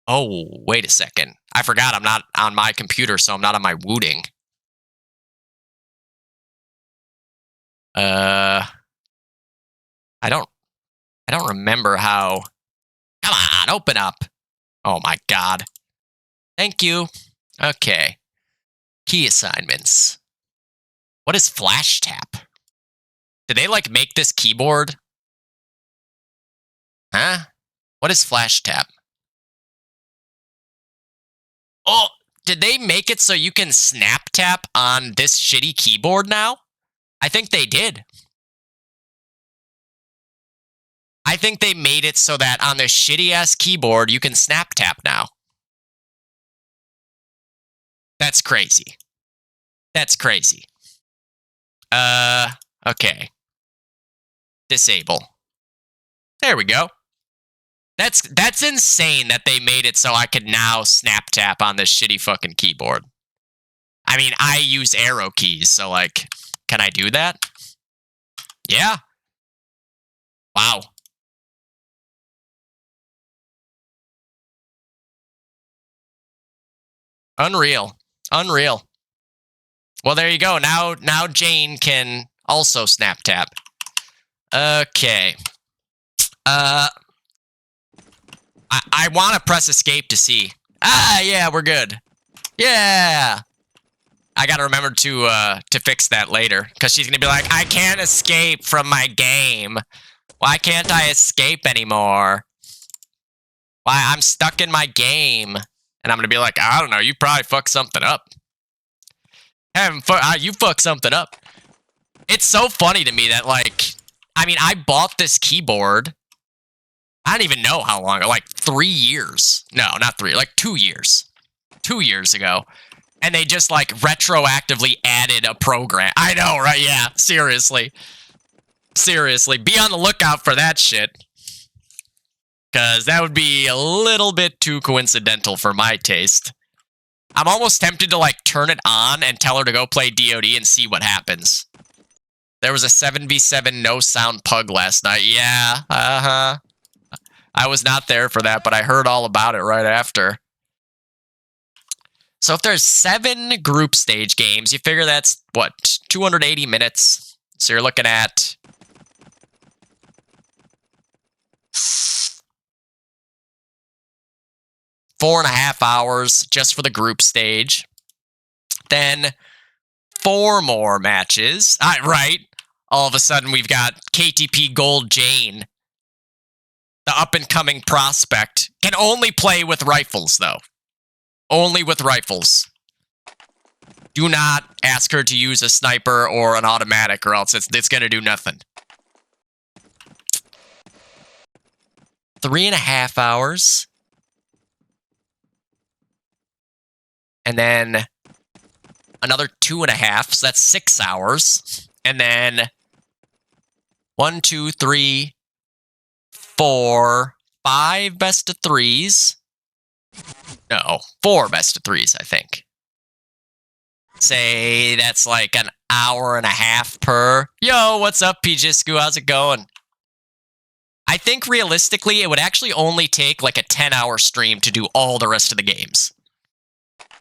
S1: Oh, wait a second. I forgot I'm not on my computer, so I'm not on my wooting. I don't remember how. Come on, open up. Oh my god. Thank you. Okay. Key assignments. What is flash tap? Did they like make this keyboard? Huh? What is flash tap? Oh, did they make it so you can snap tap on this shitty keyboard now? I think they did. I think they made it so that on this shitty-ass keyboard, you can snap tap now. That's crazy. That's crazy. Okay. Disable. There we go. That's insane that they made it so I could now snap tap on this shitty fucking keyboard. I mean, I use arrow keys, so like, can I do that? Yeah. Wow. Unreal. Unreal. Well, there you go. Now Jane can also snap tap. Okay. I want to press escape to see. Ah, yeah, we're good. Yeah. I gotta remember to fix that later, because she's gonna be like, I can't escape from my game. Why can't I escape anymore? Why, I'm stuck in my game. And I'm gonna be like, I don't know, you probably fucked something up. You fucked something up. It's so funny to me that, like, I mean, I bought this keyboard, I don't even know how long, like 3 years. No, not 3, like 2 years. 2 years ago. And they just, like, retroactively added a program. I know, right? Yeah, seriously. Seriously, be on the lookout for that shit. Because that would be a little bit too coincidental for my taste. I'm almost tempted to, like, turn it on and tell her to go play DOD and see what happens. There was a 7v7 no-sound pug last night. Yeah, I was not there for that, but I heard all about it right after. So if there's 7 group stage games, you figure that's, what, 280 minutes? So you're looking at 4.5 hours just for the group stage. Then 4 more matches. Right. All of a sudden, we've got KTP Gold Jane, the up-and-coming prospect. Can only play with rifles, though. Only with rifles. Do not ask her to use a sniper or an automatic, or else it's going to do nothing. 3.5 hours. And then another 2.5, so that's 6 hours. And then 1, 2, 3, 4, 5 best of threes. No, 4 best of threes, I think. Say that's like an hour and a half per. Yo, what's up, Pijisku? How's it going? I think realistically, it would actually only take like a 10-hour stream to do all the rest of the games.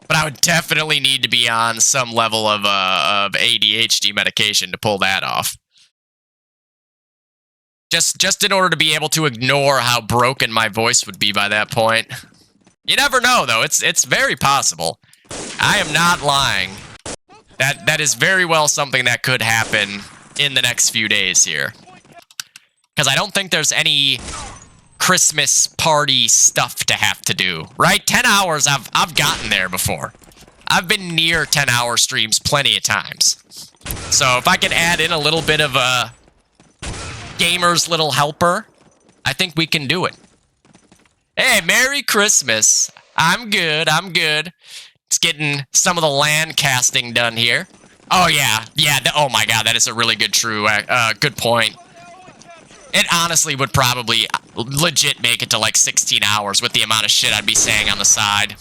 S1: But I would definitely need to be on some level of ADHD medication to pull that off. Just in order to be able to ignore how broken my voice would be by that point. You never know, though. It's very possible. I am not lying. That is very well something that could happen in the next few days here. Because I don't think there's any Christmas party stuff to have to do, right? 10 hours, I've gotten there before. I've been near 10-hour streams plenty of times. So if I could add in a little bit of a gamer's little helper, I think we can do it. Hey, Merry Christmas. I'm good, I'm good. Just getting some of the land casting done here. Oh, yeah, oh my god, that is a really good good point. It honestly would probably legit make it to like 16 hours with the amount of shit I'd be saying on the side.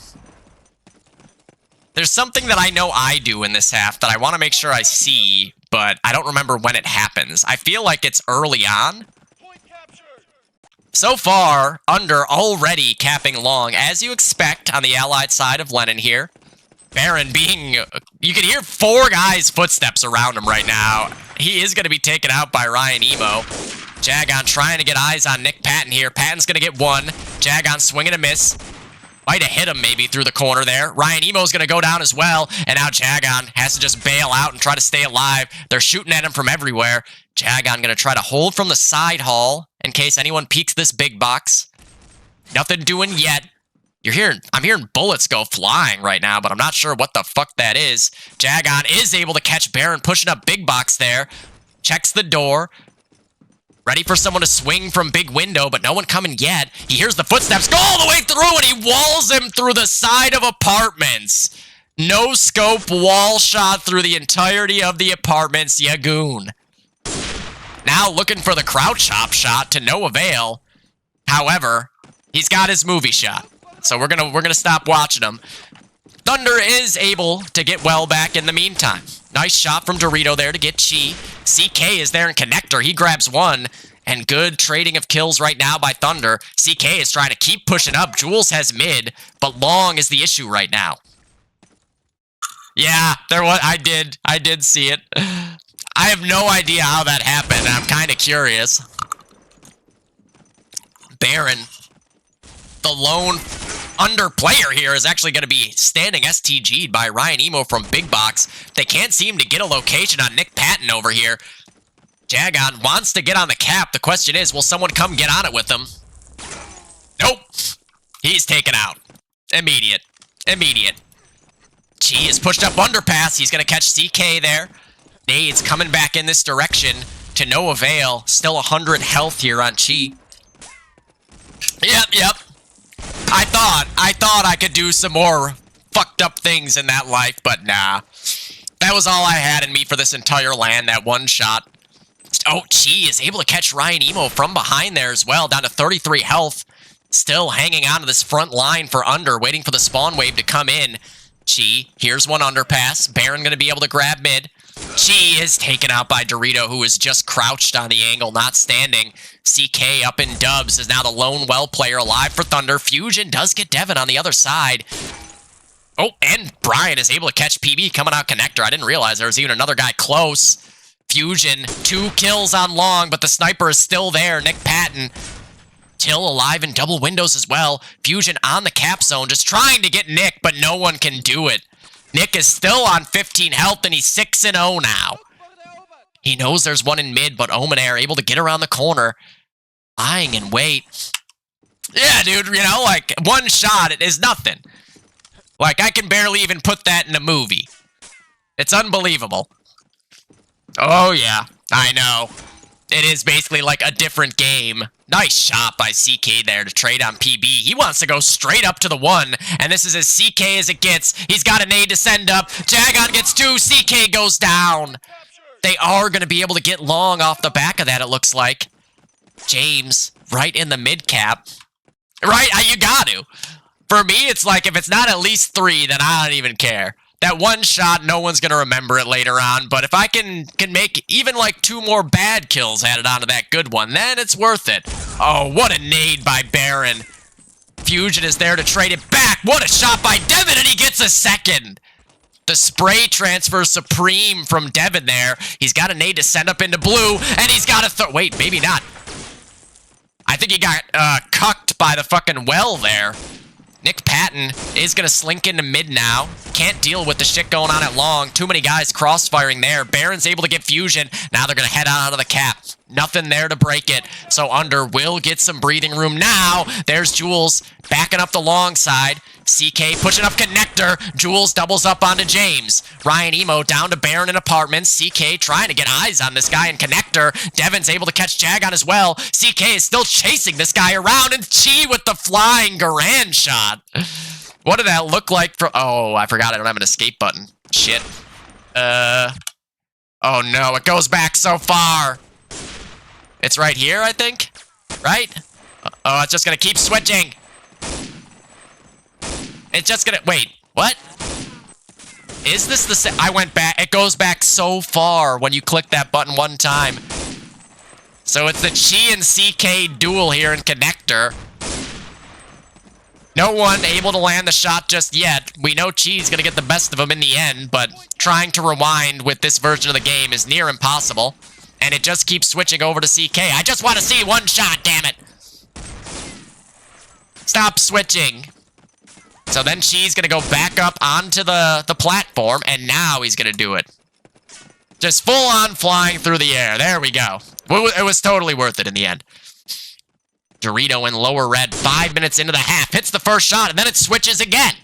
S1: There's something that I know I do in this half that I want to make sure I see, but I don't remember when it happens. I feel like it's early on. So far, Under already capping long, as you expect on the allied side of Lenin here. Baron being... You can hear 4 guys' footsteps around him right now. He is going to be taken out by Ryan Emo. Jagon trying to get eyes on Nick Patton here. Patton's going to get 1. Jagon swinging a miss. Might have hit him maybe through the corner there. Ryan Emo's going to go down as well. And now Jagon has to just bail out and try to stay alive. They're shooting at him from everywhere. Jagon going to try to hold from the side hall in case anyone peeks this big box. Nothing doing yet. I'm hearing bullets go flying right now, but I'm not sure what the fuck that is. Jagon is able to catch Baron pushing up big box there. Checks the door. Ready for someone to swing from big window, but no one coming yet. He hears the footsteps go all the way through, and he walls him through the side of apartments. No scope wall shot through the entirety of the apartments, Yagoon. Now looking for the crouch chop shot to no avail. However, he's got his movie shot. So we're gonna stop watching him. Thunder is able to get well back in the meantime. Nice shot from Dorito there to get Chi. CK is there in connector. He grabs 1. And good trading of kills right now by Thunder. CK is trying to keep pushing up. Jules has mid, but long is the issue right now. Yeah, I did see it. I have no idea how that happened. I'm kind of curious. Baron, the lone Under player here, is actually going to be standing STG'd by Ryan Emo from Big Box. They can't seem to get a location on Nick Patton over here. Jagon wants to get on the cap. The question is, will someone come get on it with him? Nope. He's taken out. Immediate. Chi is pushed up underpass. He's going to catch CK there. Nades coming back in this direction to no avail. Still 100 health here on Chi. Yep. I thought I could do some more fucked up things in that life, but nah. That was all I had in me for this entire land, that one shot. Oh, Chi is able to catch Ryan Emo from behind there as well, down to 33 health. Still hanging on to this front line for Under, waiting for the spawn wave to come in. Chi, here's one underpass. Baron going to be able to grab mid. Chi is taken out by Dorito, who is just crouched on the angle, not standing. CK up in dubs is now the lone well player alive for Thunder. Fusion does get Devin on the other side. Oh, and Brian is able to catch PB coming out connector. I didn't realize there was even another guy close. Fusion, 2 kills on long, but the sniper is still there. Nick Patton, Till alive in double windows as well. Fusion on the cap zone, just trying to get Nick, but no one can do it. Nick is still on 15 health, and he's 6-0 now. He knows there's one in mid, but Omenair able to get around the corner. Lying in wait. Yeah, dude, you know, like, one shot, it is nothing. Like, I can barely even put that in a movie. It's unbelievable. Oh, yeah, I know. It is basically like a different game. Nice shot by CK there to trade on PB. He wants to go straight up to the 1, and this is as CK as it gets. He's got a nade to send up. Jagon gets 2. CK goes down. They are going to be able to get long off the back of that, it looks like. James, right in the mid-cap. Right? You got to. For me, it's like if it's not at least 3, then I don't even care. That one shot, no one's going to remember it later on, but if I can make even like 2 more bad kills added onto that good one, then it's worth it. Oh, what a nade by Baron. Fusion is there to trade it back. What a shot by Devin, and he gets a second. The spray transfer supreme from Devin there. He's got a nade to send up into blue, and he's got a wait, maybe not. I think he got cucked by the fucking well there. Nick Patton is going to slink into mid now. Can't deal with the shit going on at long. Too many guys crossfiring there. Baron's able to get Fusion. Now they're going to head out of the cap. Nothing there to break it. So Under will get some breathing room now. There's Jules backing up the long side. CK pushing up connector. Jules doubles up onto James. Ryan Emo down to Baron in apartments. CK trying to get eyes on this guy in connector. Devin's able to catch Jagon as well. CK is still chasing this guy around, and Chi with the flying Garand shot. What did that look like from... Oh, I forgot I don't have an escape button. Shit. Oh no, it goes back so far. It's right here, I think? Right? Oh, it's just gonna keep switching. It's just gonna... Wait, what? Is this the same? I went back. It goes back so far when you click that button one time. So it's the Chi and CK duel here in connector. No one able to land the shot just yet. We know Chi's gonna get the best of him in the end, but trying to rewind with this version of the game is near impossible. And it just keeps switching over to CK. I just want to see one shot, damn it. Stop switching. So then Chi's gonna go back up onto the platform, and now he's gonna do it. Just full on flying through the air. There we go. It was totally worth it in the end. Dorito in lower red, 5 minutes into the half. Hits the first shot, and then it switches again.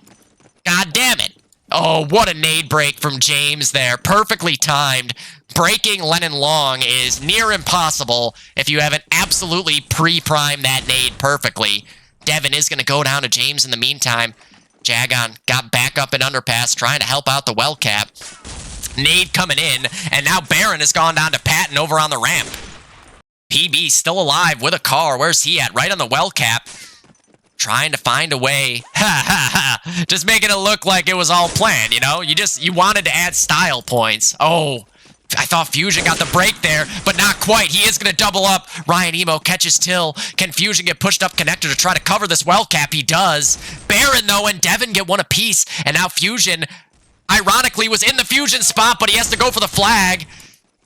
S1: God damn it. Oh, what a nade break from James there. Perfectly timed. Breaking Lennon Long is near impossible if you haven't absolutely pre-primed that nade perfectly. Devin is going to go down to James in the meantime. Jagon got back up in underpass, trying to help out the well cap. Nade coming in, and now Baron has gone down to Patton over on the ramp. PB still alive with a car. Where's he at? Right on the well cap. Trying to find a way. Ha ha ha. Just making it look like it was all planned, you know? You wanted to add style points. Oh, I thought Fusion got the break there, but not quite. He is going to double up. Ryan Emo catches Till. Can Fusion get pushed up connector to try to cover this well cap? He does. Baron, though, and Devin get one apiece. And now Fusion, ironically, was in the Fusion spot, but he has to go for the flag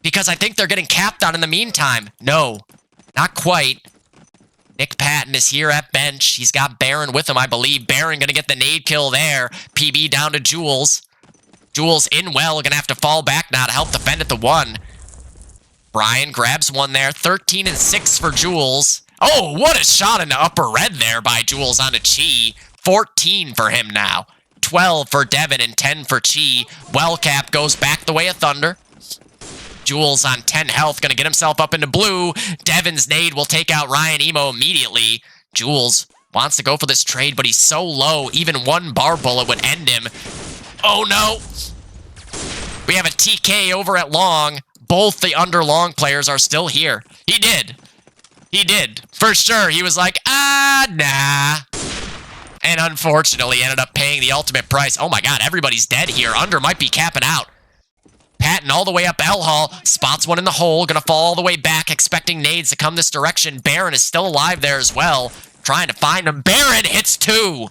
S1: because I think they're getting capped on in the meantime. No, not quite. Nick Patton is here at bench. He's got Baron with him, I believe. Baron going to get the nade kill there. PB down to Jules. Jules in well, going to have to fall back now to help defend at the 1. Brian grabs one there. 13 and 6 for Jules. Oh, what a shot in the upper red there by Jules onto Chi. 14 for him now. 12 for Devin and 10 for Chi. Wellcap goes back the way of Thunder. Jules on 10 health, going to get himself up into blue. Devin's nade will take out Ryan Emo immediately. Jules wants to go for this trade, but he's so low, even one bar bullet would end him. Oh no! We have a TK over at long. Both the under long players are still here. He did. He did. For sure. He was like, nah. And unfortunately ended up paying the ultimate price. Oh my god, everybody's dead here. Under might be capping out. Patton all the way up L Hall. Spots one in the hole. Gonna fall all the way back, expecting nades to come this direction. Baron is still alive there as well. Trying to find him. Baron hits 2.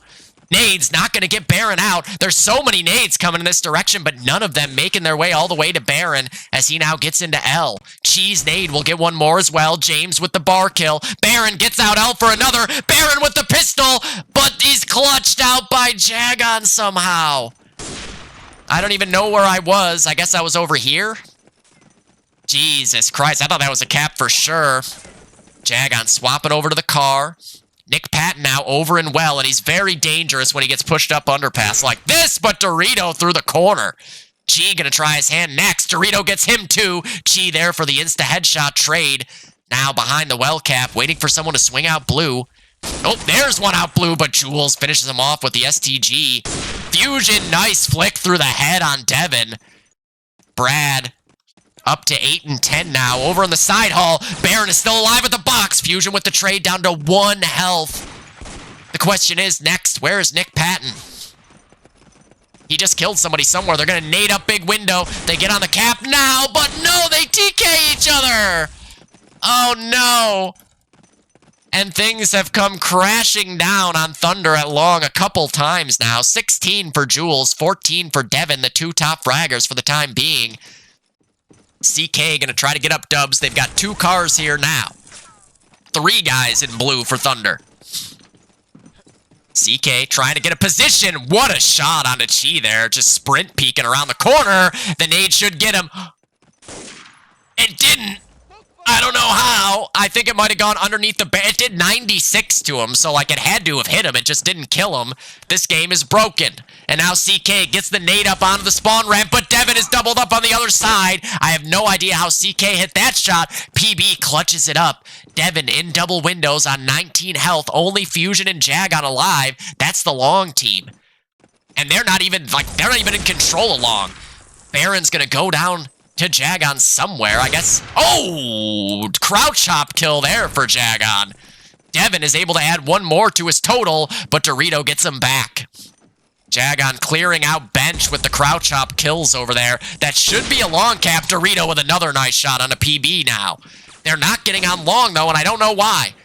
S1: Nades not going to get Baron out. There's so many nades coming in this direction, but none of them making their way all the way to Baron as he now gets into L. Cheese nade will get one more as well. James with the bar kill. Baron gets out L for another. Baron with the pistol, but he's clutched out by Jagon somehow. I don't even know where I was. I guess I was over here. Jesus Christ, I thought that was a cap for sure. Jagon swapping over to the car. Nick Patton now over and well, and he's very dangerous when he gets pushed up underpass like this, but Dorito through the corner. Chi gonna try his hand next. Dorito gets him too. Chi there for the insta headshot trade. Now behind the well cap, waiting for someone to swing out blue. Oh, there's one out blue, but Jules finishes him off with the STG. Fusion, nice flick through the head on Devin. Brad, up to 8 and 10 now. Over in the side hall, Baron is still alive at the box. Fusion with the trade down to 1 health. The question is, next, where is Nick Patton? He just killed somebody somewhere. They're going to nade up big window. They get on the cap now, but no, they TK each other. Oh, no. And things have come crashing down on Thunder at long a couple times now. 16 for Jules, 14 for Devin, the 2 top fraggers for the time being. CK going to try to get up dubs. They've got 2 cars here now. 3 guys in blue for Thunder. CK trying to get a position. What a shot on Chi there. Just sprint peeking around the corner. The nade should get him. It didn't. I don't know how. I think it might have gone underneath the... It did 96 to him, so like it had to have hit him. It just didn't kill him. This game is broken. And now CK gets the nade up onto the spawn ramp, but Devin is doubled up on the other side. I have no idea how CK hit that shot. PB clutches it up. Devin in double windows on 19 health. Only Fusion and Jagon alive. That's the long team. And they're not even in control of long. Baron's gonna go down to Jagon somewhere, I guess. Oh! Crouch hop kill there for Jagon. Devin is able to add 1 more to his total, but Dorito gets him back. Jagon clearing out bench with the crouch hop kills over there. That should be a long cap. Dorito with another nice shot on a PB now. They're not getting on long, though, and I don't know why.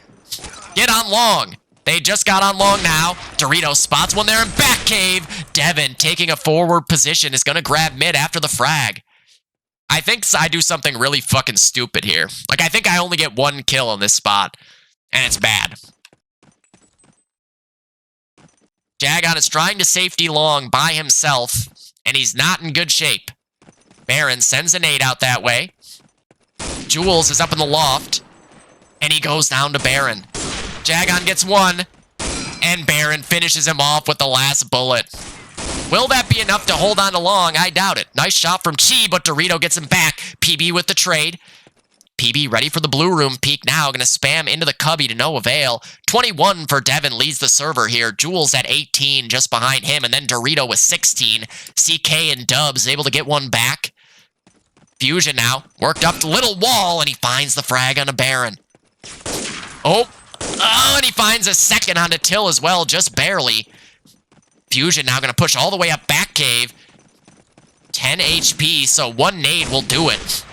S1: Get on long. They just got on long now. Dorito spots one there in back cave. Devin taking a forward position is going to grab mid after the frag. I think I do something really fucking stupid here. Like, I think I only get 1 kill in this spot, and it's bad. Jagon is trying to safety long by himself, and he's not in good shape. Baron sends a nade out that way. Jules is up in the loft, and he goes down to Baron. Jagon gets 1, and Baron finishes him off with the last bullet. Will that be enough to hold on to long? I doubt it. Nice shot from Chi, but Dorito gets him back. PB with the trade. PB ready for the blue room peek now. Going to spam into the cubby to no avail. 21 for Devin leads the server here. Jules at 18 just behind him, and then Dorito with 16. CK and Dubs able to get 1 back. Fusion now worked up the little wall, and he finds the frag on a Baron. Oh, and he finds a second on a Till as well, just barely. Fusion now going to push all the way up back cave. 10 HP, so 1 nade will do it.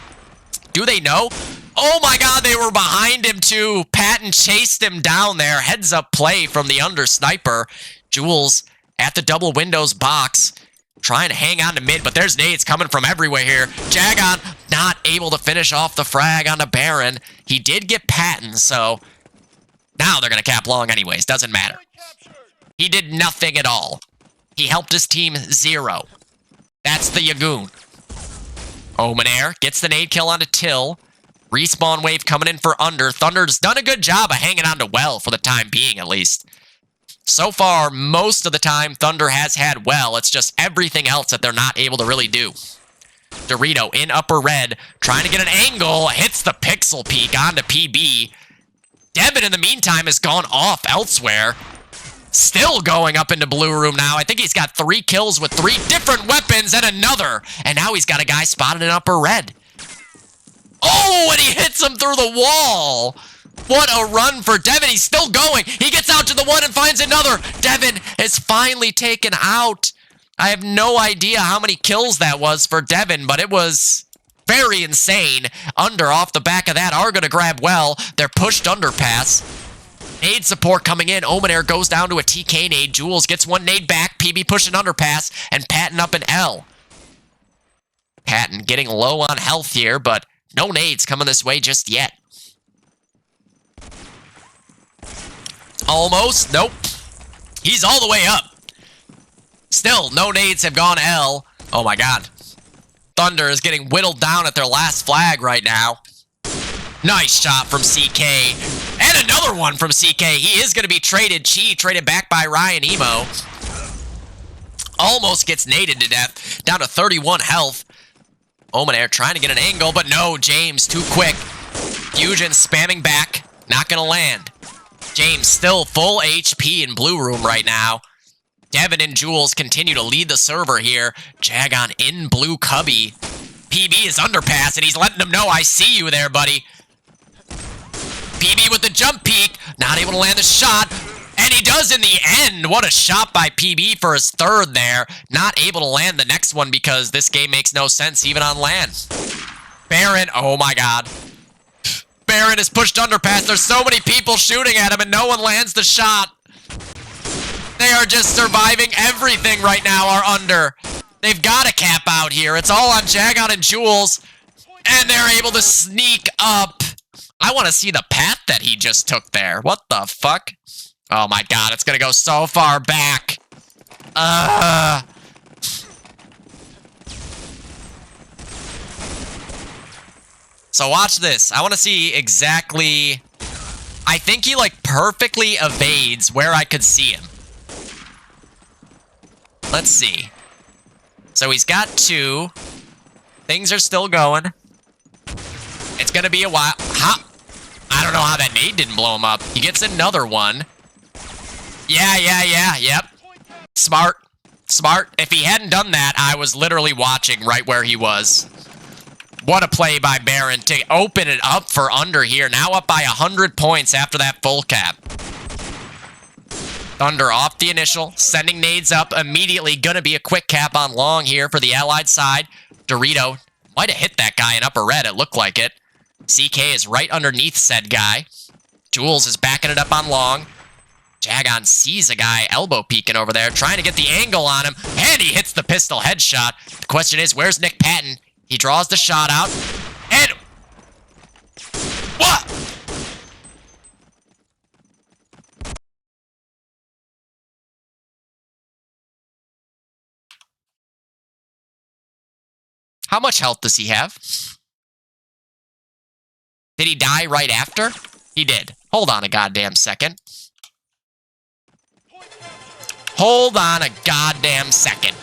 S1: Do they know? Oh my god, they were behind him too. Patton chased him down there. Heads up play from the under sniper. Jules at the double windows box. Trying to hang on to mid, but there's nades coming from everywhere here. Jagon not able to finish off the frag on the Baron. He did get Patton, so now they're going to cap long anyways. Doesn't matter. He did nothing at all. He helped his team 0. That's the Yagoon. Omenair gets the nade kill onto Till. Respawn wave coming in for under. Thunder's done a good job of hanging on to well for the time being, at least. So far, most of the time, Thunder has had well. It's just everything else that they're not able to really do. Dorito in upper red, trying to get an angle. Hits the pixel peak onto PB. Devin, in the meantime, has gone off elsewhere. Still going up into blue room now. I think he's got 3 kills with 3 different weapons and another. And now he's got a guy spotted in upper red. Oh, and he hits him through the wall. What a run for Devin. He's still going. He gets out to the 1 and finds another. Devin is finally taken out. I have no idea how many kills that was for Devin, but it was very insane. Under off the back of that are going to grab well. They're pushed underpass. Nade support coming in. Omenair goes down to a TK nade. Jules gets 1 nade back. PB pushing underpass. And Patton up an L. Patton getting low on health here, but no nades coming this way just yet. Almost. Nope. He's all the way up. Still, no nades have gone L. Oh my god. Thunder is getting whittled down at their last flag right now. Nice shot from CK. And another one from CK. He is going to be traded. Chi traded back by Ryan Emo. Almost gets naded to death. Down to 31 health. Omenair trying to get an angle, but no, James too quick. Fusion spamming back. Not going to land. James still full HP in blue room right now. Devin and Jules continue to lead the server here. Jagon in blue cubby. PB is underpass, and he's letting him know, I see you there, buddy. PB with the jump peek. Not able to land the shot. And he does in the end. What a shot by PB for his third there. Not able to land the next one because this game makes no sense even on land. Baron, oh my god. Baron is pushed underpass. There's so many people shooting at him and no one lands the shot. They are just surviving everything right now, are under. They've got to cap out here. It's all on Jagon and Jules. And they're able to sneak up. I want to see the path that he just took there. What the fuck? Oh my god, it's going to go so far back. So watch this. I want to see exactly... I think he, like, perfectly evades where I could see him. Let's see. So he's got 2. Things are still going. It's going to be a while. I don't know how that nade didn't blow him up. He gets another one. Yep. Smart. If he hadn't done that, I was literally watching right where he was. What a play by Baron to open it up for under here. Now up by 100 points after that full cap. Thunder off the initial, sending nades up immediately. Gonna be a quick cap on long here for the allied side. Dorito might have hit that guy in upper red, it looked like it. CK is right underneath said guy. Jules is backing it up on long. Jagon sees a guy elbow peeking over there, trying to get the angle on him, and he hits the pistol headshot. The question is, where's Nick Patton? He draws the shot out, and... What? How much health does he have? Did he die right after? He did. Hold on a goddamn second. Hold on a goddamn second.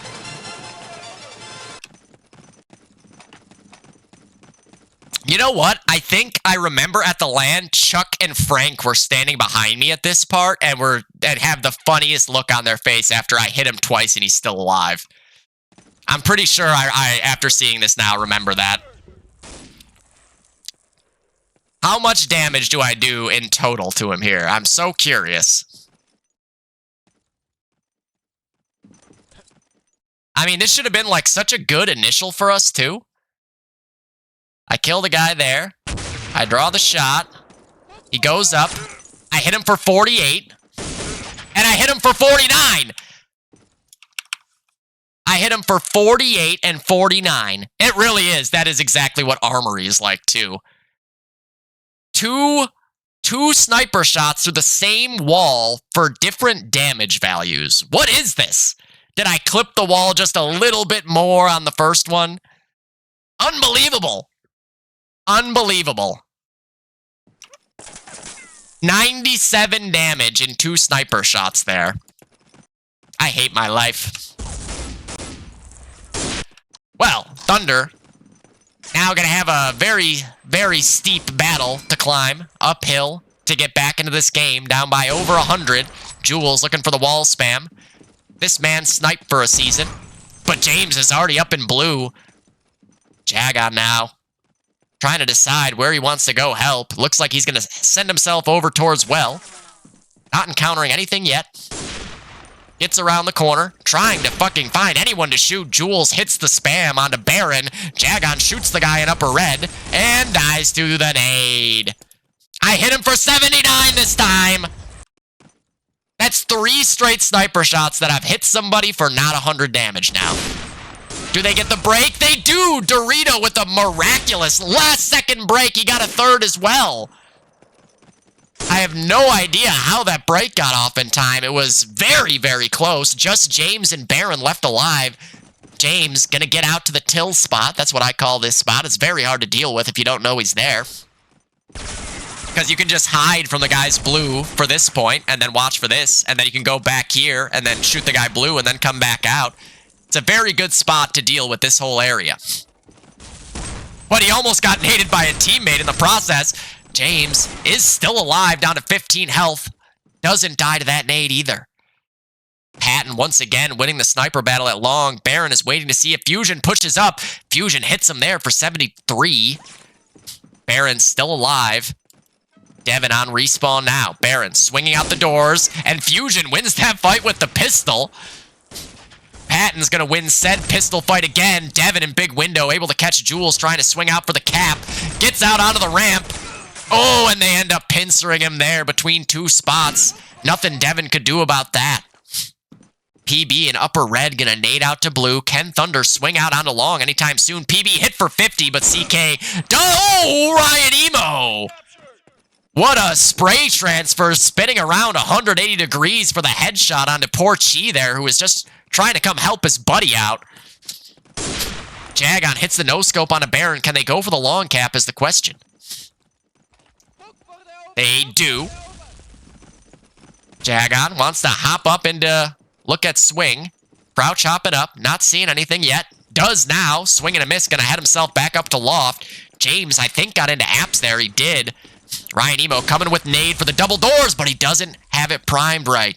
S1: You know what? I think I remember at the LAN, Chuck and Frank were standing behind me at this part and have the funniest look on their face after I hit him twice and he's still alive. I'm pretty sure I after seeing this now, remember that. How much damage do I do in total to him here? I'm so curious. I mean, this should have been like such a good initial for us too. I kill the guy there. I draw the shot. He goes up. I hit him for 48. And I hit him for 49. I hit him for 48 and 49. It really is. That is exactly what Armory is like too. Two sniper shots through the same wall for different damage values. What is this? Did I clip the wall just a little bit more on the first one? Unbelievable. Unbelievable. 97 damage in 2 sniper shots there. I hate my life. Well, Thunder now gonna have a very, very steep battle to climb uphill to get back into this game, down by over 100. Jules looking for the wall spam. This man sniped for a season, but James is already up in blue. Jagon now trying to decide where he wants to go help. Looks like he's going to send himself over towards well. Not encountering anything yet. Gets around the corner, trying to fucking find anyone to shoot. Jules hits the spam onto Baron. Jagon shoots the guy in upper red and dies to the nade. I hit him for 79 this time. That's 3 straight sniper shots that I've hit somebody for not 100 damage now. Do they get the break? They do! Dorito with a miraculous last-second break. He got a third as well. I have no idea how that break got off in time. It was very, very close. Just James and Baron left alive. James gonna get out to the till spot. That's what I call this spot. It's very hard to deal with if you don't know he's there. Because you can just hide from the guy's blue for this point, and then watch for this, and then you can go back here, and then shoot the guy blue, and then come back out. It's a very good spot to deal with this whole area. But he almost got naded by a teammate in the process. James is still alive, down to 15 health. Doesn't die to that nade either. Patton once again winning the sniper battle at long. Baron is waiting to see if Fusion pushes up. Fusion hits him there for 73. Baron's still alive. Devin on respawn now. Baron swinging out the doors, and Fusion wins that fight with the pistol. Patton's going to win said pistol fight again. Devin in big window, able to catch Jules, trying to swing out for the cap. Gets out onto the ramp. Oh, and they end up pincering him there between two spots. Nothing Devin could do about that. PB in upper red gonna nade out to blue. Ken Thunder swing out onto long anytime soon. PB hit for 50, but CK... Oh, Ryan Emo! What a spray transfer, spinning around 180 degrees for the headshot onto poor Chi there, who was just trying to come help his buddy out. Jagon hits the no-scope on a Baron. Can they go for the long cap is the question. They do. Jagon wants to hop up into... Look at swing. Crouch hopping up. Not seeing anything yet. Does now. Swing and a miss. Gonna head himself back up to loft. James, I think, got into apps there. He did. Ryan Emo coming with nade for the double doors, but he doesn't have it primed right.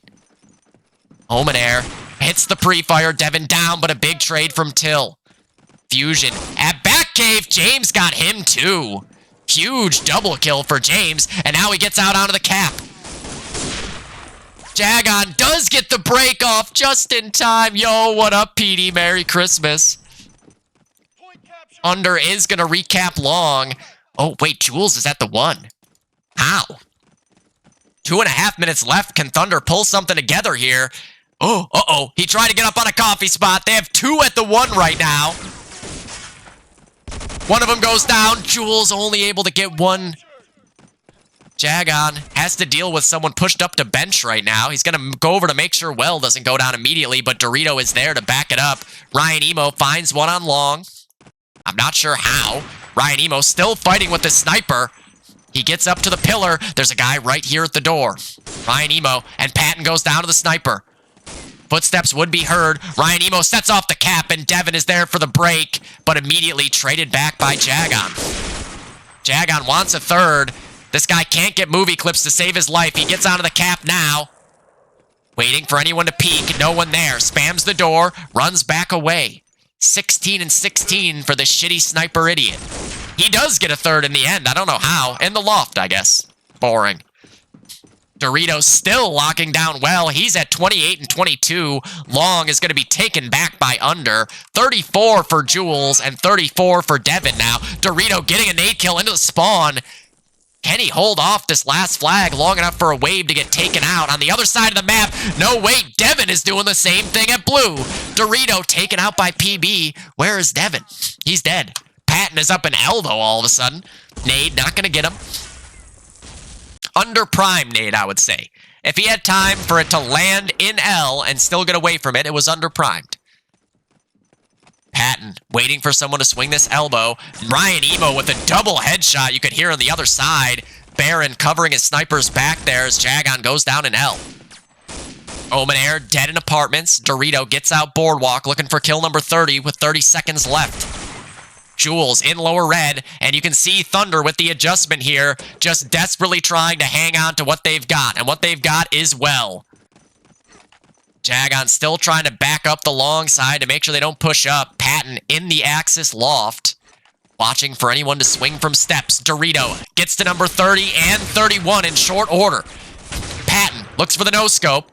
S1: Omen Air hits the pre-fire. Devin down, but a big trade from Till. Fusion at back cave. James got him too. Huge double kill for James, and now he gets out onto the cap. Jagon does get the break off just in time. Yo, what up, PD? Merry Christmas. Under is going to recap long. Oh, wait, Jules is at the one. How? 2.5 minutes left. Can Thunder pull something together here? Oh, uh-oh. He tried to get up on a coffee spot. They have two at the one right now. One of them goes down. Jules only able to get one. Jagon has to deal with someone pushed up to bench right now. He's going to go over to make sure Well doesn't go down immediately, but Dorito is there to back it up. Ryan Emo finds one on long. I'm not sure how. Ryan Emo still fighting with the sniper. He gets up to the pillar. There's a guy right here at the door. Ryan Emo, and Patton goes down to the sniper. Footsteps would be heard. Ryan Emo sets off the cap, and Devin is there for the break, but immediately traded back by Jagon. Jagon wants a third. This guy can't get movie clips to save his life. He gets onto the cap now. Waiting for anyone to peek. No one there. Spams the door. Runs back away. 16 and 16 for the shitty sniper idiot. He does get a third in the end. I don't know how. In the loft, I guess. Boring. Dorito still locking down Well. He's at 28 and 22. Long is going to be taken back by Under. 34 for Jules and 34 for Devin now. Dorito getting a nade kill into the spawn. Can he hold off this last flag long enough for a wave to get taken out? On the other side of the map, no, wait, Devin is doing the same thing at blue. Dorito taken out by PB. Where is Devin? He's dead. Patton is up in elbow all of a sudden. Nade, not going to get him. Under prime nade, I would say. If he had time for it to land in L and still get away from it, it was under primed. Patton waiting for someone to swing this elbow. Ryan Emo with a double headshot. You could hear on the other side. Baron covering his sniper's back there as Jagon goes down in L. Omen Air dead in apartments. Dorito gets out boardwalk looking for kill number 30 with 30 seconds left. Jules in lower red, and you can see Thunder with the adjustment here, just desperately trying to hang on to what they've got, and what they've got is Well. Jagon still trying to back up the long side to make sure they don't push up. Patton in the Axis loft. Watching for anyone to swing from steps. Dorito gets to number 30 and 31 in short order. Patton looks for the no-scope.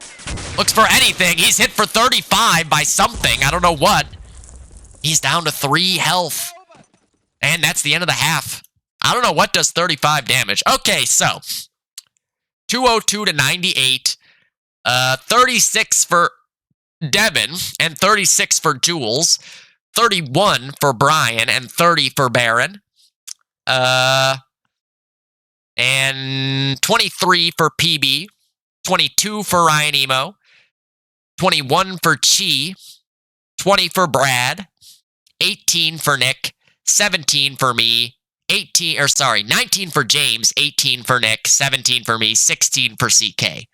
S1: Looks for anything. He's hit for 35 by something. I don't know what. He's down to 3 health. And that's the end of the half. I don't know what does 35 damage. Okay, so 202 to 98. 36 for Devin, and 36 for Jules, 31 for Brian, and 30 for Baron, and 23 for PB, 22 for Ryan Emo, 21 for Chi, 20 for Brad, 18 for Nick, 17 for me, 19 for James, 18 for Nick, 17 for me, 16 for CK.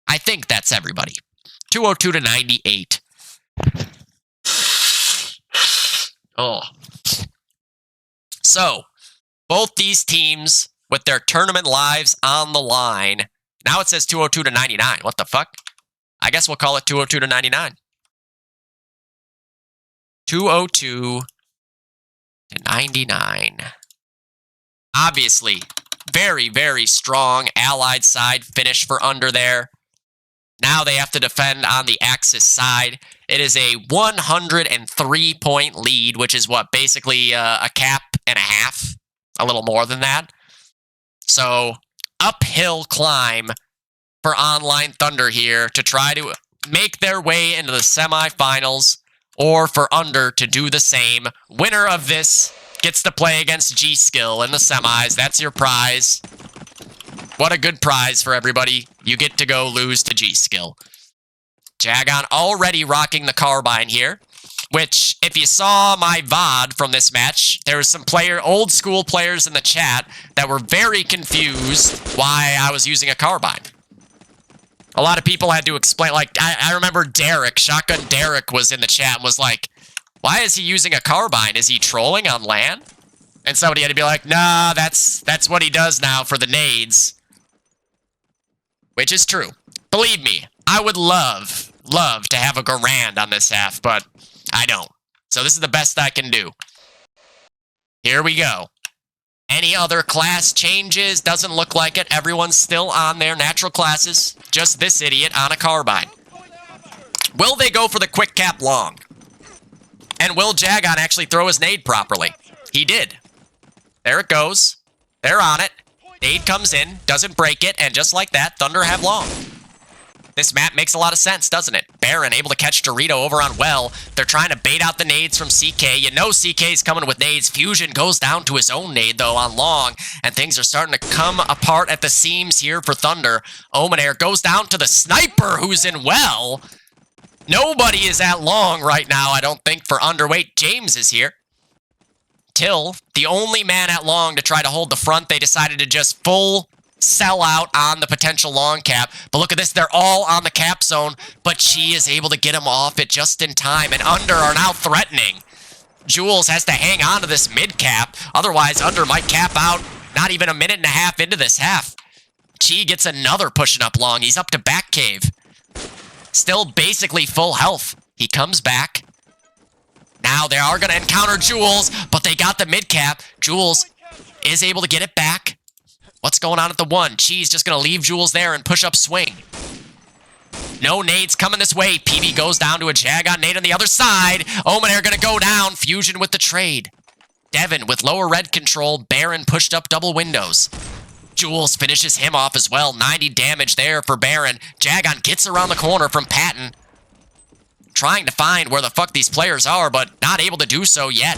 S1: I think that's everybody. 202 to 98. Oh. So, both these teams with their tournament lives on the line. Now it says 202 to 99. What the fuck? I guess we'll call it 202 to 99. 202 to 99. Obviously, very, very strong Allied side finish for Under there. Now they have to defend on the Axis side. It is a 103-point lead, which is what, basically a cap and a half, a little more than that. So, uphill climb for Online Thunder here to try to make their way into the semifinals, or for Under to do the same. Winner of this gets to play against G-Skill in the semis. That's your prize. What a good prize for everybody. You get to go lose to G-Skill. Jagon already rocking the carbine here, which, if you saw my VOD from this match, there was some old school players in the chat that were very confused why I was using a carbine. A lot of people had to explain, like, I remember Derek, Shotgun Derek was in the chat and was like, why is he using a carbine? Is he trolling on LAN? And somebody had to be like, nah, that's what he does now for the nades. Which is true. Believe me, I would love to have a Garand on this half, but I don't. So this is the best I can do. Here we go. Any other class changes? Doesn't look like it. Everyone's still on their natural classes. Just this idiot on a carbine. Will they go for the quick cap long? And will Jagon actually throw his nade properly? He did. There it goes. They're on it. Nade comes in, doesn't break it, and just like that, Thunder have long. This map makes a lot of sense, doesn't it? Baron able to catch Dorito over on Well. They're trying to bait out the nades from CK. You know CK's coming with nades. Fusion goes down to his own nade, though, on long, and things are starting to come apart at the seams here for Thunder. Omenair goes down to the sniper who's in Well. Nobody is at long right now, I don't think, for Underweight. James is here. Till, the only man at long to try to hold the front, they decided to just full sell out on the potential long cap. But look at this, they're all on the cap zone, but she is able to get him off it just in time, and Under are now threatening. Jules has to hang on to this mid cap, otherwise Under might cap out not even a minute and a half into this half. Chi gets another pushing up long, he's up to back cave. Still basically full health. He comes back. Now they are going to encounter Jules, but they got the mid cap. Jules is able to get it back. What's going on at the one? Chi's just going to leave Jules there and push up swing. No nades coming this way. PB goes down to a Jagon nade on the other side. Omenair going to go down. Fusion with the trade. Devin with lower red control. Baron pushed up double windows. Jules finishes him off as well. 90 damage there for Baron. Jagon gets around the corner from Patton. Trying to find where the fuck these players are, but not able to do so yet.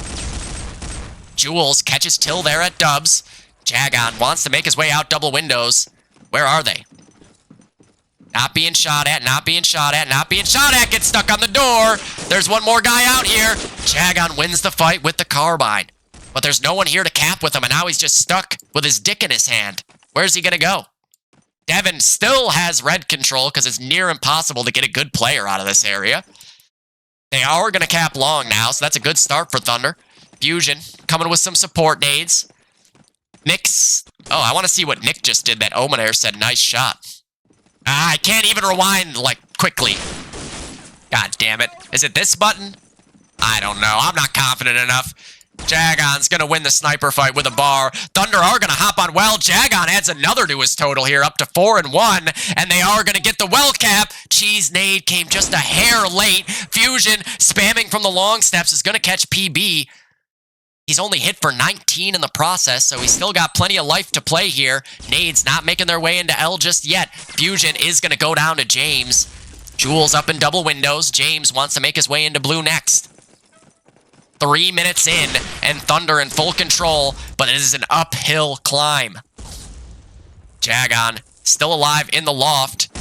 S1: Jules catches Till there at Dubs. Jagon wants to make his way out double windows. Where are they? Not being shot at, not being shot at, not being shot at. Gets stuck on the door. There's one more guy out here. Jagon wins the fight with the carbine. But there's no one here to cap with him, and now he's just stuck with his dick in his hand. Where's he gonna go? Devin still has red control because it's near impossible to get a good player out of this area. They are going to cap long now, so that's a good start for Thunder. Fusion coming with some support nades. Nick's... Oh, I want to see what Nick just did that Omenair said, nice shot. I can't even rewind, like, quickly. God damn it. Is it this button? I don't know. I'm not confident enough. Jagon's going to win the sniper fight with a bar. Thunder are going to hop on Well. Jagon adds another to his total here, up to 4-1. And they are going to get the Well cap. Cheese nade came just a hair late. Fusion spamming from the long steps is going to catch PB. He's only hit for 19 in the process, so he's still got plenty of life to play here. Nades not making their way into L just yet. Fusion is going to go down to James. Jules up in double windows. James wants to make his way into blue next. 3 minutes in, and Thunder in full control, but it is an uphill climb. Jagon still alive in the loft.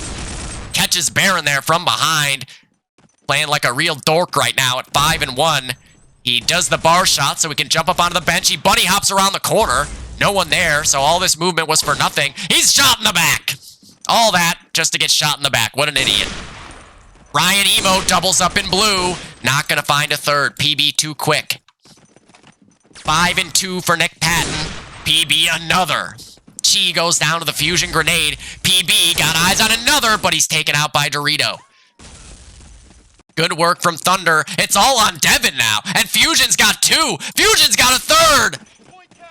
S1: Catches Baron there from behind. Playing like a real dork right now at 5-1. He does the bar shot so he can jump up onto the bench. He bunny hops around the corner. No one there, so all this movement was for nothing. He's shot in the back. All that just to get shot in the back. What an idiot. Ryan Emo doubles up in blue. Not going to find a third. PB too quick. 5 and 2 for Nick Patton. PB another. Chi goes down to the fusion grenade. PB got eyes on another, but he's taken out by Dorito. Good work from Thunder. It's all on Devin now. And Fusion's got 2. Fusion's got a third.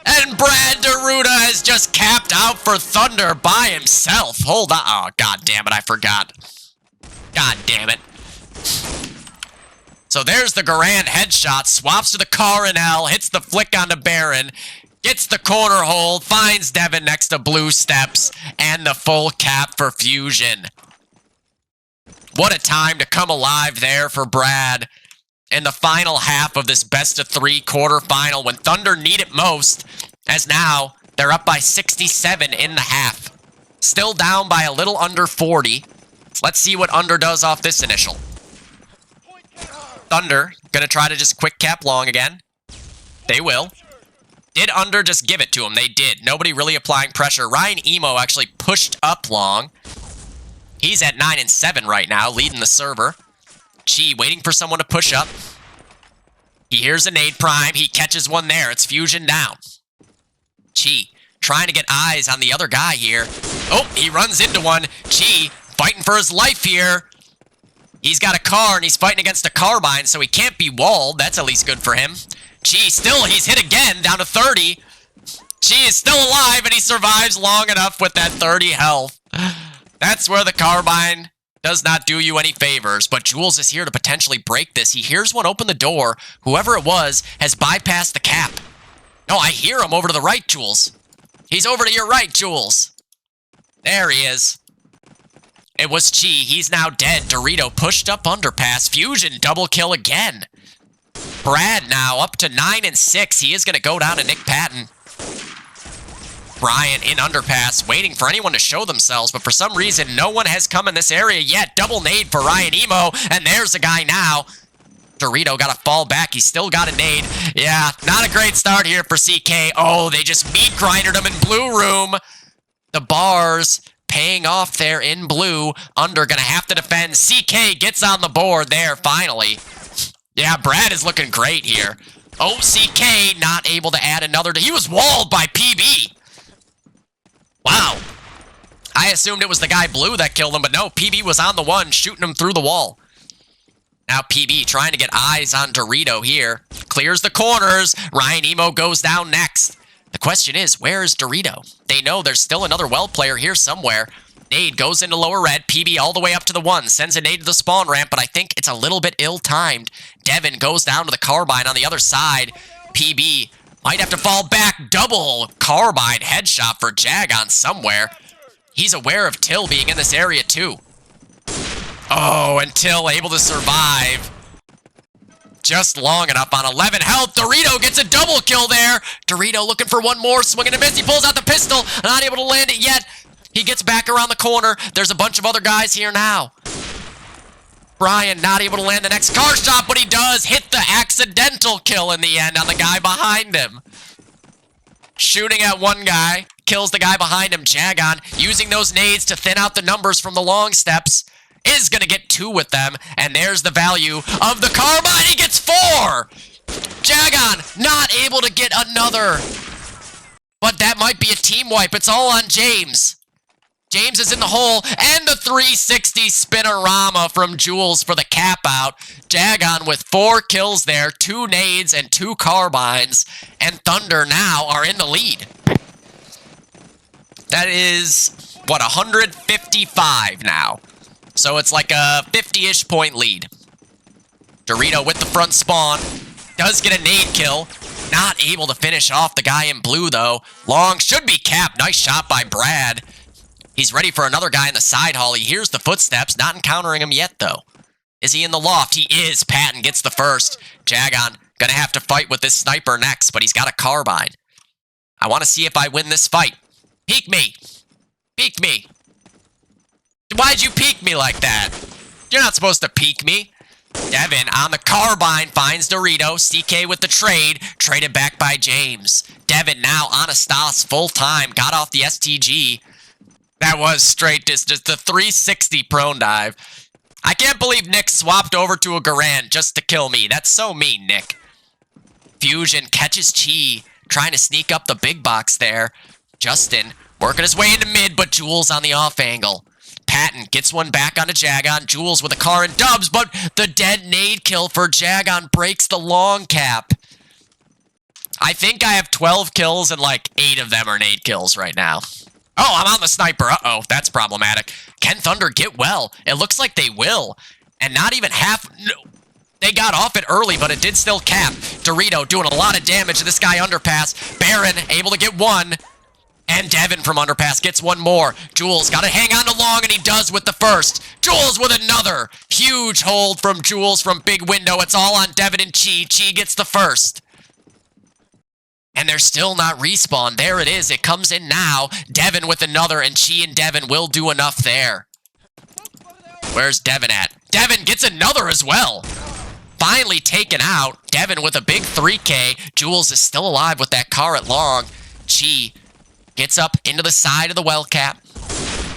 S1: And Brad Deruta has just capped out for Thunder by himself. Hold on. Oh, god damn it. I forgot. God damn it. So there's the Garand headshot. Swaps to the Coronel. Hits the flick onto Baron. Gets the corner hold. Finds Devin next to Blue Steps. And the full cap for Fusion. What a time to come alive there for Brad in the final half of this best-of-3 quarterfinal when Thunder need it most, as now they're up by 67 in the half. Still down by a little under 40. Let's see what Under does off this initial. Thunder gonna try to just quick cap long again. They will. Did Under just give it to him? They did. Nobody really applying pressure. Ryan Emo actually pushed up long. He's at 9 and 7 right now, leading the server. Chi waiting for someone to push up. He hears a nade prime. He catches one there. It's Fusion down. Chi trying to get eyes on the other guy here. Oh, he runs into one. Chi fighting for his life here. He's got a car and he's fighting against a carbine, so he can't be walled. That's at least good for him. Chi still, he's hit again, down to 30. Chi is still alive and he survives long enough with that 30 health. That's where the carbine does not do you any favors, but Jules is here to potentially break this. He hears one open the door. Whoever it was has bypassed the cap. No, I hear him over to the right, Jules. He's over to your right, Jules. There he is. It was Chi. He's now dead. Dorito pushed up underpass. Fusion double kill again. Brad now up to 9 and 6. He is going to go down to Nick Patton. Brian in underpass, waiting for anyone to show themselves, but for some reason, no one has come in this area yet. Double nade for Ryan Emo, and there's a guy now. Dorito got to fall back. He's still got a nade. Yeah, not a great start here for CK. Oh, they just meat grinded him in blue room. The bars paying off there in blue. Under gonna have to defend. CK gets on the board there finally. Yeah, Brad is looking great here. Oh, CK not able to add another. He was walled by PB. Wow. I assumed it was the guy blue that killed him, but no, PB was on the one, shooting him through the wall. Now PB trying to get eyes on Dorito here. Clears the corners. Ryan Emo goes down next. The question is, where is Dorito? They know there's still another well player here somewhere. Nade goes into lower red. PB all the way up to the 1. Sends a nade to the spawn ramp, but I think it's a little bit ill-timed. Devin goes down to the carbine on the other side. PB might have to fall back. Double carbine headshot for Jagon somewhere. He's aware of Till being in this area too. Oh, and Till able to survive just long enough on 11 health. Dorito gets a double kill there. Dorito looking for one more. Swing and a miss. He pulls out the pistol. Not able to land it yet. He gets back around the corner. There's a bunch of other guys here now. Brian not able to land the next car shot, but he does hit the accidental kill in the end on the guy behind him. Shooting at one guy, kills the guy behind him. Jagon using those nades to thin out the numbers from the long steps. Is going to get 2 with them, and there's the value of the carbine. He gets 4! Jagon not able to get another. But that might be a team wipe. It's all on James. James is in the hole, and the 360 spinorama from Jules for the cap out. Jagon with 4 kills there, 2 nades and 2 carbines, and Thunder now are in the lead. That is, what, 155 now. So it's like a 50-ish point lead. Dorito with the front spawn. Does get a nade kill. Not able to finish off the guy in blue, though. Long should be capped. Nice shot by Brad. He's ready for another guy in the side hall. He hears the footsteps. Not encountering him yet, though. Is he in the loft? He is. Patton gets the first. Jagon gonna have to fight with this sniper next, but he's got a carbine. I want to see if I win this fight. Peek me. Peek me. Why'd you peek me like that? You're not supposed to peek me. Devin on the carbine finds Dorito. CK with the trade. Traded back by James. Devin now on a Stas full time. Got off the STG. That was straight distance. The 360 prone dive. I can't believe Nick swapped over to a Garand just to kill me. That's so mean, Nick. Fusion catches Chi. Trying to sneak up the big box there. Justin working his way into mid, but Jules on the off angle. Patton gets one back onto Jagon. Jules with a car and dubs, but the dead nade kill for Jagon breaks the long cap. I think I have 12 kills and like 8 of them are nade kills right now. Oh, I'm on the sniper. Uh-oh, that's problematic. Can Thunder get well? It looks like they will. And not even half... No, they got off it early, but it did still cap. Dorito doing a lot of damage to this guy underpass. Baron able to get one. And Devin from underpass gets one more. Jules got to hang on to long, and he does with the first. Jules with another. Huge hold from Jules from big window. It's all on Devin and Chi. Chi gets the first. And they're still not respawned. There it is. It comes in now. Devin with another, and Chi and Devin will do enough there. Where's Devin at? Devin gets another as well. Finally taken out. Devin with a big 3K. Jules is still alive with that car at long. Chi gets up into the side of the well cap.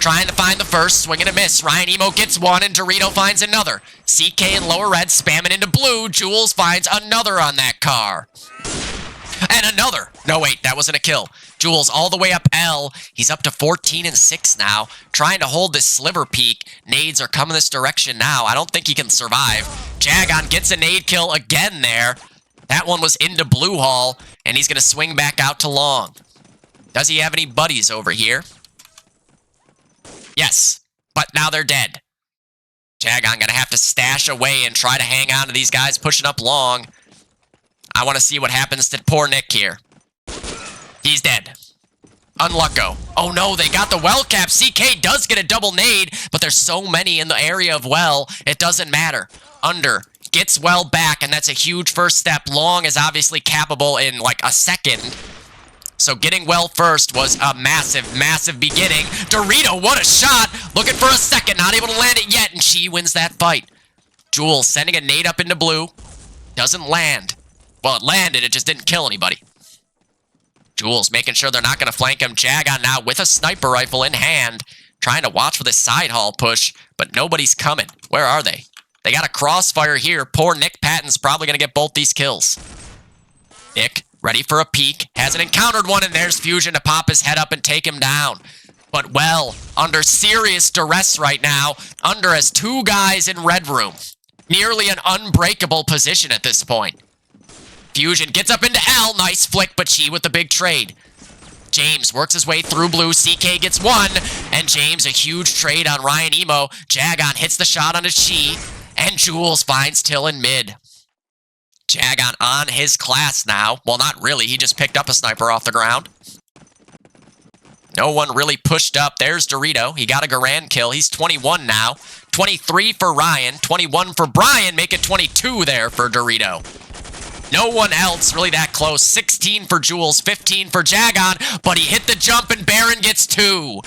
S1: Trying to find the first. Swing and a miss. Ryan Emo gets one, and Dorito finds another. CK in lower red spamming into blue. Jules finds another on that car. And another. No, wait, that wasn't a kill. Jules all the way up L. He's up to 14 and 6 now. Trying to hold this sliver peak. Nades are coming this direction now. I don't think he can survive. Jagon gets a nade kill again there. That one was into blue hall, and he's going to swing back out to long. Does he have any buddies over here? Yes, but now they're dead. Jagon going to have to stash away and try to hang on to these guys pushing up long. I want to see what happens to poor Nick here. He's dead. Unlucko. Oh no, they got the well cap. CK does get a double nade, but there's so many in the area of well, it doesn't matter. Under gets well back, and that's a huge first step. Long is obviously capable in like a second. So getting well first was a massive, massive beginning. Dorito, what a shot! Looking for a second, not able to land it yet, and she wins that fight. Jules sending a nade up into blue. Doesn't land. Well, it landed, it just didn't kill anybody. Jules making sure they're not going to flank him. Jagon now with a sniper rifle in hand. Trying to watch for the side haul push, but nobody's coming. Where are they? They got a crossfire here. Poor Nick Patton's probably going to get both these kills. Nick, ready for a peek. Hasn't encountered one, and there's Fusion to pop his head up and take him down. But, well, under serious duress right now. Under has 2 guys in red room. Nearly an unbreakable position at this point. Fusion gets up into L. Nice flick, but she with the big trade. James works his way through blue. CK gets one. And James, a huge trade on Ryan Emo. Jagon hits the shot onto Chi. And Jules finds Till in mid. Jagon on his class now. Well, not really. He just picked up a sniper off the ground. No one really pushed up. There's Dorito. He got a Garand kill. He's 21 now. 23 for Ryan. 21 for Brian. Make it 22 there for Dorito. No one else really that close. 16 for Jules, 15 for Jagon, but he hit the jump and Baron gets 2.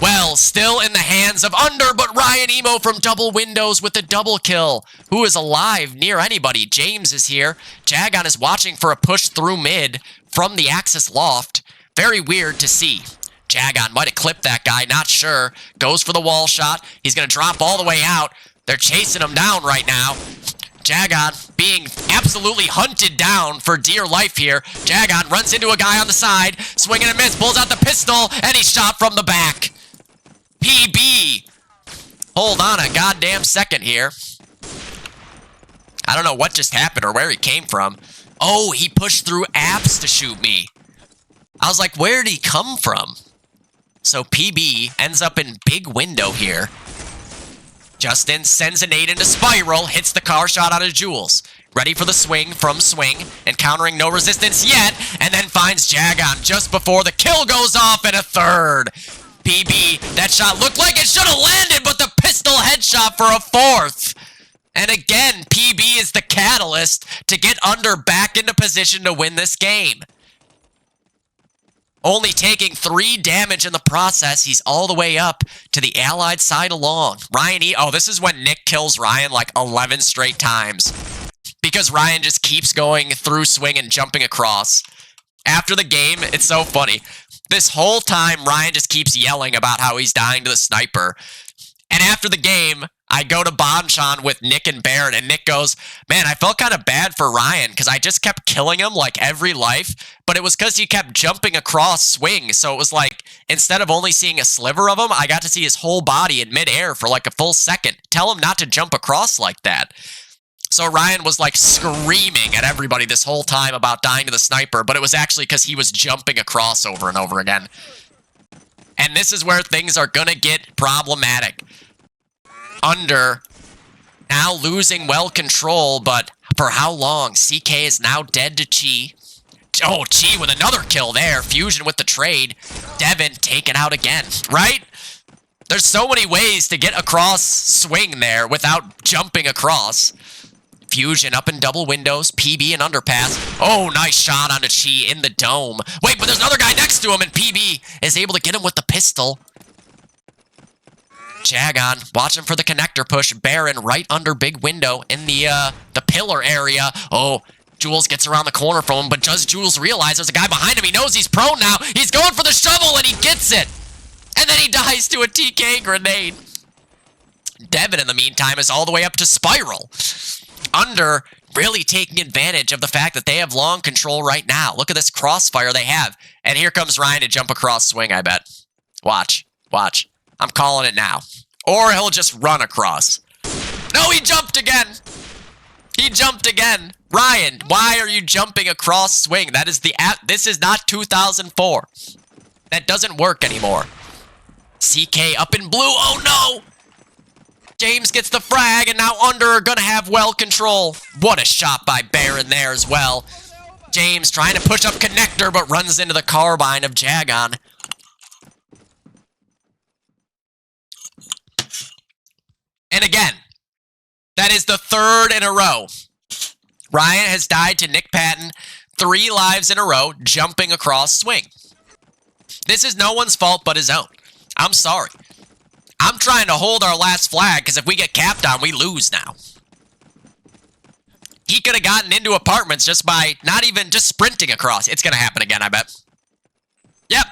S1: Well, still in the hands of Under, but Ryan Emo from double windows with a double kill. Who is alive near anybody? James is here. Jagon is watching for a push through mid from the Axis loft. Very weird to see. Jagon might have clipped that guy, not sure. Goes for the wall shot. He's going to drop all the way out. They're chasing him down right now. Jagon being absolutely hunted down for dear life here. Jagon runs into a guy on the side, swinging a miss, pulls out the pistol, and he's shot from the back. PB. Hold on a goddamn second here. I don't know what just happened or where he came from. Oh, he pushed through apps to shoot me. I was like, where did he come from? So PB ends up in big window here. Justin sends a nade into Spiral, hits the car shot out of Jules. Ready for the swing from swing, encountering no resistance yet, and then finds Jagon just before the kill goes off in a third. PB, that shot looked like it should have landed, but the pistol headshot for a fourth. And again, PB is the catalyst to get Under back into position to win this game. only taking 3 damage in the process. He's all the way up to the allied side along. Oh, this is when Nick kills Ryan like 11 straight times. Because Ryan just keeps going through swing and jumping across. After the game, it's so funny. This whole time, Ryan just keeps yelling about how he's dying to the sniper. And after the game, I go to Bonchon with Nick and Baron, and Nick goes, man, I felt kind of bad for Ryan because I just kept killing him like every life, but it was because he kept jumping across swing. So it was like, instead of only seeing a sliver of him, I got to see his whole body in midair for like a full second. Tell him not to jump across like that. So Ryan was like screaming at everybody this whole time about dying to the sniper, but it was actually because he was jumping across over and over again. And this is where things are going to get problematic. Under now losing well control, but for how long? CK is now dead to Chi. Oh, Chi with another kill there. Fusion with the trade. Devin taken out again, right? There's so many ways to get across swing there without jumping across. Fusion up in double windows, PB and underpass. Oh, nice shot onto Chi in the dome. Wait, but there's another guy next to him, and PB is able to get him with the pistol. Jagon, watching for the connector push. Baron right under big window in the pillar area. Oh, Jules gets around the corner from him, but does Jules realize there's a guy behind him? He knows he's prone now. He's going for the shovel, and he gets it. And then he dies to a TK grenade. Devin, in the meantime, is all the way up to Spiral. Under really taking advantage of the fact that they have long control right now. Look at this crossfire they have. And here comes Ryan to jump across swing, I bet. Watch. Watch. I'm calling it now. Or he'll just run across. No, he jumped again. He jumped again. Ryan, why are you jumping across swing? That is this is not 2004. That doesn't work anymore. CK up in blue. Oh, no. James gets the frag, and now Under are going to have well control. What a shot by Baron there as well. James trying to push up connector, but runs into the carbine of Jagon. And again, that is the 3rd in a row. Ryan has died to Nick Patton 3 lives in a row, jumping across swing. This is no one's fault but his own. I'm sorry. I'm trying to hold our last flag, because if we get capped on, we lose now. He could have gotten into apartments just by not even just sprinting across. It's going to happen again, I bet. Yep.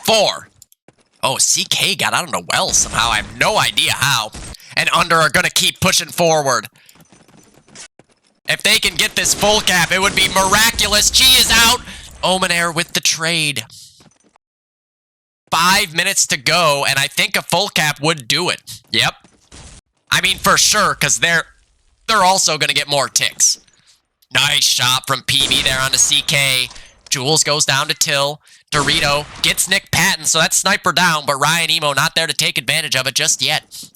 S1: 4. Oh, CK got out of the well somehow. I have no idea how. And Under are going to keep pushing forward. If they can get this full cap, it would be miraculous. Chi is out. Omenair with the trade. 5 minutes to go, and I think a full cap would do it. Yep. I mean, for sure, because they're also going to get more ticks. Nice shot from PB there onto CK. Jules goes down to Till. Dorito gets Nick Patton, so that's sniper down, but Ryan Emo not there to take advantage of it just yet.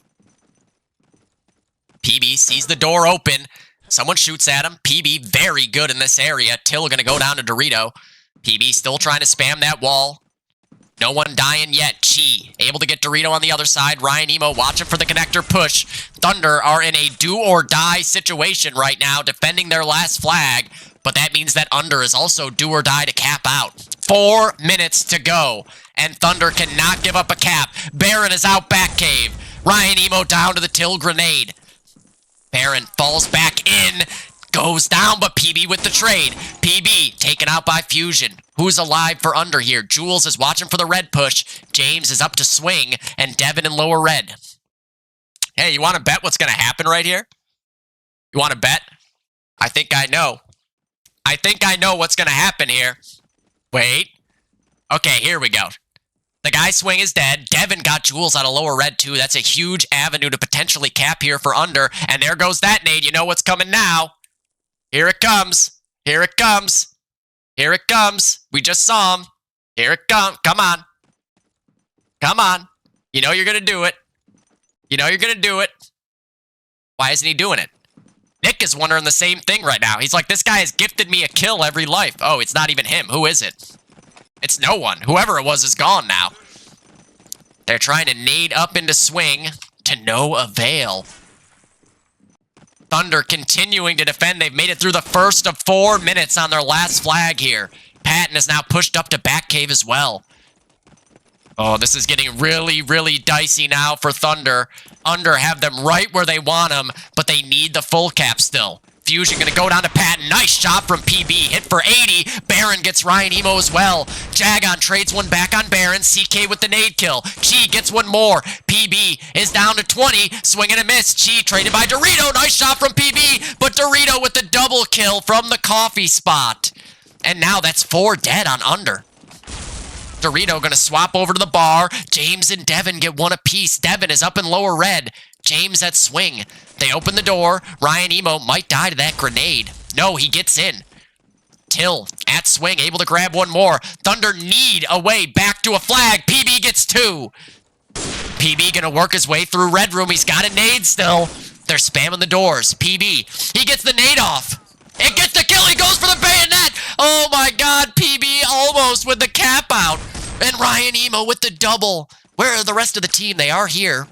S1: PB sees the door open. Someone shoots at him. PB very good in this area. Till gonna go down to Dorito. PB still trying to spam that wall. No one dying yet. Chi able to get Dorito on the other side. Ryan Emo watching for the connector push. Thunder are in a do-or-die situation right now, defending their last flag. But that means that Under is also do-or-die to cap out. 4 minutes to go. And Thunder cannot give up a cap. Baron is out back cave. Ryan Emo down to the Till grenade. Baron falls back in. Goes down, but PB with the trade. PB taken out by Fusion. Who's alive for Under here? Jules is watching for the red push. James is up to swing. And Devin in lower red. Hey, you want to bet what's going to happen right here? You want to bet? I think I know. I think I know what's going to happen here. Wait. Okay, here we go. The guy swing is dead. Devin got Jules out of lower red, too. That's a huge avenue to potentially cap here for Under. And there goes that nade. You know what's coming now. Here it comes. Here it comes. Here it comes. We just saw him. Here it comes. Come on. Come on. You know you're going to do it. You know you're going to do it. Why isn't he doing it? Nick is wondering the same thing right now. He's like, this guy has gifted me a kill every life. Oh, it's not even him. Who is it? It's no one. Whoever it was is gone now. They're trying to nade up into swing to no avail. Thunder continuing to defend. They've made it through the first of 4 minutes on their last flag here. Patton is now pushed up to back cave as well. Oh, this is getting really, really dicey now for Thunder. Under have them right where they want them, but they need the full cap still. Fusion gonna go down to Patton. Nice shot from PB. Hit for 80. Baron gets Ryan Emo as well. Jagon trades one back on Baron. CK with the nade kill. Chi gets one more. PB is down to 20. Swing and a miss. Chi traded by Dorito. Nice shot from PB, but Dorito with the double kill from the coffee spot. And now that's 4 dead on Under. Dorito gonna swap over to the bar. James and Devin get one apiece. Devin is up in lower red. James at swing. They open the door. Ryan Emo might die to that grenade. No, he gets in. Till at swing, able to grab one more. Thunder need a way back to a flag. PB gets 2. PB gonna work his way through red room. He's got a nade still. They're spamming the doors. PB, he gets the nade off. It gets the kill. He goes for the bayonet. Oh my god, PB almost with the cap out. And Ryan Emo with the double. Where are the rest of the team? They are here.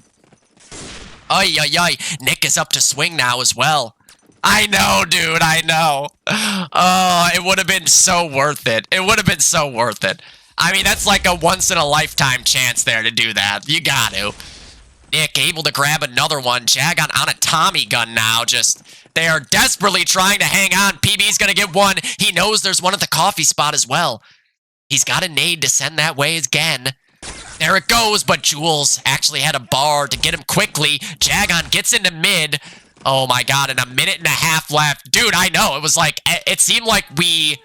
S1: Ay, ay, ay. Nick is up to swing now as well. I know, dude. I know. Oh, it would have been so worth it. It would have been so worth it. I mean, that's like a once-in-a-lifetime chance there to do that. You got to. Nick able to grab another one. Jagon on a Tommy gun now. Just, they are desperately trying to hang on. PB's going to get one. He knows there's one at the coffee spot as well. He's got a nade to send that way again. There it goes, but Jules actually had a bar to get him quickly. Jagon gets into mid. Oh my god, and a minute and a half left. Dude, I know, it was like, it seemed like we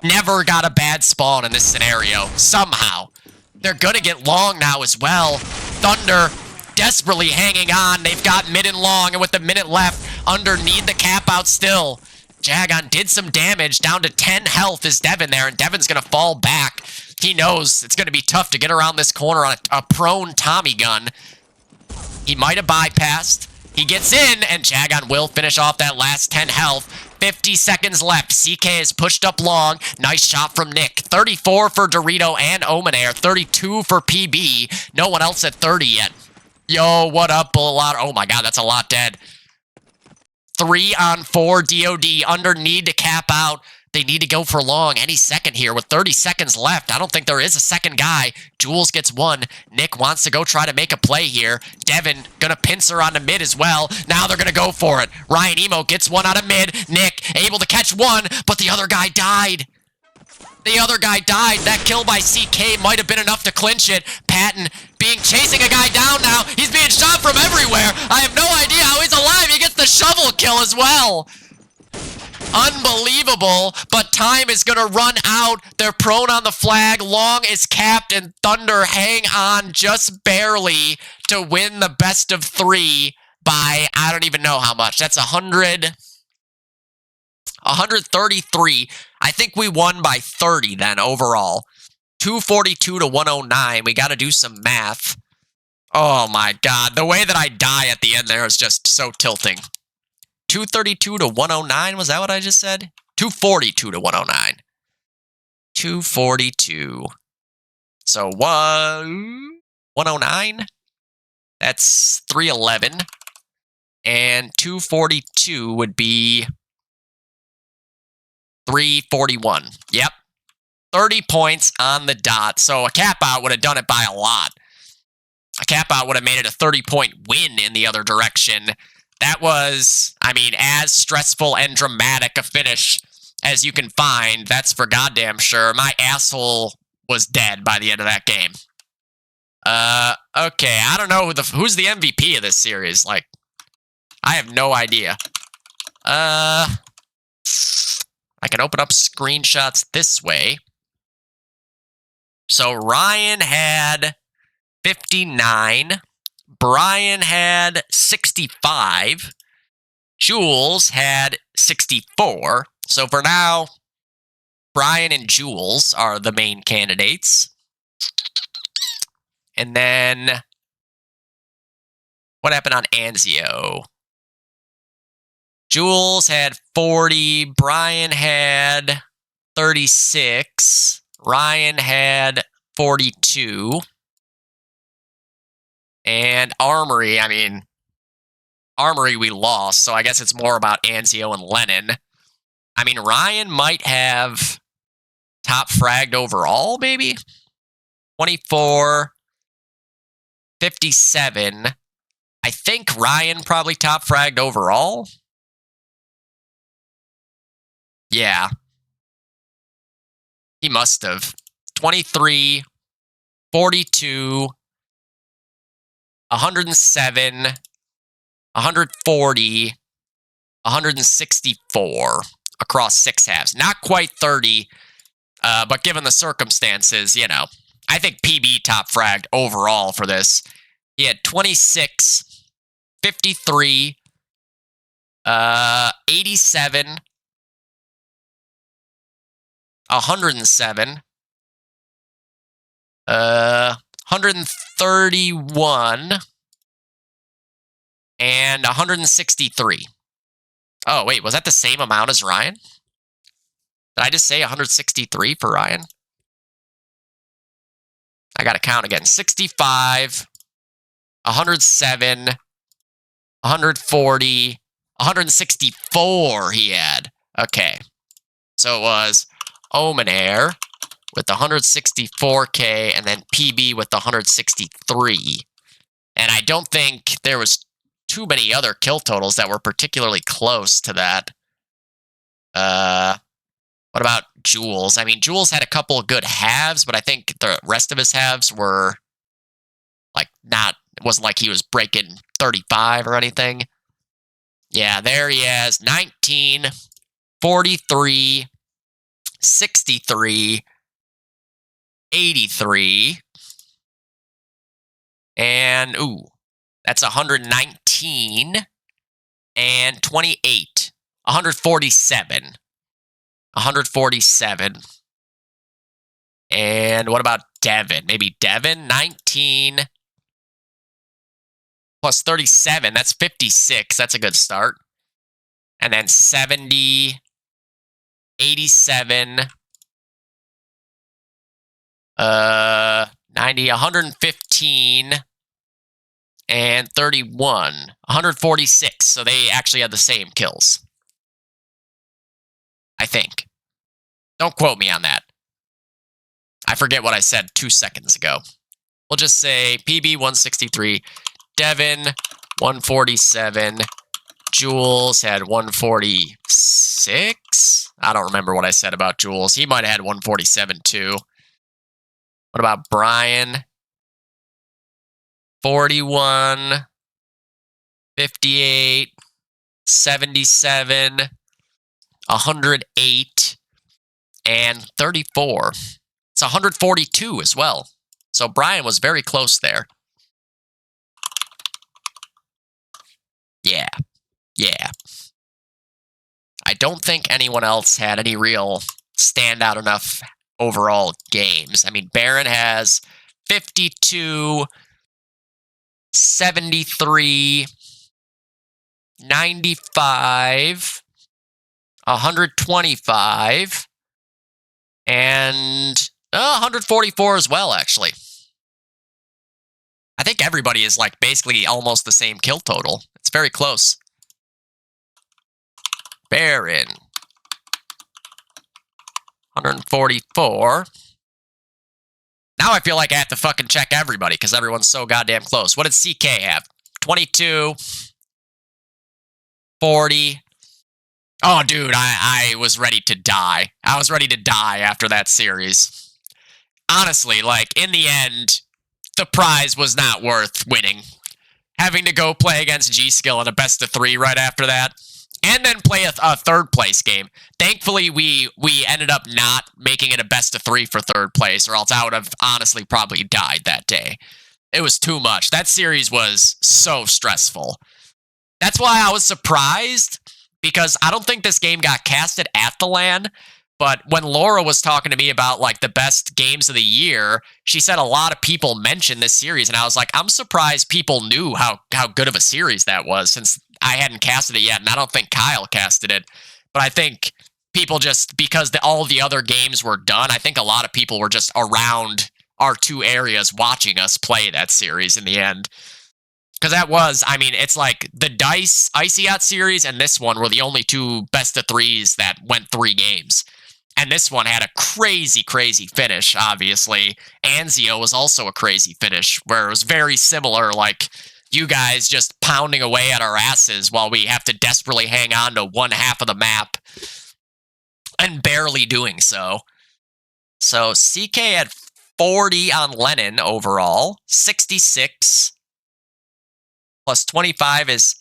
S1: never got a bad spawn in this scenario, somehow. They're gonna get long now as well. Thunder desperately hanging on. They've got mid and long, and with the minute left, Under need the cap out still. Jagon did some damage, down to 10 health is Devin there, and Devin's gonna fall back. He knows it's going to be tough to get around this corner on a prone Tommy gun. He might have bypassed. He gets in, and Jagon will finish off that last 10 health. 50 seconds left. CK is pushed up long. Nice shot from Nick. 34 for Dorito and Omenair. 32 for PB. No one else at 30 yet. Yo, what up, Bullard? Oh my god, that's a lot dead. 3 on 4 DOD. Under need to cap out. They need to go for long any second here with 30 seconds left. I don't think there is a second guy. Jules gets one. Nick wants to go try to make a play here. Devin gonna pincer on the mid as well. Now they're gonna go for it. Ryan Emo gets one out of mid. Nick able to catch one, but the other guy died. The other guy died. That kill by CK might have been enough to clinch it. Patton chasing a guy down now. He's being shot from everywhere. I have no idea how he's alive. He gets the shovel kill as well. Unbelievable, but time is going to run out. They're prone on the flag. Long is capped, and Thunder hang on just barely to win the best of 3 by, I don't even know how much. That's 133. I think we won by 30 then overall. 242 to 109. We got to do some math. Oh my god, the way that I die at the end there is just so tilting. 232 to 109, was that what I just said? 242 to 109. 242. So 109? That's 311. And 242 would be 341. Yep. 30 points on the dot. So a cap out would have done it by a lot. A cap out would have made it a 30-point win in the other direction. That was, I mean, as stressful and dramatic a finish as you can find. That's for goddamn sure. My asshole was dead by the end of that game. Okay, I don't know who's the MVP of this series. Like, I have no idea. I can open up screenshots this way. So Ryan had 59. Brian had 65. Jules had 64. So for now, Brian and Jules are the main candidates. And then, what happened on Anzio? Jules had 40. Brian had 36. Ryan had 42. And Armory, I mean, Armory we lost, so I guess it's more about Anzio and Lennon. I mean, Ryan might have top fragged overall, maybe? 24, 57. I think Ryan probably top fragged overall. Yeah. He must have. 23, 42, 107, 140, 164 across 6 halves. Not quite 30, but given the circumstances, you know, I think PB top fragged overall for this. He had 26, 53, 87, 107, 131, and 163. Oh, wait, was that the same amount as Ryan? Did I just say 163 for Ryan? I gotta count again. 65, 107, 140, 164 he had. Okay. So it was Omenair with the 164K and then PB with the 163. And I don't think there was too many other kill totals that were particularly close to that. What about Jules? I mean, Jules had a couple of good halves, but I think the rest of his halves were like not, it wasn't like he was breaking 35 or anything. Yeah, there he is. 19, 43, 63, 83, and ooh, that's 119 and 28, 147. 147. And what about Devin? Maybe Devin? 19 plus 37. That's 56. That's a good start. And then 70, 87, 90, 115, and 31. 146. So they actually had the same kills. I think. Don't quote me on that. I forget what I said 2 seconds ago. We'll just say PB 163, Devin 147, Jules had 146. I don't remember what I said about Jules. He might have had 147 too. What about Brian? 41, 58, 77, 108, and 34. It's 142 as well. So Brian was very close there. Yeah. I don't think anyone else had any real standout enough overall games. I mean, Baron has 52, 73, 95, 125, and 144 as well, actually. I think everybody is like basically almost the same kill total. It's very close. Baron. 144. Now I feel like I have to fucking check everybody because everyone's so goddamn close. What did CK have? 22. 40. Oh, dude, I was ready to die. I was ready to die after that series. Honestly, like, in the end, the prize was not worth winning. Having to go play against G-Skill in a best-of-3 right after that, and then play a third-place game. Thankfully, we ended up not making it a best-of-3 for third place, or else I would have honestly probably died that day. It was too much. That series was so stressful. That's why I was surprised, because I don't think this game got casted at the LAN, but when Laura was talking to me about like the best games of the year, she said a lot of people mentioned this series, and I was like, I'm surprised people knew how good of a series that was, since I hadn't casted it yet, and I don't think Kyle casted it. But I think people just, because all the other games were done, I think a lot of people were just around our two areas watching us play that series in the end. Because that was, I mean, it's like the Dice Icy Yacht series and this one were the only two best of threes that went 3 games. And this one had a crazy, crazy finish, obviously. Anzio was also a crazy finish, where it was very similar, like you guys just pounding away at our asses while we have to desperately hang on to one half of the map and barely doing so. So CK had 40 on Lennon overall, 66 plus 25 is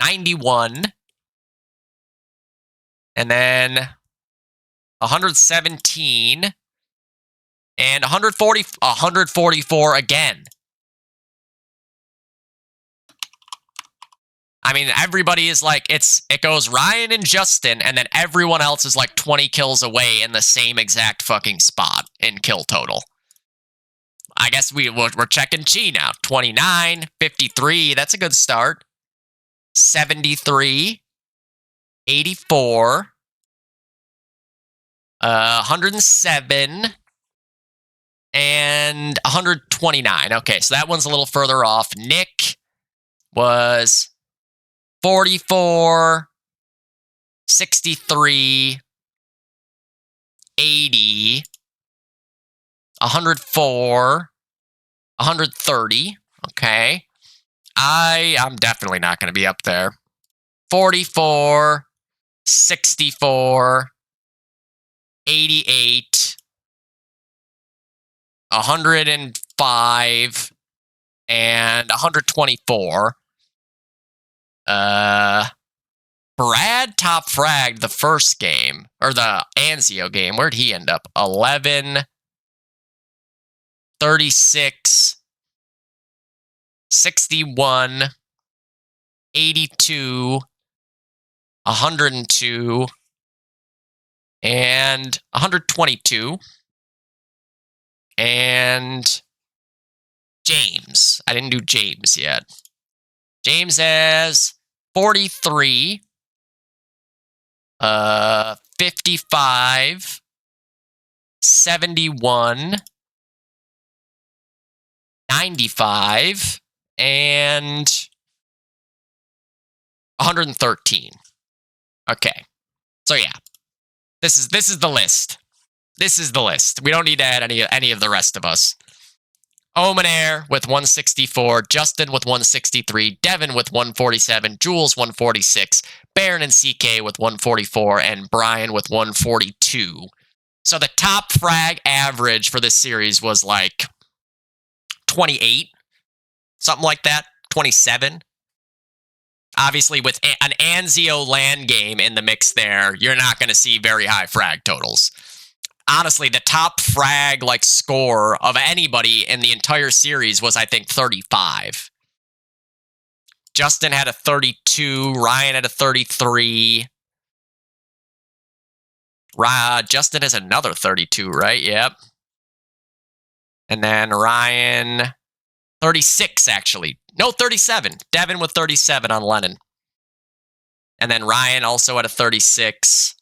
S1: 91. And then 117 and 144 again. I mean, everybody is like, it goes Ryan and Justin, and then everyone else is like 20 kills away in the same exact fucking spot in kill total. I guess we're checking Chi now. 29, 53, that's a good start. 73, 84, 107, and 129. Okay, so that one's a little further off. Nick was 44, 63, 80, 104, 130. Okay. I'm definitely not going to be up there. 44, 64, 88, 105, and 124. Brad top fragged the first game, or the Anzio game. Where'd he end up? 11, 36, 61, 82, 102, and 122. And James. I didn't do James yet. James has 43, 55, 71, 95, and 113. Okay. So yeah. This is the list. This is the list. We don't need to add any of the rest of us. Omenair with 164, Justin with 163, Devin with 147, Jules 146, Baron and CK with 144, and Brian with 142. So the top frag average for this series was like 28, something like that, 27. Obviously, with an Anzio LAN game in the mix there, you're not going to see very high frag totals. Honestly, the top frag score of anybody in the entire series was, I think, 35. Justin had a 32. Ryan had a 33. Justin has another 32, right? Yep. And then Ryan, 36, actually. No, 37. Devin with 37 on Lennon. And then Ryan also had a 36.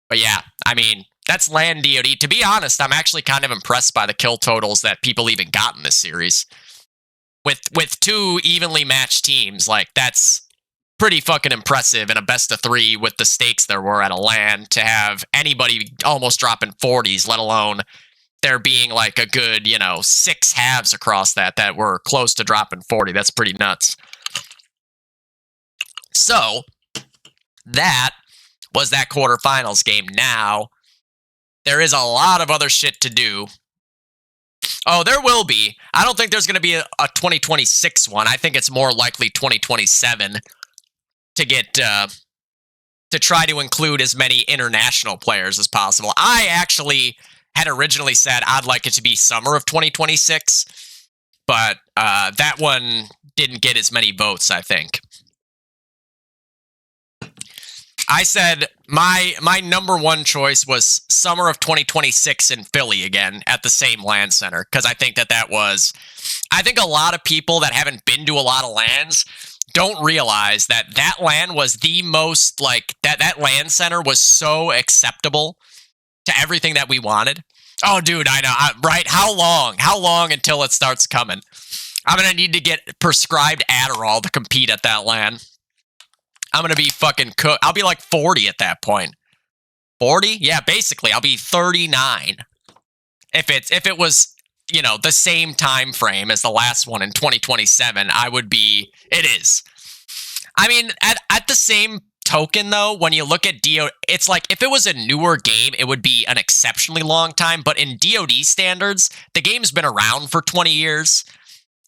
S1: But yeah, I mean, that's LAN DOD. To be honest, I'm actually kind of impressed by the kill totals that people even got in this series. With 2 evenly matched teams, that's pretty fucking impressive in a best of 3 with the stakes there were at a LAN to have anybody almost dropping 40s, let alone there being a good, 6 halves across that were close to dropping 40. That's pretty nuts. So, that was that quarterfinals game. Now, there is a lot of other shit to do. Oh, there will be. I don't think there's going to be a 2026 one. I think it's more likely 2027 to get to try to include as many international players as possible. I actually had originally said I'd like it to be summer of 2026, but that one didn't get as many votes, I think. I said my number one choice was summer of 2026 in Philly again at the same LAN center, because I think that was, I think a lot of people that haven't been to a lot of LANs don't realize that LAN was the most, that LAN center was so acceptable to everything that we wanted. Oh, dude, I know, right? How long until it starts coming? I'm going to need to get prescribed Adderall to compete at that LAN. I'm going to be fucking cooked. I'll be like 40 at that point. 40? Yeah, basically. I'll be 39. If it was, you know, the same time frame as the last one in 2027, I would be... It is. I mean, at the same token, though, when you look at DOD, it's like, if it was a newer game, it would be an exceptionally long time, but in DOD standards, the game's been around for 20 years.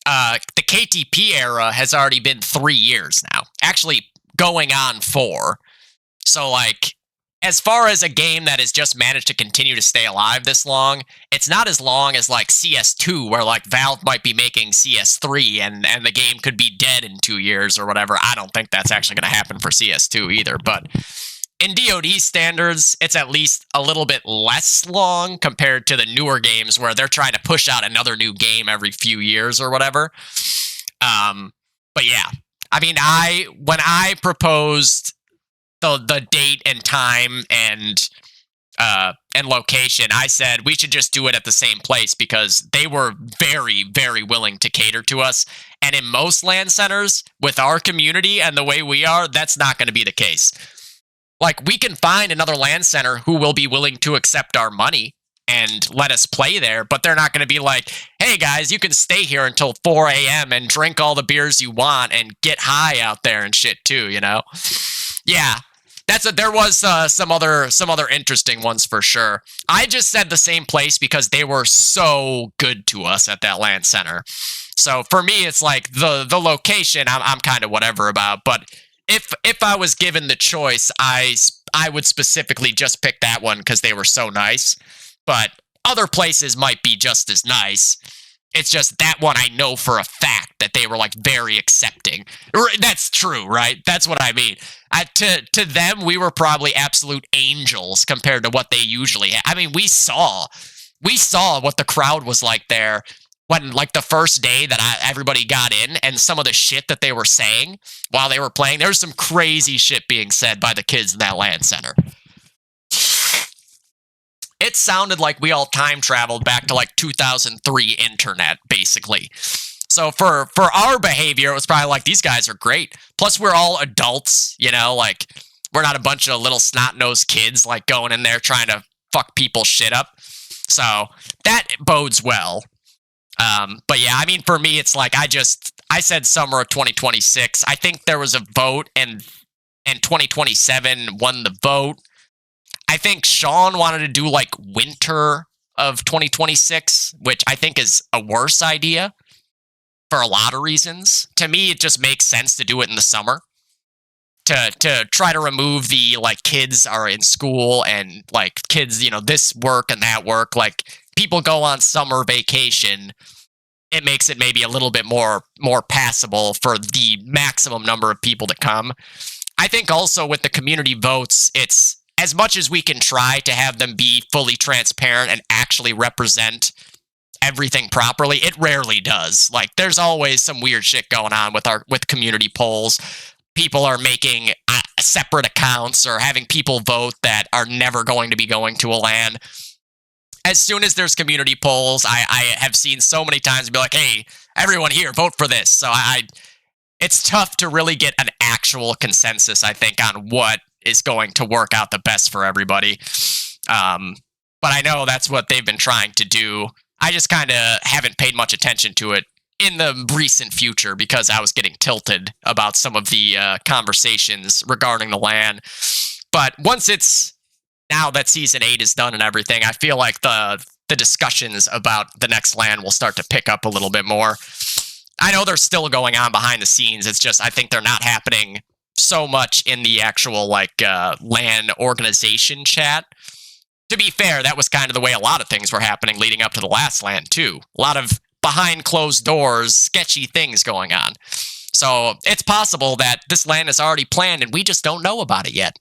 S1: The KTP era has already been 3 years now. Actually, going on 4. So, like, as far as a game that has just managed to continue to stay alive this long, it's not as long as, like, CS2, where, like, Valve might be making CS3 and the game could be dead in 2 years or whatever. I don't think that's actually going to happen for CS2 either, but in DOD standards, it's at least a little bit less long compared to the newer games where they're trying to push out another new game every few years or whatever. But yeah, I mean, when I proposed the date and time and location, I said we should just do it at the same place because they were very, very willing to cater to us. And in most LAN centers, with our community and the way we are, that's not going to be the case. Like, we can find another LAN center who will be willing to accept our money and let us play there, but they're not going to be like, hey guys, you can stay here until 4 a.m. and drink all the beers you want and get high out there and shit too, you know? Yeah. There was some other interesting ones for sure. I just said the same place because they were so good to us at that LAN center. So for me, it's like the location I'm kind of whatever about. But if I was given the choice, I would specifically just pick that one because they were so nice. But other places might be just as nice. It's just that one I know for a fact that they were like very accepting. That's true, right? That's what I mean. To them, we were probably absolute angels compared to what they usually have. I mean, we saw what the crowd was like there when, like, the first day that everybody got in, and some of the shit that they were saying while they were playing. There was some crazy shit being said by the kids in that LAN center. It sounded like we all time traveled back to like 2003 internet, basically. So for our behavior, it was probably like, these guys are great. Plus, we're all adults, you know, like, we're not a bunch of little snot-nosed kids, like, going in there trying to fuck people's shit up. So that bodes well. But yeah, I mean, for me, it's like, I said summer of 2026. I think there was a vote, and 2027 won the vote. I think Sean wanted to do like winter of 2026, which I think is a worse idea for a lot of reasons. To me, it just makes sense to do it in the summer to try to remove the, like, kids are in school and, like, kids, you know, this work and that work. Like, people go on summer vacation. It makes it maybe a little bit more passable for the maximum number of people to come. I think also with the community votes, it's, as much as we can try to have them be fully transparent and actually represent everything properly, it rarely does. Like, there's always some weird shit going on with community polls. People are making separate accounts or having people vote that are never going to be going to a LAN. As soon as there's community polls, I have seen so many times be like, hey, everyone here, vote for this. So it's tough to really get an actual consensus, I think, on what is going to work out the best for everybody. But I know that's what they've been trying to do. I just kind of haven't paid much attention to it in the recent future because I was getting tilted about some of the conversations regarding the LAN. But once now that Season 8 is done and everything, I feel like the discussions about the next LAN will start to pick up a little bit more. I know they're still going on behind the scenes. It's just I think they're not happening so much in the actual, like, LAN organization chat. To be fair, that was kind of the way a lot of things were happening leading up to the last LAN, too. A lot of behind closed doors, sketchy things going on. So it's possible that this LAN is already planned and we just don't know about it yet.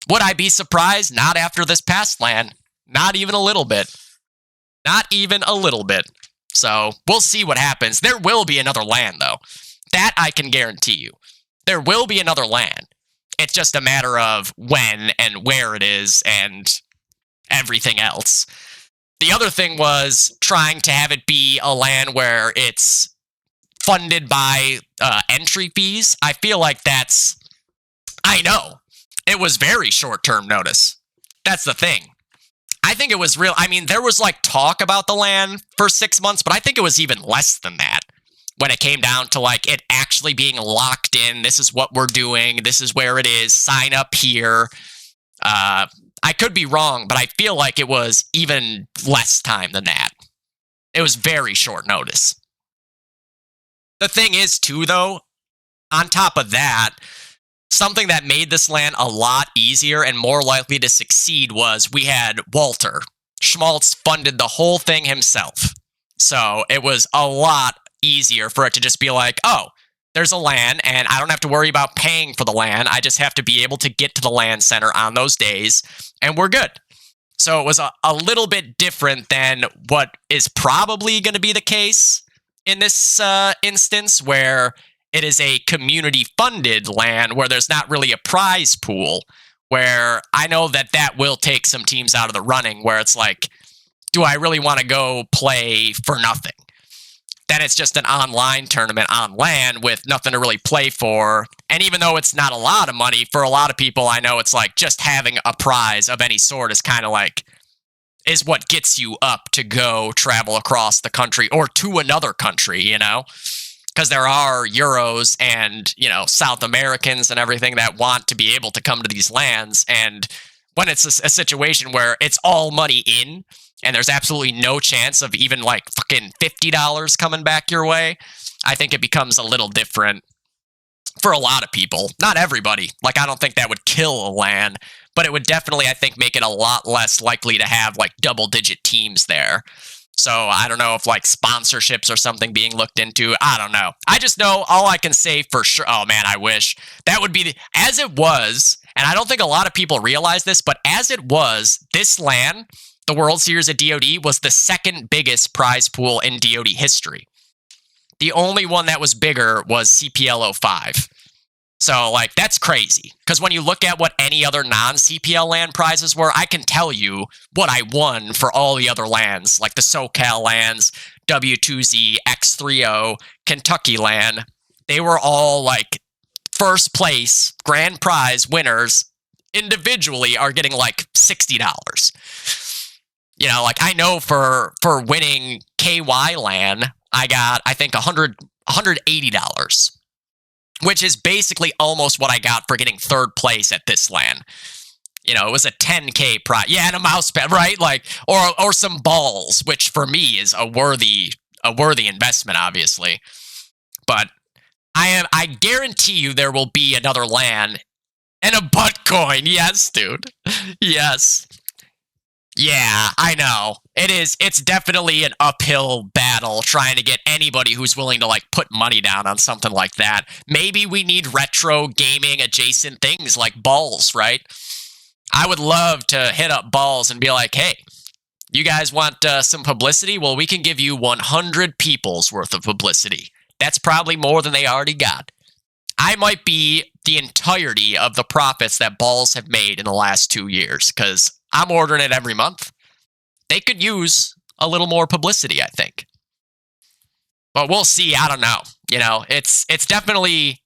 S1: Would I be surprised? Not after this past LAN. Not even a little bit. Not even a little bit. So we'll see what happens. There will be another LAN, though. That I can guarantee you. There will be another LAN. It's just a matter of when and where it is and everything else. The other thing was trying to have it be a LAN where it's funded by entry fees. I feel like I know. It was very short-term notice. That's the thing. I think it was real. I mean, there was like talk about the land for 6 months, but I think it was even less than that when it came down to like it actually being locked in. This is what we're doing. This is where it is. Sign up here. I could be wrong, but I feel like it was even less time than that. It was very short notice. The thing is, too, though, on top of that, something that made this land a lot easier and more likely to succeed was we had Walter. Schmaltz funded the whole thing himself. So it was a lot easier for it to just be like, oh, there's a land and I don't have to worry about paying for the land. I just have to be able to get to the land center on those days and we're good. So it was a little bit different than what is probably going to be the case in this instance, where it is a community-funded land where there's not really a prize pool, where I know that will take some teams out of the running, where it's like, do I really want to go play for nothing? Then it's just an online tournament on land with nothing to really play for. And even though it's not a lot of money, for a lot of people, I know it's like just having a prize of any sort is kind of like, is what gets you up to go travel across the country or to another country, you know? Because there are Euros and, you know, South Americans and everything that want to be able to come to these lands. And when it's a situation where it's all money in and there's absolutely no chance of even like fucking $50 coming back your way, I think it becomes a little different for a lot of people. Not everybody. Like, I don't think that would kill a LAN, but it would definitely, I think, make it a lot less likely to have like double-digit teams there. So I don't know if like sponsorships or something being looked into. I don't know. I just know all I can say for sure. Oh man, I wish that would be as it was. And I don't think a lot of people realize this, but as it was, this LAN, the World Series of DoD, was the second biggest prize pool in DoD history. The only one that was bigger was CPL 05. So, like, that's crazy. Because when you look at what any other non-CPL land prizes were, I can tell you what I won for all the other lands, like the SoCal lands, W2Z, X30, Kentucky land. They were all, like, first place, grand prize winners individually are getting, like, $60. You know, like, I know for winning KY land, I got, I think, $180. Which is basically almost what I got for getting third place at this LAN. You know, it was a 10K prize. Yeah, and a mouse pad, right? Like, or some balls, which for me is a worthy investment, obviously. But I guarantee you there will be another LAN and a butt coin. Yes, dude. Yes. Yeah, I know. It's definitely an uphill battle trying to get anybody who's willing to like put money down on something like that. Maybe we need retro gaming adjacent things like balls, right? I would love to hit up balls and be like, hey, you guys want some publicity? Well, we can give you 100 people's worth of publicity. That's probably more than they already got. I might be the entirety of the profits that balls have made in the last 2 years because I'm ordering it every month. They could use a little more publicity, I think. But we'll see. I don't know. You know, it's definitely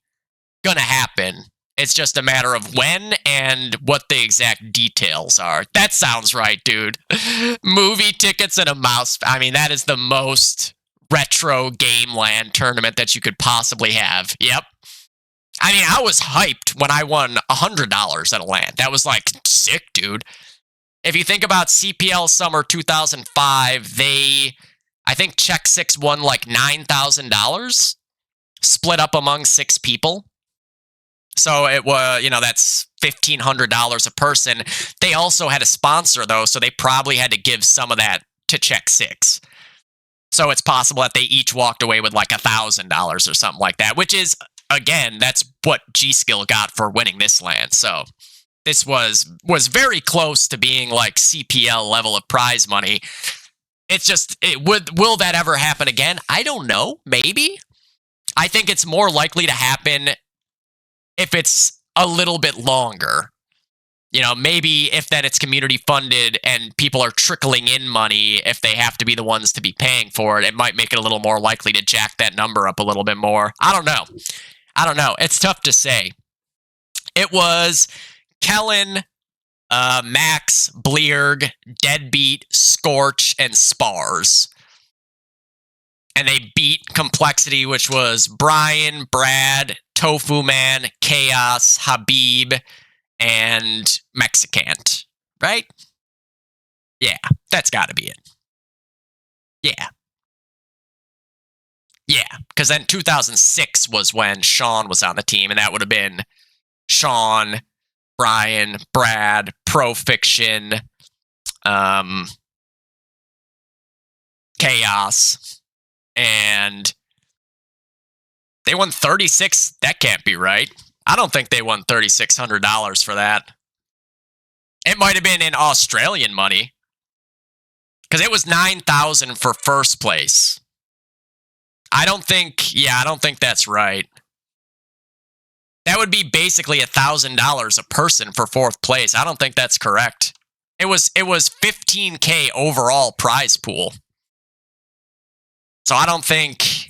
S1: going to happen. It's just a matter of when and what the exact details are. That sounds right, dude. Movie tickets and a mouse. I mean, that is the most retro game land tournament that you could possibly have. Yep. I mean, I was hyped when I won $100 at a LAN. That was like sick, dude. If you think about CPL Summer 2005, I think Check 6 won like $9,000, split up among 6 people. So it was, you know, that's $1,500 a person. They also had a sponsor, though, so they probably had to give some of that to Check 6. So it's possible that they each walked away with like $1,000 or something like that, which is, again, that's what G-Skill got for winning this LAN. So this was very close to being like CPL level of prize money. It's just, will that ever happen again? I don't know. Maybe. I think it's more likely to happen if it's a little bit longer. You know, maybe if then it's community funded and people are trickling in money, if they have to be the ones to be paying for it, it might make it a little more likely to jack that number up a little bit more. I don't know. It's tough to say. It was Kellen, Max, Blearg, Deadbeat, Scorch, and Spars. And they beat Complexity, which was Brian, Brad, Tofu Man, Chaos, Habib, and Mexicant, right? Yeah, that's got to be it. Yeah. Yeah, because then 2006 was when Sean was on the team, and that would have been Sean, Brian, Brad, Pro Fiction, Chaos, and they won 36. That can't be right. I don't think they won $3,600 for that. It might have been in Australian money, because it was $9,000 for first place. I don't think that's right. That would be basically $1,000 a person for fourth place. I don't think that's correct. It was $15K overall prize pool. So I don't think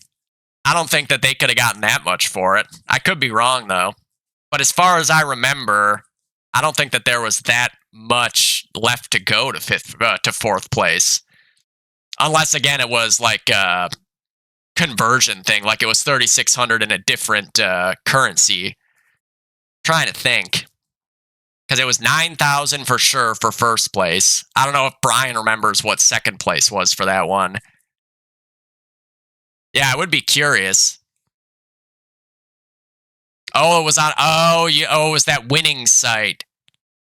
S1: that they could have gotten that much for it. I could be wrong though. But as far as I remember, I don't think that there was that much left to go to fourth place. Unless again it was like a conversion thing, like it was 3,600 in a different currency. Trying to think, because it was 9,000 for sure for first place. I don't know if Brian remembers what second place was for that one. Yeah, I would be curious. Oh, it was on. It was that winning site.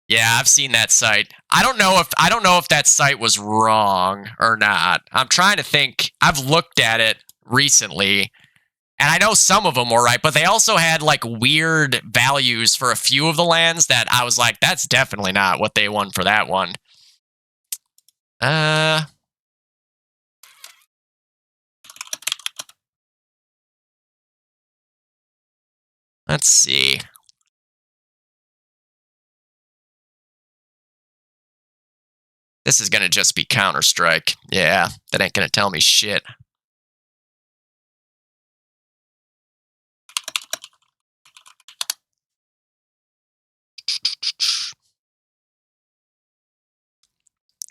S1: Yeah, I've seen that site. I don't know if that site was wrong or not. I'm trying to think. I've looked at it recently, and I know some of them were right, but they also had like weird values for a few of the lands that I was like, that's definitely not what they won for that one. Let's see. This is gonna just be Counter-Strike. Yeah, that ain't gonna tell me shit.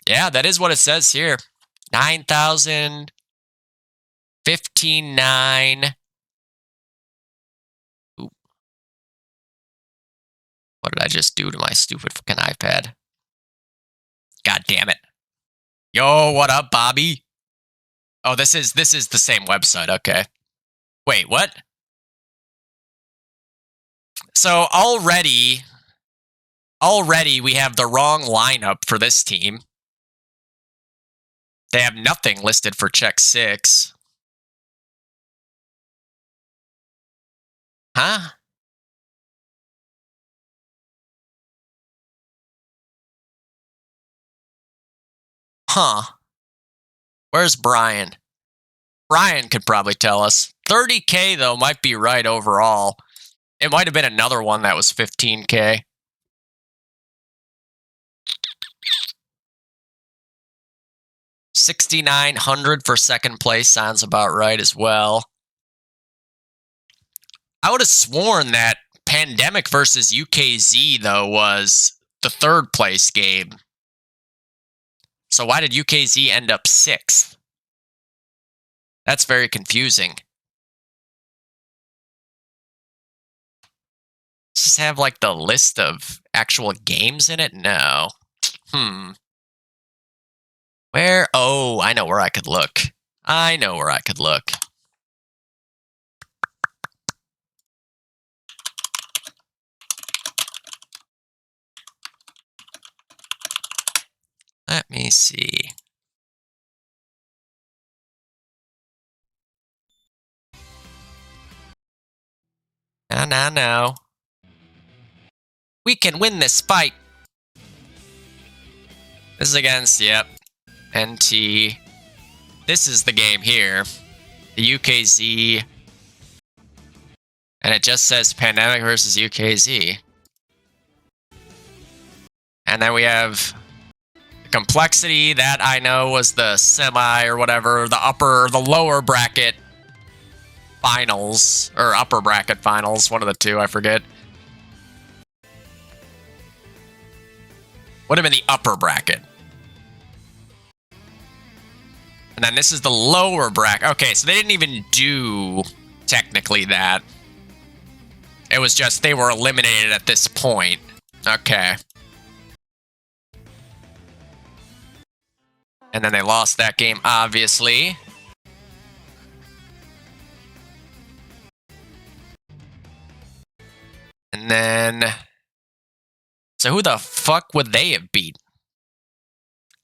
S1: Yeah, that is what it says here. 9,000, 15,9. Ooh. What did I just do to my stupid fucking iPad? God damn it. Yo, what up, Bobby? Oh, this is the same website. Okay. Wait, what? So already we have the wrong lineup for this team. They have nothing listed for check 6. Huh? Huh. Where's Brian? Brian could probably tell us. 30K, though, might be right overall. It might have been another one that was 15K. $6,900 for second place sounds about right as well. I would have sworn that Pandemic versus UKZ, though, was the third place game. So why did UKZ end up 6th? That's very confusing. Does this have like the list of actual games in it? No. Where? Oh, I know where I could look. Let me see. No. We can win this fight. This is against, yep, NT. This is the game here. The UKZ. And it just says Pandemic versus UKZ. And then we have the complexity. That I know was the semi or whatever, the lower bracket finals, or upper bracket finals, one of the two, I forget. Would have been the upper bracket. And then this is the lower bracket. Okay, so they didn't even do, technically, that. It was just they were eliminated at this point. Okay. And then they lost that game, obviously. And then... So who the fuck would they have beat?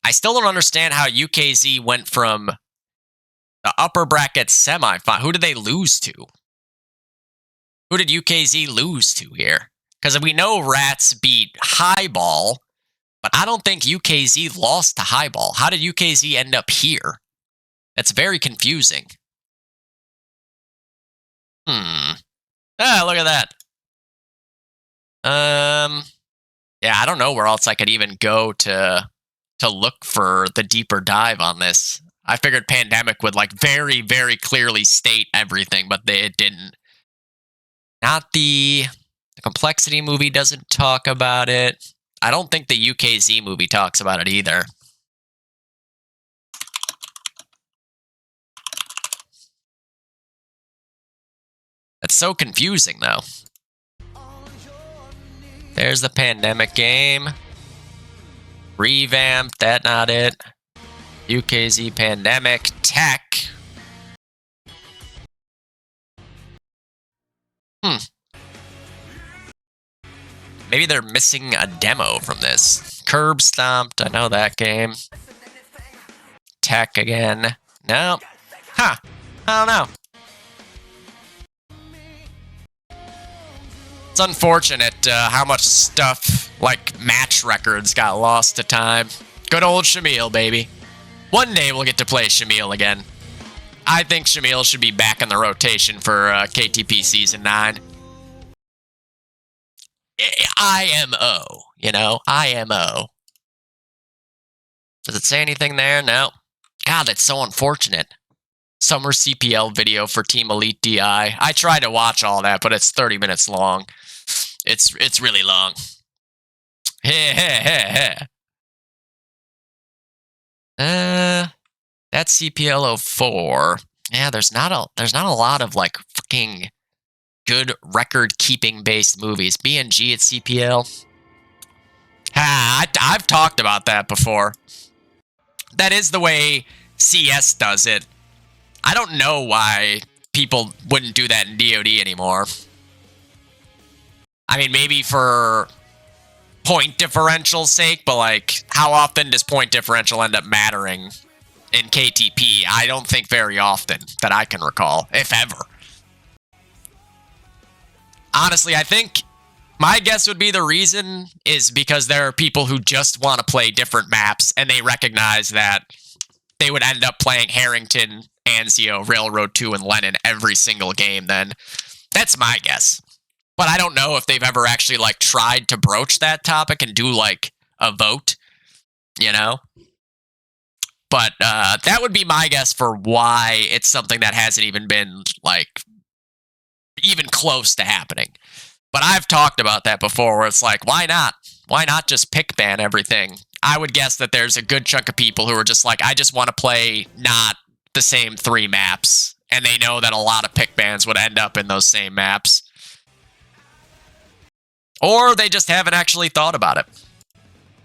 S1: I still don't understand how UKZ went from the upper bracket semifinal. Who did they lose to? Who did UKZ lose to here? Because we know Rats beat Highball, but I don't think UKZ lost to Highball. How did UKZ end up here? That's very confusing. Ah, look at that. Yeah, I don't know where else I could even go to look for the deeper dive on this. I figured Pandemic would like very, very clearly state everything, but it didn't. Not the Complexity movie doesn't talk about it. I don't think the UKZ movie talks about it either. That's so confusing, though. There's the Pandemic game. Revamped, that not it. UKZ Pandemic Tech. Maybe they're missing a demo from this. Curb Stomped, I know that game. Tech again. No. Huh. I don't know. It's unfortunate how much stuff, like match records, got lost to time. Good old Shamil, baby. One day we'll get to play Shamil again. I think Shamil should be back in the rotation for KTP Season 9. IMO, you know? IMO. Does it say anything there? No. God, that's so unfortunate. Summer CPL video for Team Elite DI. I tried to watch all that, but it's 30 minutes long. It's really long. That's CPL 04. Yeah, there's not a lot of like fucking good record keeping based movies. BNG at CPL. I've talked about that before. That is the way CS does it. I don't know why people wouldn't do that in DoD anymore. I mean, maybe for point differential's sake, but like, how often does point differential end up mattering in KTP? I don't think very often that I can recall, if ever. Honestly, I think my guess would be the reason is because there are people who just want to play different maps, and they recognize that they would end up playing Harrington, Anzio, Railroad 2, and Lennon every single game then. That's my guess. But I don't know if they've ever actually, like, tried to broach that topic and do, like, a vote, you know? But that would be my guess for why it's something that hasn't even been, like, even close to happening. But I've talked about that before, where it's like, why not? Why not just pick ban everything? I would guess that there's a good chunk of people who are just like, I just want to play not the same 3 maps. And they know that a lot of pick bans would end up in those same maps. Or they just haven't actually thought about it.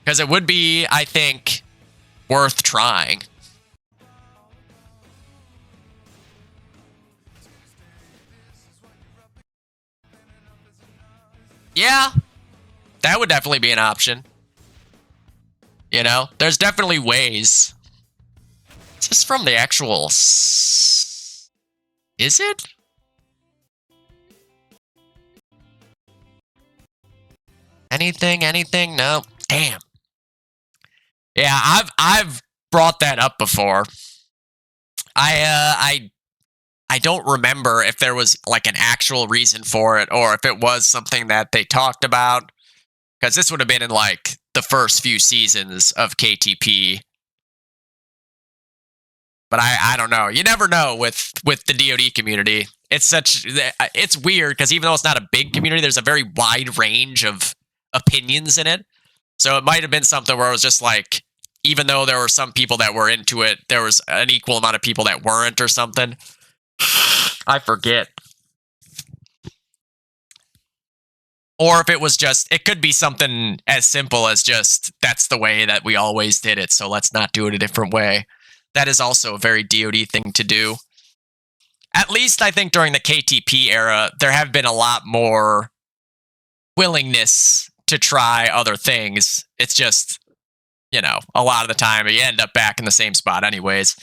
S1: Because it would be, I think, worth trying. Yeah, that would definitely be an option. You know, there's definitely ways. Is this from the actual... Is it? Anything? No. Damn. Yeah, I've brought that up before. I don't remember if there was like an actual reason for it or if it was something that they talked about. Because this would have been in like the first few seasons of KTP. But I don't know. You never know with the DoD community. It's weird because even though it's not a big community, there's a very wide range of opinions in it. So it might have been something where it was just like, even though there were some people that were into it, there was an equal amount of people that weren't or something. I forget. Or if it was just, it could be something as simple as just, that's the way that we always did it, so let's not do it a different way. That is also a very DoD thing to do. At least I think during the KTP era, there have been a lot more willingness to try other things. It's just, you know, a lot of the time you end up back in the same spot anyways.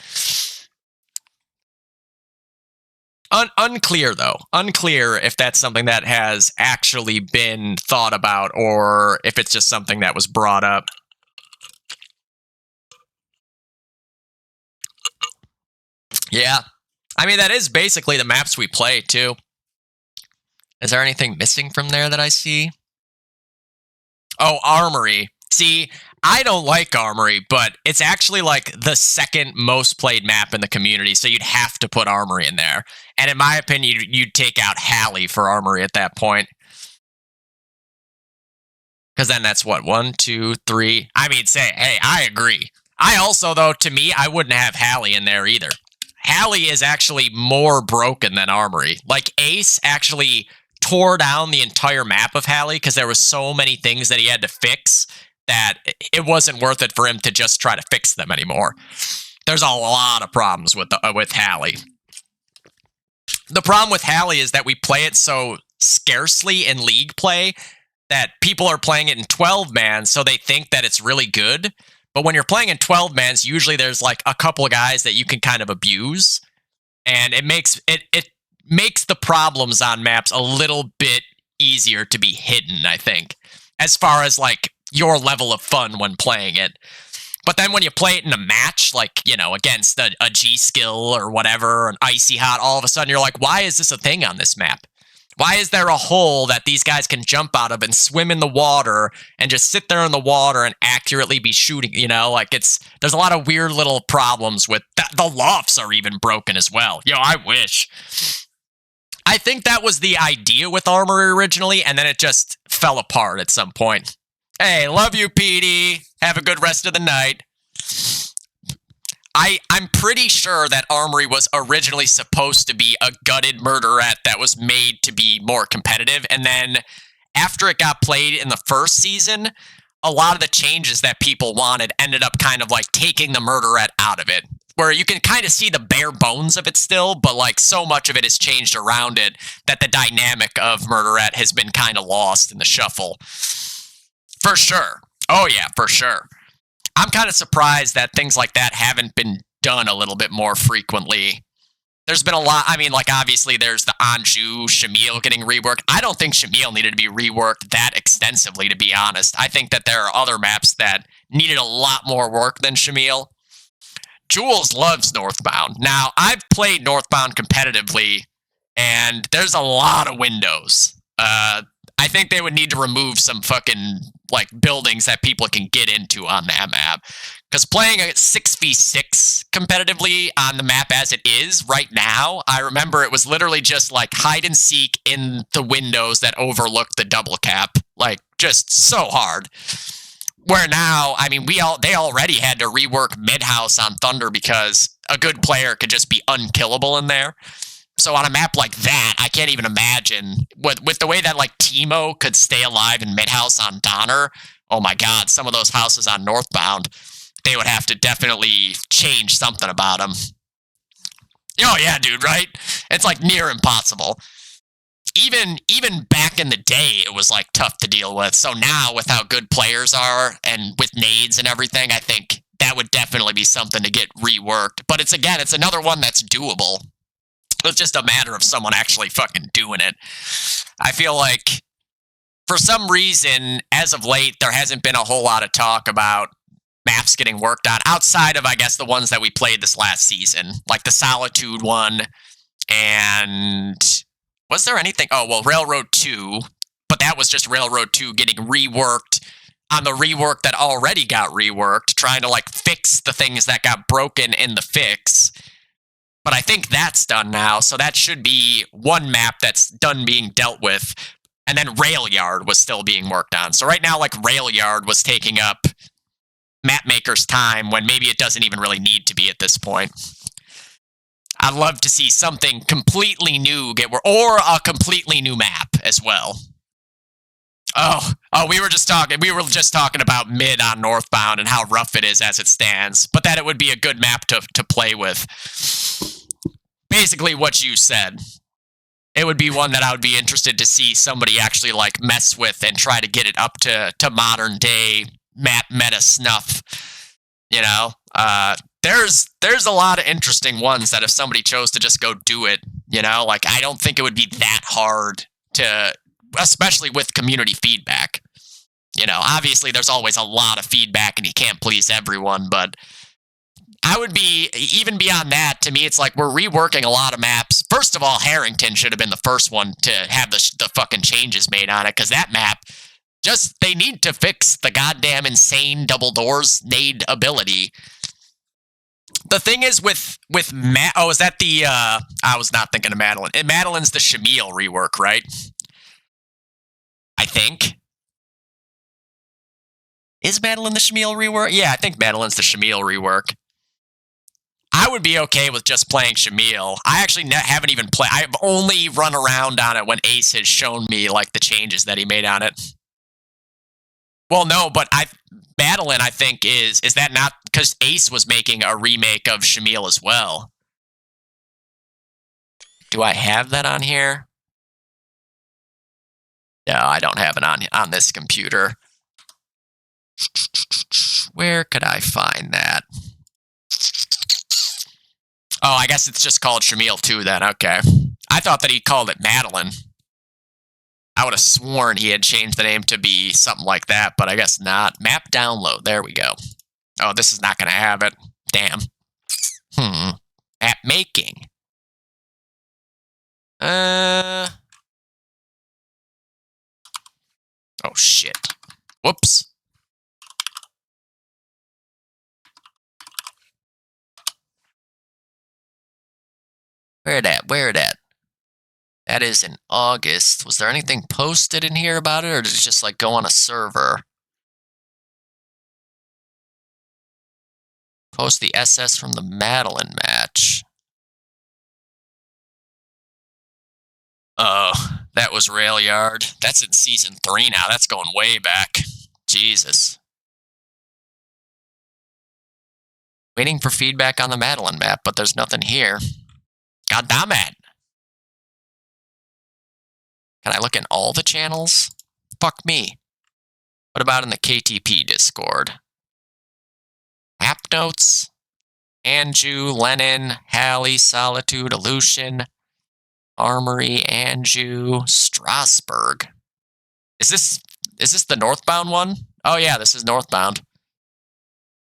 S1: Unclear, though. Unclear if that's something that has actually been thought about or if it's just something that was brought up. Yeah. I mean, that is basically the maps we play, too. Is there anything missing from there that I see? Oh, Armory. See, I don't like Armory, but it's actually like the second most played map in the community, so you'd have to put Armory in there. And in my opinion, you'd take out Halley for Armory at that point. Because then that's what, 1, 2, 3. I mean, hey, I agree. I also, though, to me, I wouldn't have Halley in there either. Halley is actually more broken than Armory. Like, Ace actually tore down the entire map of Halley because there was so many things that he had to fix that it wasn't worth it for him to just try to fix them anymore. There's a lot of problems with Halley. The problem with Halley is that we play it so scarcely in league play that people are playing it in 12-man, so they think that it's really good. But when you're playing in 12-mans, usually there's like a couple of guys that you can kind of abuse, and it makes the problems on maps a little bit easier to be hidden, I think, as far as like your level of fun when playing it. But then when you play it in a match, like, you know, against a G-Skill or whatever, an Icy Hot, all of a sudden you're like, why is this a thing on this map? Why is there a hole that these guys can jump out of and swim in the water and just sit there in the water and accurately be shooting, you know? Like, there's a lot of weird little problems with that. The lofts are even broken as well. Yo, I wish. I think that was the idea with Armory originally, and then it just fell apart at some point. Hey, love you, PD. Have a good rest of the night. I'm pretty sure that Armory was originally supposed to be a gutted murderette that was made to be more competitive, and then after it got played in the first season, a lot of the changes that people wanted ended up kind of like taking the murderette out of it, where you can kind of see the bare bones of it still, but like so much of it has changed around it that the dynamic of murderette has been kind of lost in the shuffle. For sure. Oh yeah, for sure. I'm kind of surprised that things like that haven't been done a little bit more frequently. There's been a lot. I mean, like, obviously, there's the Anjou, Shamil getting reworked. I don't think Shamil needed to be reworked that extensively, to be honest. I think that there are other maps that needed a lot more work than Shamil. Jules loves Northbound. Now, I've played Northbound competitively, and there's a lot of windows. I think they would need to remove some fucking, like, buildings that people can get into on that map. Because playing a 6v6 competitively on the map as it is right now, I remember it was literally just, like, hide and seek in the windows that overlook the double cap. Like, just so hard. Where now, I mean, they already had to rework mid-house on Thunder because a good player could just be unkillable in there. So on a map like that, I can't even imagine with the way that like Teemo could stay alive in mid-house on Donner. Oh my God, some of those houses on Northbound, they would have to definitely change something about them. Oh yeah, dude, right? It's like near impossible. Even back in the day, it was like tough to deal with. So now, with how good players are and with nades and everything, I think that would definitely be something to get reworked. But it's another one that's doable. It's just a matter of someone actually fucking doing it. I feel like, for some reason, as of late, there hasn't been a whole lot of talk about maps getting worked on, outside of, I guess, the ones that we played this last season. Like the Solitude one, and... was there anything? Oh, well, Railroad 2, but that was just Railroad 2 getting reworked on the rework that already got reworked, trying to like fix the things that got broken in the fix. But I think that's done now, so that should be one map that's done being dealt with. And then Rail Yard was still being worked on. So right now, like, Rail Yard was taking up Mapmaker's time when maybe it doesn't even really need to be at this point. I'd love to see something completely new or a completely new map as well. Oh, we were just talking about mid on Northbound and how rough it is as it stands, but that it would be a good map to play with. Basically what you said. It would be one that I would be interested to see somebody actually like mess with and try to get it up to modern day map meta snuff. You know, there's a lot of interesting ones that if somebody chose to just go do it, you know, like I don't think it would be that hard to, especially with community feedback. You know, obviously there's always a lot of feedback and you can't please everyone, but I would be, even beyond that, to me, it's like we're reworking a lot of maps. First of all, Harrington should have been the first one to have the fucking changes made on it, because that map, they need to fix the goddamn insane double doors nade ability. The thing is with is that the, I was not thinking of Madeline. Madeline's the Shamil rework, right? I think. Is Madeline the Shamil rework? Yeah, I think Madeline's the Shamil rework. I would be okay with just playing Shamil. I actually haven't even played. I've only run around on it when Ace has shown me like the changes that he made on it. Well, no, but Madeline, I think, is that not because Ace was making a remake of Shamil as well? Do I have that on here? No, I don't have it on this computer. Where could I find that? Oh, I guess it's just called Shamil 2 then. Okay. I thought that he called it Madeline. I would have sworn he had changed the name to be something like that, but I guess not. Map download. There we go. Oh, this is not going to have it. Damn. Map making. Oh, shit. Whoops. Where it at? That is in August. Was there anything posted in here about it, or did it just like go on a server? Post the SS from the Madeline match. Oh, that was Rail Yard. That's in Season 3 now. That's going way back. Jesus. Waiting for feedback on the Madeline map, but there's nothing here. God damn it. Can I look in all the channels? Fuck me. What about in the KTP Discord? App notes? Anju, Lenin, Hallie, Solitude, Aleutian, Armory, Anju, Strasbourg. Is this the Northbound one? Oh yeah, this is Northbound.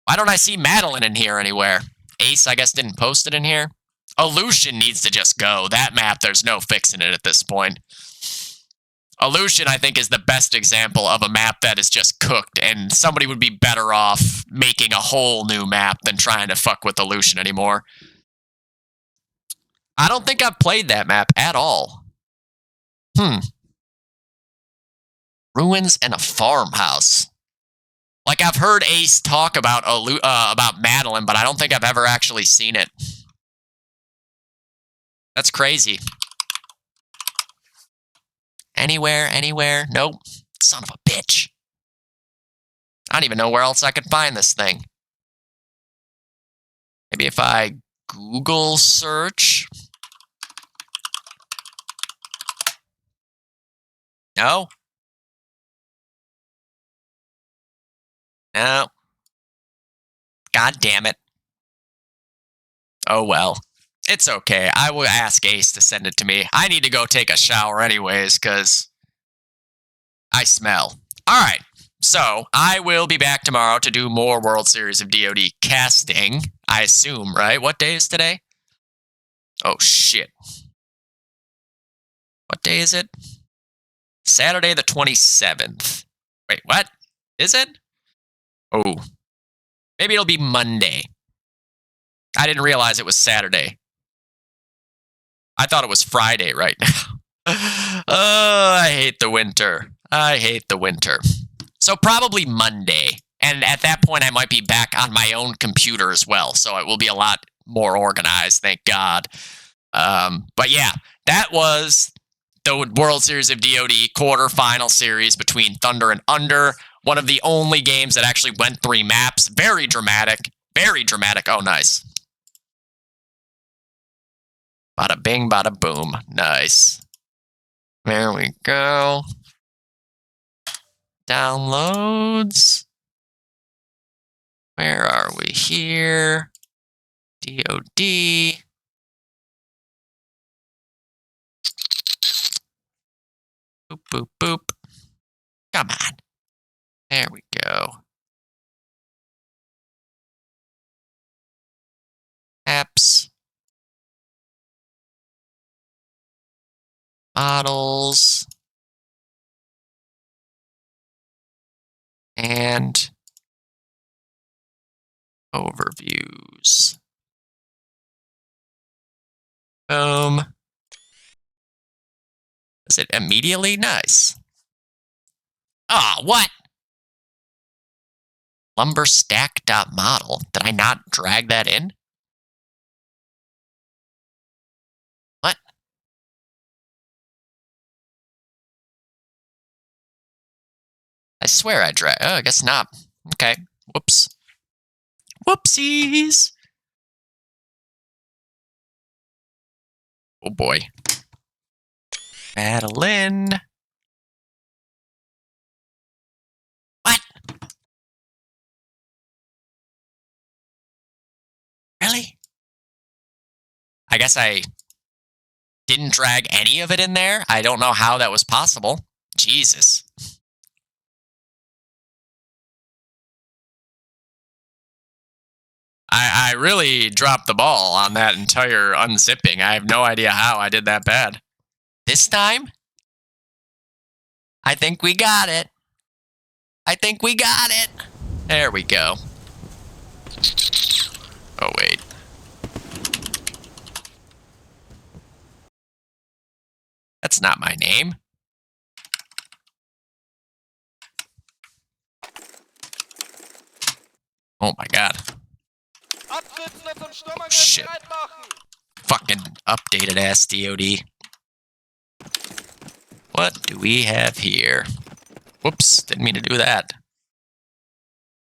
S1: Why don't I see Madeline in here anywhere? Ace, I guess, didn't post it in here. Aleutian needs to just go. That map, there's no fixing it at this point. Aleutian, I think, is the best example of a map that is just cooked, and somebody would be better off making a whole new map than trying to fuck with Aleutian anymore. I don't think I've played that map at all. Ruins and a farmhouse. Like, I've heard Ace talk about Madeline, but I don't think I've ever actually seen it. That's crazy. Anywhere? Nope. Son of a bitch. I don't even know where else I could find this thing. Maybe if I Google search. No? No. God damn it. Oh well. It's okay. I will ask Ace to send it to me. I need to go take a shower anyways, because I smell. Alright, so I will be back tomorrow to do more World Series of DoD casting, I assume, right? What day is today? Oh, shit. What day is it? Saturday the 27th. Wait, what? Is it? Oh. Maybe it'll be Monday. I didn't realize it was Saturday. I thought it was Friday right now. Oh, I hate the winter. I hate the winter. So probably Monday. And at that point, I might be back on my own computer as well. So it will be a lot more organized, thank God. But yeah, that was the World Series of DoD quarterfinal series between Thunder and Under. One of the only games that actually went 3 maps. Very dramatic. Very dramatic. Oh, nice. Bada bing, bada boom. Nice. There we go. Downloads. Where are we here? DoD. Boop, boop, boop. Come on. There we go. Apps. Models. And overviews. Boom. Is it immediately? Nice. Ah, what? Lumber stack.model. Did I not drag that in? What? I swear I dragged. Oh, I guess not. Okay. Whoops. Whoopsies. Oh boy. Madeline. What? Really? I guess I didn't drag any of it in there. I don't know how that was possible. Jesus. I really dropped the ball on that entire unzipping. I have no idea how I did that bad. This time? I think we got it. I think we got it. There we go. Oh, wait. That's not my name. Oh my god. Shit. Fucking updated ass DoD. What do we have here? Whoops, didn't mean to do that.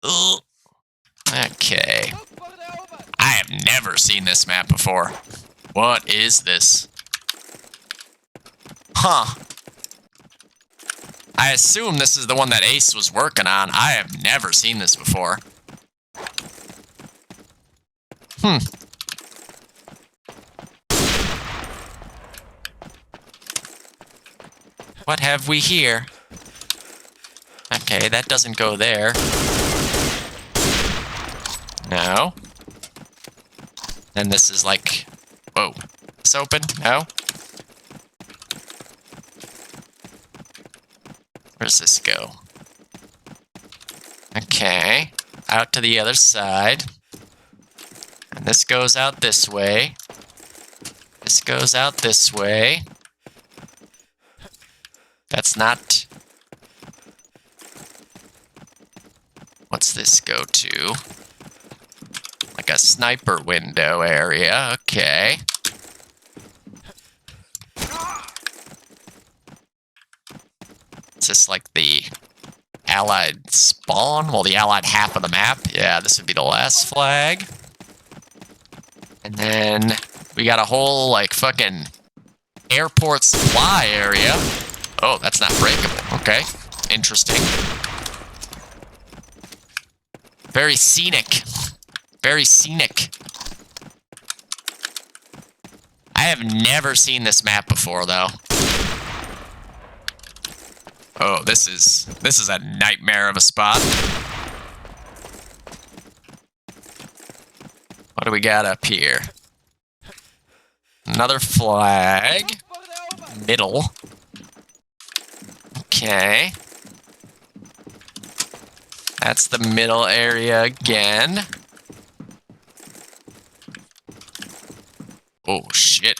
S1: Ugh. Okay. I have never seen this map before. What is this? Huh. I assume this is the one that Ace was working on. I have never seen this before. What have we here? Okay, that doesn't go there. No. Then this is like... Whoa. It's open? No? Where does this go? Okay. Out to the other side. And this goes out this way. This goes out this way. That's not... What's this go to? Like a sniper window area. Okay. Is this like the Allied spawn? Well, the Allied half of the map. Yeah, this would be the last flag. And then we got a whole, like, fucking airport supply area. Oh, that's not breakable. Okay. Interesting. Very scenic. Very scenic. I have never seen this map before, though. Oh, this is a nightmare of a spot. What do we got up here? Another flag. Middle. Okay. That's the middle area again. Oh, shit.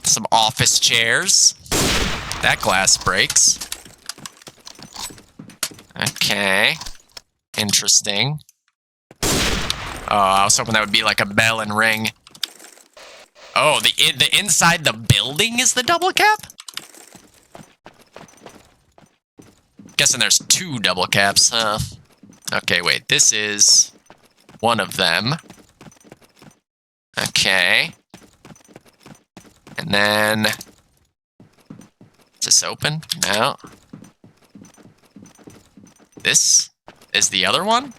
S1: Some office chairs. That glass breaks. Okay. Interesting. Oh, I was hoping that would be like a bell and ring. Oh, the inside the building is the double cap? Guessing there's 2 double caps, huh? Okay, wait. This is one of them. Okay. And then... Is this open? No. This is the other one?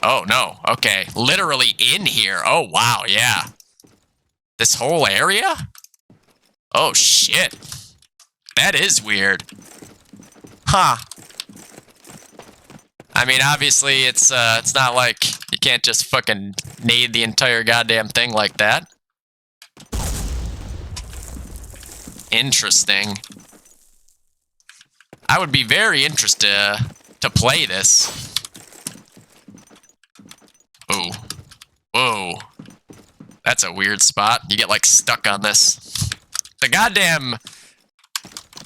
S1: Oh, no. Okay. Literally in here. Oh, wow. Yeah. This whole area? Oh, shit. That is weird. Huh. I mean, obviously, it's not like you can't just fucking nade the entire goddamn thing like that. Interesting. I would be very interested to play this. Ooh. Whoa. That's a weird spot. You get, like, stuck on this. The goddamn...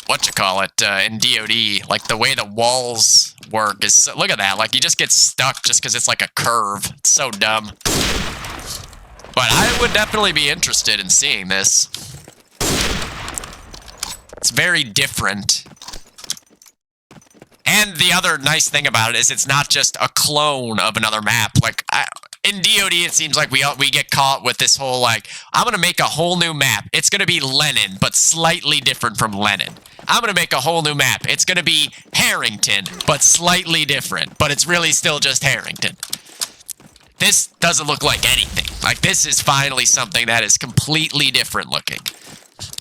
S1: whatchamacallit, in DOD, like, the way the walls work is... look at that. Like, you just get stuck just because it's, like, a curve. It's so dumb. But I would definitely be interested in seeing this. It's very different. And the other nice thing about it is it's not just a clone of another map. Like, in DOD, it seems like we get caught with this whole, like, I'm going to make a whole new map. It's going to be Lenin, but slightly different from Lenin. I'm going to make a whole new map. It's going to be Harrington, but slightly different. But it's really still just Harrington. This doesn't look like anything. Like, this is finally something that is completely different looking.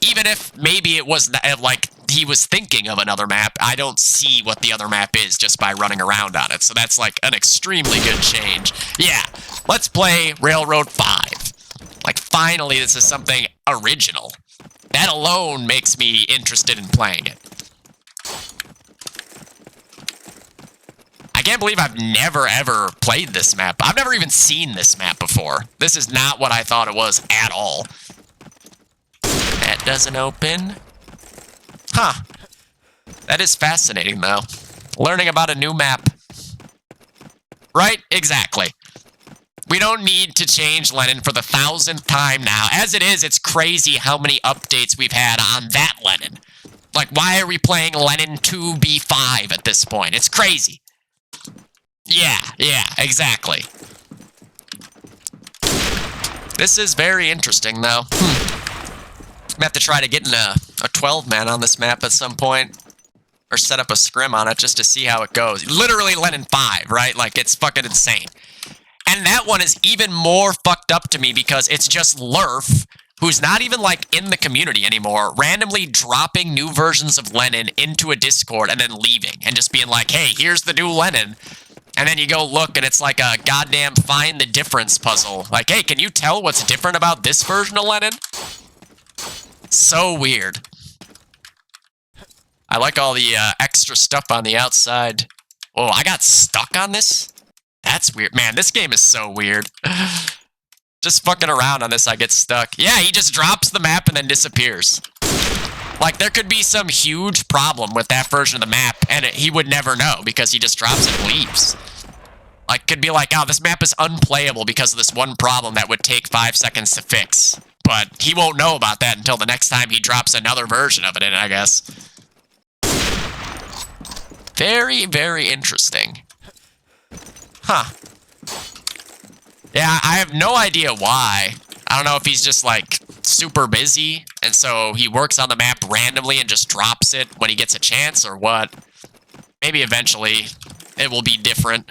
S1: Even if maybe it was, like, he was thinking of another map, I don't see what the other map is just by running around on it. So that's, like, an extremely good change. Yeah, let's play Railroad 5. Like, finally, this is something original. That alone makes me interested in playing it. I can't believe I've never, ever played this map. I've never even seen this map before. This is not what I thought it was at all. That doesn't open. Huh. That is fascinating, though. Learning about a new map. Right? Exactly. We don't need to change Lenin for the 1000th time now. As it is, it's crazy how many updates we've had on that Lenin. Like, why are we playing Lenin 2B5 at this point? It's crazy. Yeah, exactly. This is very interesting, though. I'm gonna have to try to get in a 12-man on this map at some point. Or set up a scrim on it just to see how it goes. Literally Lenin 5, right? Like, it's fucking insane. And that one is even more fucked up to me because it's just Lurf, who's not even, like, in the community anymore, randomly dropping new versions of Lenin into a Discord and then leaving. And just being like, hey, here's the new Lenin. And then you go look and it's like a goddamn find the difference puzzle. Like, hey, can you tell what's different about this version of Lenin? So weird. I like all the extra stuff on the outside. Oh, I got stuck on this? That's weird. Man, this game is so weird. Just fucking around on this, I get stuck. Yeah, he just drops the map and then disappears. Like, there could be some huge problem with that version of the map, and he would never know because he just drops and leaves. Like, could be like, oh, this map is unplayable because of this one problem that would take 5 seconds to fix. But he won't know about that until the next time he drops another version of it in, I guess. Very, very interesting. Huh. Yeah, I have no idea why. I don't know if he's just, like, super busy, and so he works on the map randomly and just drops it when he gets a chance, or what. Maybe eventually it will be different.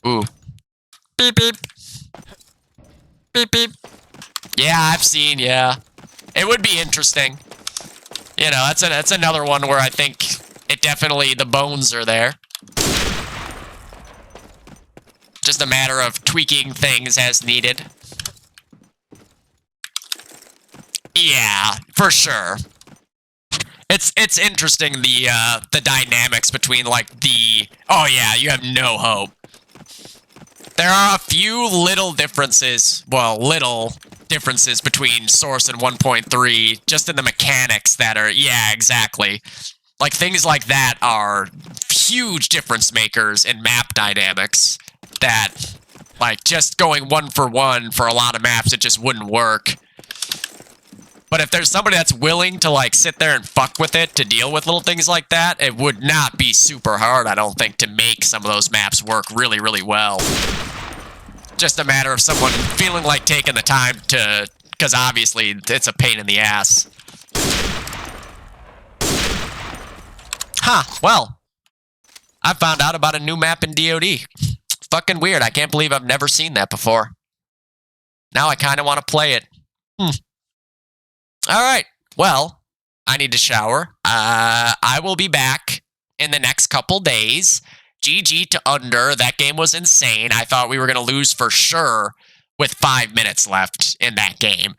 S1: Ooh. Beep, beep. Beep, beep. Yeah, I've seen, yeah. It would be interesting. You know, that's another one where I think it definitely, the bones are there. Just a matter of tweaking things as needed. Yeah, for sure. it's interesting the dynamics between like the oh yeah, you have no hope. There are a few little differences, between Source and 1.3, just in the mechanics that are, yeah, exactly. Like, things like that are huge difference makers in map dynamics that, like, just going 1-for-1 for a lot of maps, it just wouldn't work. But if there's somebody that's willing to, like, sit there and fuck with it to deal with little things like that, it would not be super hard, I don't think, to make some of those maps work really, really well. Just a matter of someone feeling like taking the time to, because obviously it's a pain in the ass. Huh, well, I found out about a new map in DoD. Fucking weird, I can't believe I've never seen that before. Now I kind of want to play it. Alright, well, I need to shower. I will be back in the next couple days. GG to Under. That game was insane. I thought we were going to lose for sure with 5 minutes left in that game.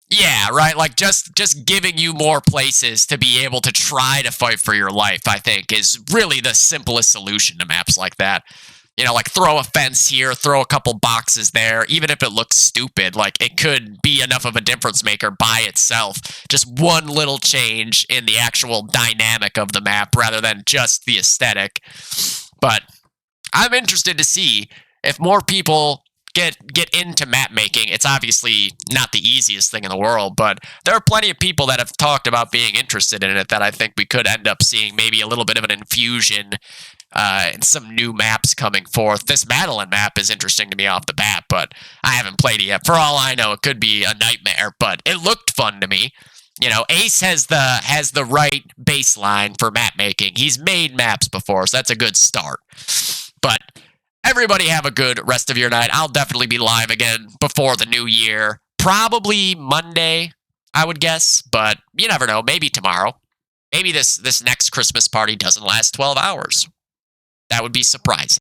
S1: Yeah, right? Like, just giving you more places to be able to try to fight for your life, I think, is really the simplest solution to maps like that. You know, like, throw a fence here, throw a couple boxes there. Even if it looks stupid, like, it could be enough of a difference maker by itself. Just one little change in the actual dynamic of the map rather than just the aesthetic. But I'm interested to see if more people get into map making. It's obviously not the easiest thing in the world, but there are plenty of people that have talked about being interested in it that I think we could end up seeing maybe a little bit of an infusion and some new maps coming forth. This Madeline map is interesting to me off the bat, but I haven't played it yet. For all I know, it could be a nightmare, but it looked fun to me. You know, Ace has the right baseline for map making. He's made maps before, so that's a good start. But everybody have a good rest of your night. I'll definitely be live again before the new year. Probably Monday, I would guess, but you never know. Maybe tomorrow. Maybe this next Christmas party doesn't last 12 hours. That would be surprising.